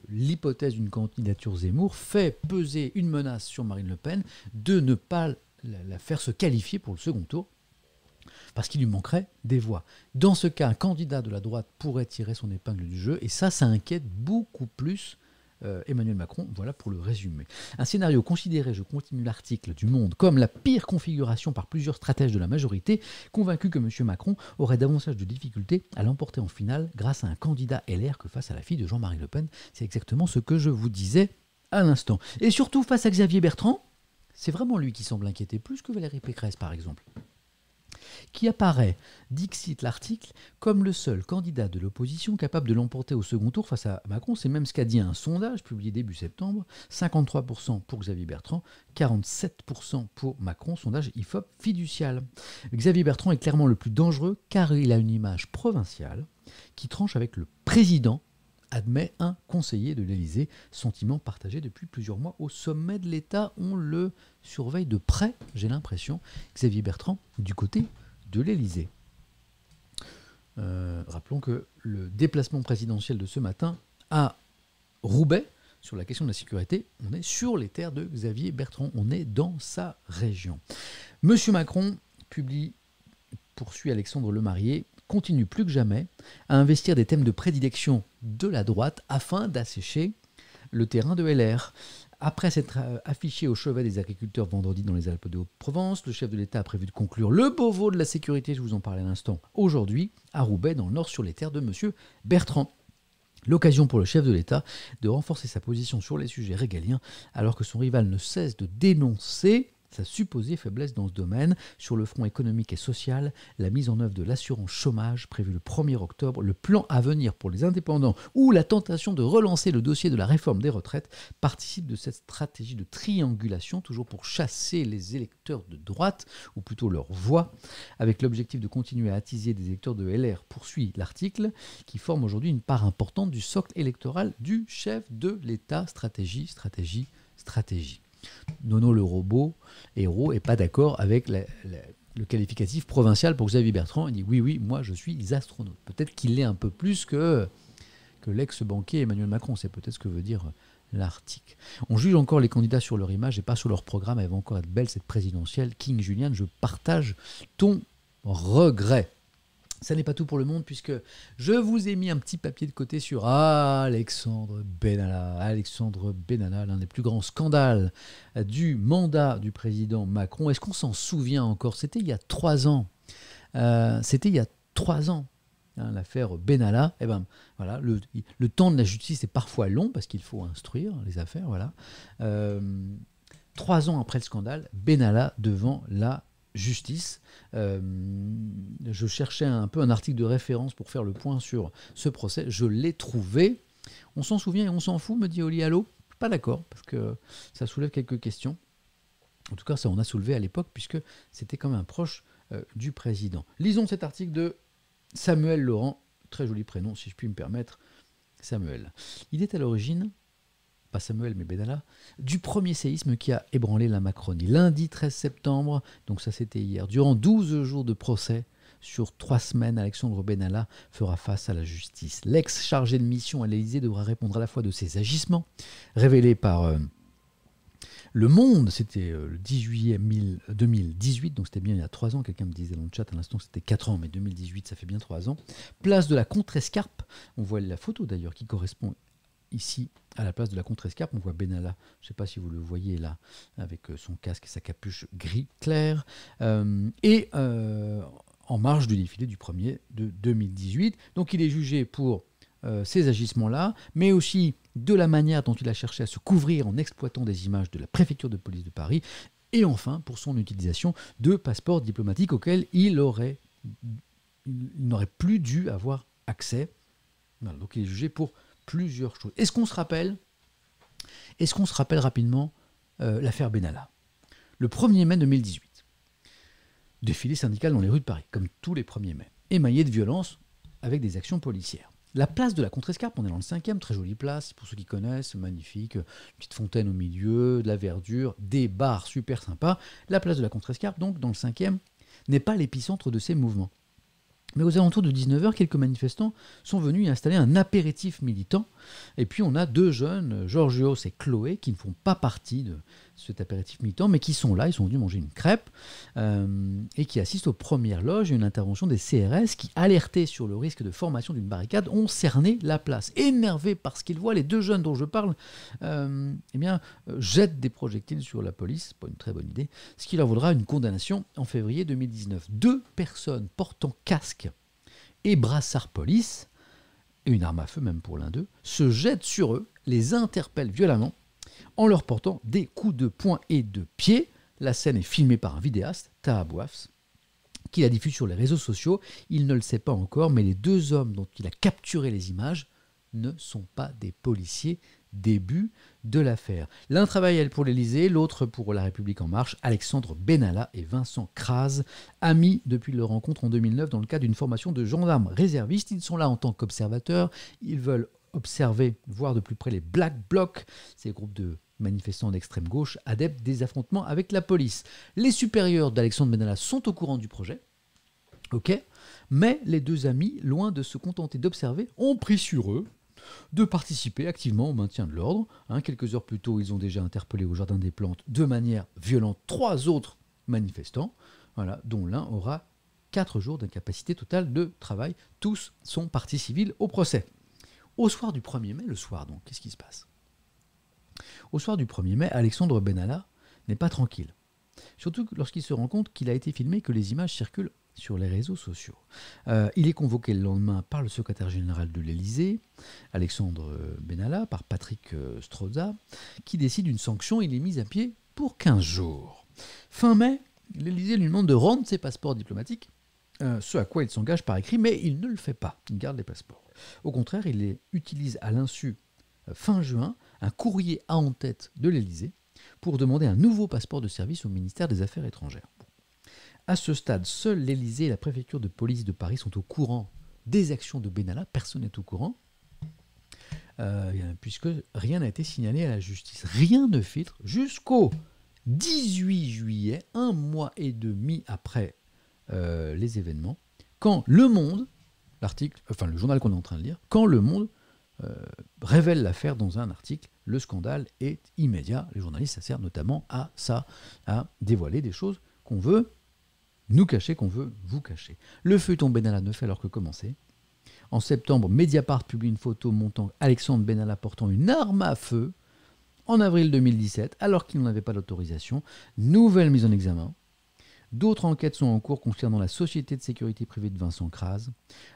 l'hypothèse d'une candidature Zemmour fait peser une menace sur Marine Le Pen de ne pas la faire se qualifier pour le second tour, parce qu'il lui manquerait des voix. Dans ce cas, un candidat de la droite pourrait tirer son épingle du jeu, et ça inquiète beaucoup plus Emmanuel Macron. Voilà pour le résumé. Un scénario considéré, je continue l'article du Monde, comme la pire configuration par plusieurs stratèges de la majorité, convaincu que M. Macron aurait davantage de difficultés à l'emporter en finale grâce à un candidat LR que face à la fille de Jean-Marie Le Pen. C'est exactement ce que je vous disais à l'instant. Et surtout face à Xavier Bertrand, c'est vraiment lui qui semble inquiéter plus que Valérie Pécresse par exemple, qui apparaît, dixit l'article, comme le seul candidat de l'opposition capable de l'emporter au second tour face à Macron. C'est même ce qu'a dit un sondage publié début septembre, 53% pour Xavier Bertrand, 47% pour Macron, sondage IFOP fiducial. Xavier Bertrand est clairement le plus dangereux car il a une image provinciale qui tranche avec le président, admet un conseiller de l'Élysée, sentiment partagé depuis plusieurs mois au sommet de l'État. On le surveille de près, j'ai l'impression, Xavier Bertrand, du côté de l'Élysée. Rappelons que le déplacement présidentiel de ce matin à Roubaix, sur la question de la sécurité, on est sur les terres de Xavier Bertrand, on est dans sa région. Monsieur Macron poursuit Alexandre Le Marié, continue plus que jamais à investir des thèmes de prédilection de la droite afin d'assécher le terrain de LR. Après s'être affiché au chevet des agriculteurs vendredi dans les Alpes de Haute-Provence, le chef de l'État a prévu de conclure le Beauvau de la sécurité, je vous en parlais à l'instant, aujourd'hui à Roubaix, dans le Nord, sur les terres de M. Bertrand. L'occasion pour le chef de l'État de renforcer sa position sur les sujets régaliens, alors que son rival ne cesse de dénoncer sa supposée faiblesse dans ce domaine. Sur le front économique et social, la mise en œuvre de l'assurance chômage prévue le 1er octobre, le plan à venir pour les indépendants ou la tentation de relancer le dossier de la réforme des retraites participent de cette stratégie de triangulation, toujours pour chasser les électeurs de droite, ou plutôt leur voix, avec l'objectif de continuer à attiser des électeurs de LR, poursuit l'article, qui forme aujourd'hui une part importante du socle électoral du chef de l'État. Stratégie. Nono le robot héros n'est pas d'accord avec le qualificatif provincial pour Xavier Bertrand. Il dit oui, moi je suis astronaute. Peut-être qu'il l'est un peu plus que l'ex-banquier Emmanuel Macron. C'est peut-être ce que veut dire l'article. On juge encore les candidats sur leur image et pas sur leur programme. Elle va encore être belle cette présidentielle. King Julian, je partage ton regret. Ça n'est pas tout pour le Monde, puisque je vous ai mis un petit papier de côté sur Alexandre Benalla, l'un des plus grands scandales du mandat du président Macron. Est-ce qu'on s'en souvient encore ? C'était il y a 3 ans. hein, l'affaire Benalla, eh ben, voilà, le temps de la justice est parfois long parce qu'il faut instruire les affaires. Voilà. 3 ans après le scandale, Benalla devant la justice. Je cherchais un peu un article de référence pour faire le point sur ce procès. Je l'ai trouvé. On s'en souvient et on s'en fout, me dit Oli Allo. Pas d'accord, parce que ça soulève quelques questions. En tout cas, ça on a soulevé à l'époque, puisque c'était comme un proche du président. Lisons cet article de Samuel Laurent, très joli prénom, si je puis me permettre, Samuel. Il est à l'origine, pas Samuel, mais Benalla, du premier séisme qui a ébranlé la Macronie. Lundi 13 septembre, donc ça c'était hier, durant 12 jours de procès, sur 3 semaines, Alexandre Benalla fera face à la justice. L'ex-chargé de mission à l'Élysée devra répondre à la fois de ses agissements, révélés par Le Monde, c'était le 10 juillet 2018, donc c'était bien il y a 3 ans, quelqu'un me disait dans le chat à l'instant que c'était 4 ans, mais 2018 ça fait bien 3 ans. Place de la Contrescarpe, on voit la photo d'ailleurs qui correspond ici à la place de la Contrescarpe, on voit Benalla, je ne sais pas si vous le voyez là, avec son casque et sa capuche gris clair, en marge du défilé du 1er de 2018. Donc il est jugé pour ces agissements-là, mais aussi de la manière dont il a cherché à se couvrir en exploitant des images de la préfecture de police de Paris, et enfin pour son utilisation de passeports diplomatiques auxquels il n'aurait plus dû avoir accès. Voilà, donc il est jugé pour plusieurs choses. Est-ce qu'on se rappelle rapidement l'affaire Benalla? Le 1er mai 2018. Défilé syndical dans les rues de Paris, comme tous les 1er mai, émaillé de violence avec des actions policières. La place de la Contrescarpe, on est dans le 5e, très jolie place, pour ceux qui connaissent, magnifique, une petite fontaine au milieu, de la verdure, des bars super sympas. La place de la Contrescarpe, donc, dans le 5e, n'est pas l'épicentre de ces mouvements. Mais aux alentours de 19h, quelques manifestants sont venus y installer un apéritif militant. Et puis on a 2 jeunes, Georgios et Chloé, qui ne font pas partie de cet apéritif militant, mais qui sont là, ils sont venus manger une crêpe, et qui assistent aux premières loges et une intervention des CRS qui, alertés sur le risque de formation d'une barricade, ont cerné la place. Énervés par ce qu'ils voient, les 2 jeunes dont je parle jettent des projectiles sur la police, pas une très bonne idée, ce qui leur vaudra une condamnation en février 2019. 2 personnes portant casque et brassard police, et une arme à feu même pour l'un d'eux, se jettent sur eux, les interpellent violemment en leur portant des coups de poing et de pied. La scène est filmée par un vidéaste, Taha Bouafs, qui la diffuse sur les réseaux sociaux. Il ne le sait pas encore, mais les 2 hommes dont il a capturé les images ne sont pas des policiers. Début de l'affaire. L'un travaille pour l'Élysée, l'autre pour La République En Marche. Alexandre Benalla et Vincent Kras, amis depuis leur rencontre en 2009 dans le cadre d'une formation de gendarmes réservistes. Ils sont là en tant qu'observateurs. Ils veulent observer, voir de plus près les Black Blocs, ces groupes de manifestants d'extrême gauche adeptes des affrontements avec la police. Les supérieurs d'Alexandre Benalla sont au courant du projet. Ok, mais les 2 amis, loin de se contenter d'observer, ont pris sur eux de participer activement au maintien de l'ordre. Quelques heures plus tôt, ils ont déjà interpellé au Jardin des Plantes de manière violente 3 autres manifestants, voilà, dont l'un aura 4 jours d'incapacité totale de travail. Tous sont partie civile au procès. Au soir du 1er mai, le soir donc, qu'est-ce qui se passe? Au soir du 1er mai, Alexandre Benalla n'est pas tranquille. Surtout lorsqu'il se rend compte qu'il a été filmé et que les images circulent sur les réseaux sociaux. Il est convoqué le lendemain par le secrétaire général de l'Élysée, Alexandre Benalla, par Patrick Stroza, qui décide une sanction. Il est mis à pied pour 15 jours. Fin mai, l'Élysée lui demande de rendre ses passeports diplomatiques, ce à quoi il s'engage par écrit, mais il ne le fait pas. Il garde les passeports. Au contraire, il les utilise à l'insu, fin juin, un courrier à en-tête de l'Élysée pour demander un nouveau passeport de service au ministère des Affaires étrangères. À ce stade, seuls l'Élysée et la préfecture de police de Paris sont au courant des actions de Benalla. Personne n'est au courant, puisque rien n'a été signalé à la justice. Rien ne filtre jusqu'au 18 juillet, 1 mois et demi après les événements, quand Le Monde, le journal qu'on est en train de lire, quand Le Monde révèle l'affaire dans un article. Le scandale est immédiat. Les journalistes, ça sert notamment à ça, à dévoiler des choses qu'on veut nous cacher, qu'on veut vous cacher. Le feuilleton Benalla ne fait alors que commencer. En septembre, Mediapart publie une photo montant Alexandre Benalla portant une arme à feu. En avril 2017, alors qu'il n'en avait pas d'autorisation, nouvelle mise en examen. D'autres enquêtes sont en cours concernant la société de sécurité privée de Vincent Kras,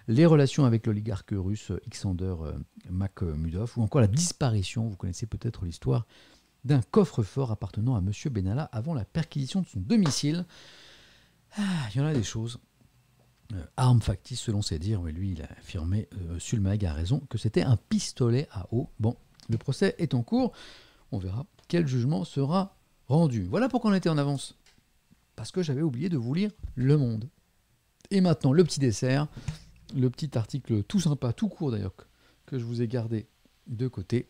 les relations avec l'oligarque russe Alexander Makhmudov, ou encore la disparition, vous connaissez peut-être l'histoire, d'un coffre-fort appartenant à M. Benalla avant la perquisition de son domicile. Il y en a des choses. Arme factice selon ses dires, mais lui il a affirmé, Sulmag a raison, que c'était un pistolet à eau. Bon, le procès est en cours, on verra quel jugement sera rendu. Voilà pourquoi on était en avance. Parce que j'avais oublié de vous lire Le Monde. Et maintenant, le petit dessert, le petit article tout sympa, tout court d'ailleurs, que je vous ai gardé de côté.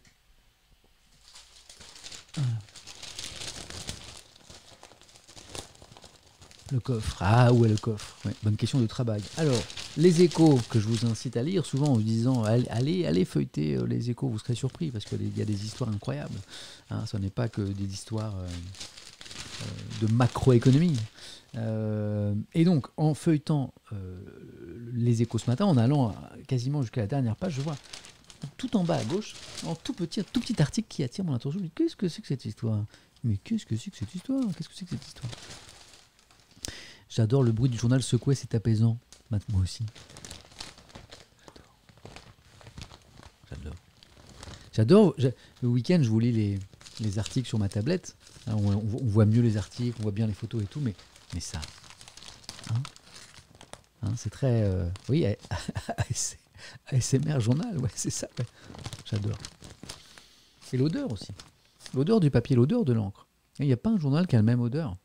Le coffre. Ah, où est le coffre? Ouais, bonne question de travail. Alors, les Échos, que je vous incite à lire, souvent en vous disant allez feuilleter les Échos, vous serez surpris, parce qu'il y a des histoires incroyables. Hein, ce n'est pas que des histoires de macroéconomie. Et donc, en feuilletant les Échos ce matin, en allant quasiment jusqu'à la dernière page, je vois tout en bas à gauche, en tout petit article qui attire mon attention. Je me dis, qu'est-ce que c'est que cette histoire? Mais qu'est-ce que c'est que cette histoire? Qu'est-ce que c'est que cette histoire? J'adore le bruit du journal secoué, c'est apaisant. Moi aussi. J'adore. Le week-end, je vous lis les articles sur ma tablette. Hein, on voit mieux les articles, on voit bien les photos et tout, mais ça. C'est très. Oui, ASMR journal, ouais, c'est ça. Ouais. J'adore. Et l'odeur aussi. L'odeur du papier, l'odeur de l'encre. Il n'y a pas un journal qui a la même odeur.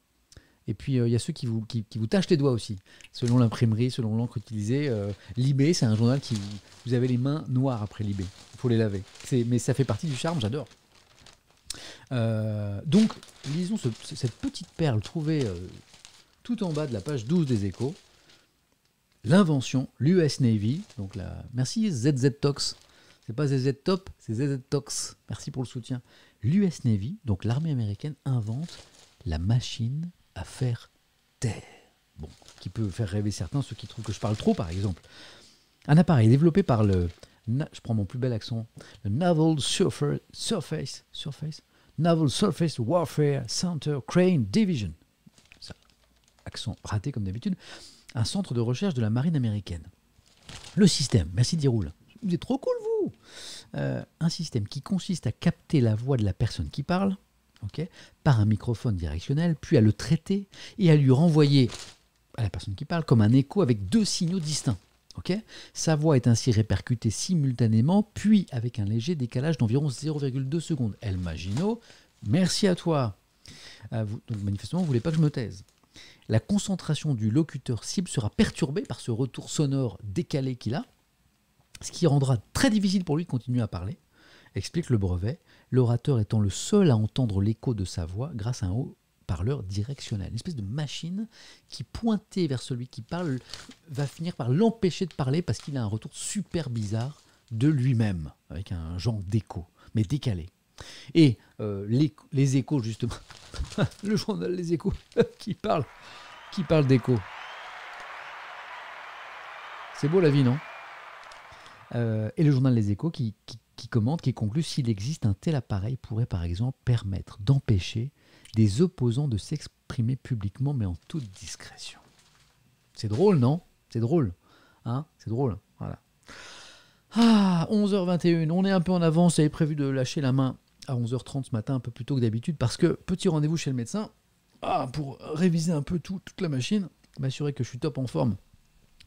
Et puis, il y a ceux qui vous tachent les doigts aussi, selon l'imprimerie, selon l'encre utilisée. Libé, c'est un journal qui... Vous avez les mains noires après Libé. Il faut les laver. Mais ça fait partie du charme, j'adore. Donc, lisons cette petite perle trouvée tout en bas de la page 12 des Échos. L'invention, l'US Navy. Donc merci ZZ Tox. C'est pas ZZ Top, c'est ZZ Tox. Merci pour le soutien. L'US Navy, donc l'armée américaine, invente la machine à faire taire. Bon, qui peut faire rêver certains, ceux qui trouvent que je parle trop, par exemple. Un appareil développé par je prends mon plus bel accent, le Naval Surface Warfare Center Crane Division. Ça, accent raté comme d'habitude. Un centre de recherche de la marine américaine. Le système, merci Diroul. Vous êtes trop cool, vous. Un système qui consiste à capter la voix de la personne qui parle, par un microphone directionnel, puis à le traiter et à lui renvoyer à la personne qui parle comme un écho avec deux signaux distincts. Sa voix est ainsi répercutée simultanément, puis avec un léger décalage d'environ 0,2 secondes. El Magino, merci à toi. Donc manifestement, vous ne voulez pas que je me taise. La concentration du locuteur cible sera perturbée par ce retour sonore décalé qu'il a, ce qui rendra très difficile pour lui de continuer à parler, explique le brevet, l'orateur étant le seul à entendre l'écho de sa voix grâce à un haut-parleur directionnel. Une espèce de machine qui, pointée vers celui qui parle, va finir par l'empêcher de parler parce qu'il a un retour super bizarre de lui-même, avec un genre d'écho, mais décalé. Et les Échos, justement, le journal Les Échos, qui parle d'écho. C'est beau la vie, non? Et le journal Les Échos qui commente, qui conclut, s'il existe un tel appareil pourrait par exemple permettre d'empêcher des opposants de s'exprimer publiquement, mais en toute discrétion. C'est drôle, non? C'est drôle. C'est drôle. Voilà. 11h21, on est un peu en avance. J'avais prévu de lâcher la main à 11h30 ce matin, un peu plus tôt que d'habitude, parce que petit rendez-vous chez le médecin, pour réviser un peu toute la machine, m'assurer que je suis top en forme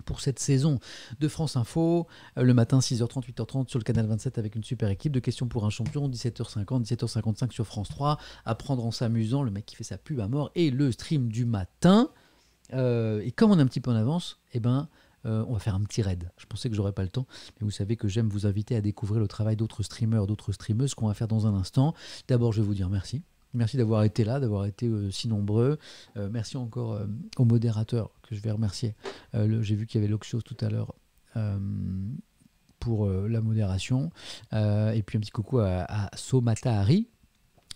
pour cette saison de France Info, le matin 6h30, 8h30 sur le canal 27 avec une super équipe de questions pour un champion, 17h50, 17h55 sur France 3, apprendre en s'amusant, le mec qui fait sa pub à mort, et le stream du matin. Et comme on est un petit peu en avance, on va faire un petit raid. Je pensais que j'aurais pas le temps, mais vous savez que j'aime vous inviter à découvrir le travail d'autres streamers, d'autres streameuses qu'on va faire dans un instant. D'abord, je vais vous dire merci. Merci d'avoir été là, d'avoir été si nombreux. Merci encore aux modérateurs que je vais remercier. J'ai vu qu'il y avait Loxios tout à l'heure pour la modération. Et puis un petit coucou à Somata Hari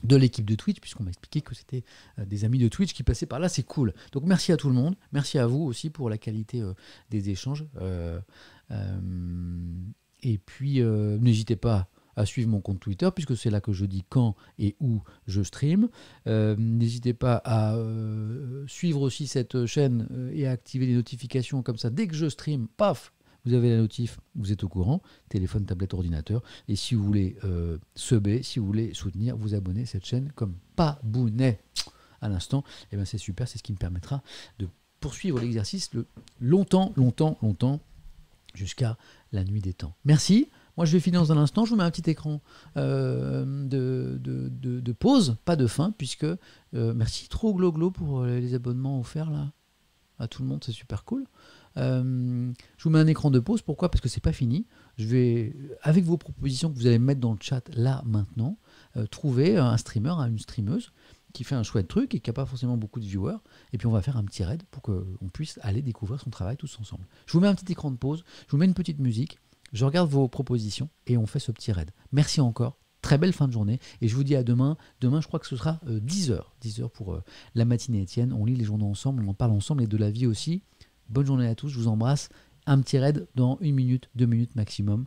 de l'équipe de Twitch, puisqu'on m'a expliqué que c'était des amis de Twitch qui passaient par là. C'est cool. Donc merci à tout le monde. Merci à vous aussi pour la qualité des échanges. Et puis n'hésitez pas à suivre mon compte Twitter, puisque c'est là que je dis quand et où je stream. N'hésitez pas à suivre aussi cette chaîne et à activer les notifications, comme ça, dès que je stream, paf, vous avez la notif, vous êtes au courant, téléphone, tablette, ordinateur. Et si vous voulez subber, si vous voulez soutenir, vous abonnez à cette chaîne comme pas bounet à l'instant, et bien c'est super, c'est ce qui me permettra de poursuivre l'exercice longtemps, jusqu'à la nuit des temps. Merci. Moi, je vais finir dans un instant. Je vous mets un petit écran de pause, pas de fin, puisque merci trop Glo pour les abonnements offerts là à tout le monde, c'est super cool. Je vous mets un écran de pause. Pourquoi ? Parce que c'est pas fini. Je vais, avec vos propositions que vous allez mettre dans le chat là maintenant, trouver un streamer, une streameuse qui fait un chouette truc et qui n'a pas forcément beaucoup de viewers. Et puis on va faire un petit raid pour qu'on puisse aller découvrir son travail tous ensemble. Je vous mets un petit écran de pause. Je vous mets une petite musique. Je regarde vos propositions et on fait ce petit raid. Merci encore. Très belle fin de journée. Et je vous dis à demain. Demain, je crois que ce sera 10h. 10h pour la matinée Étienne. On lit les journaux ensemble, on en parle ensemble et de la vie aussi. Bonne journée à tous. Je vous embrasse. Un petit raid dans 1 minute, 2 minutes maximum.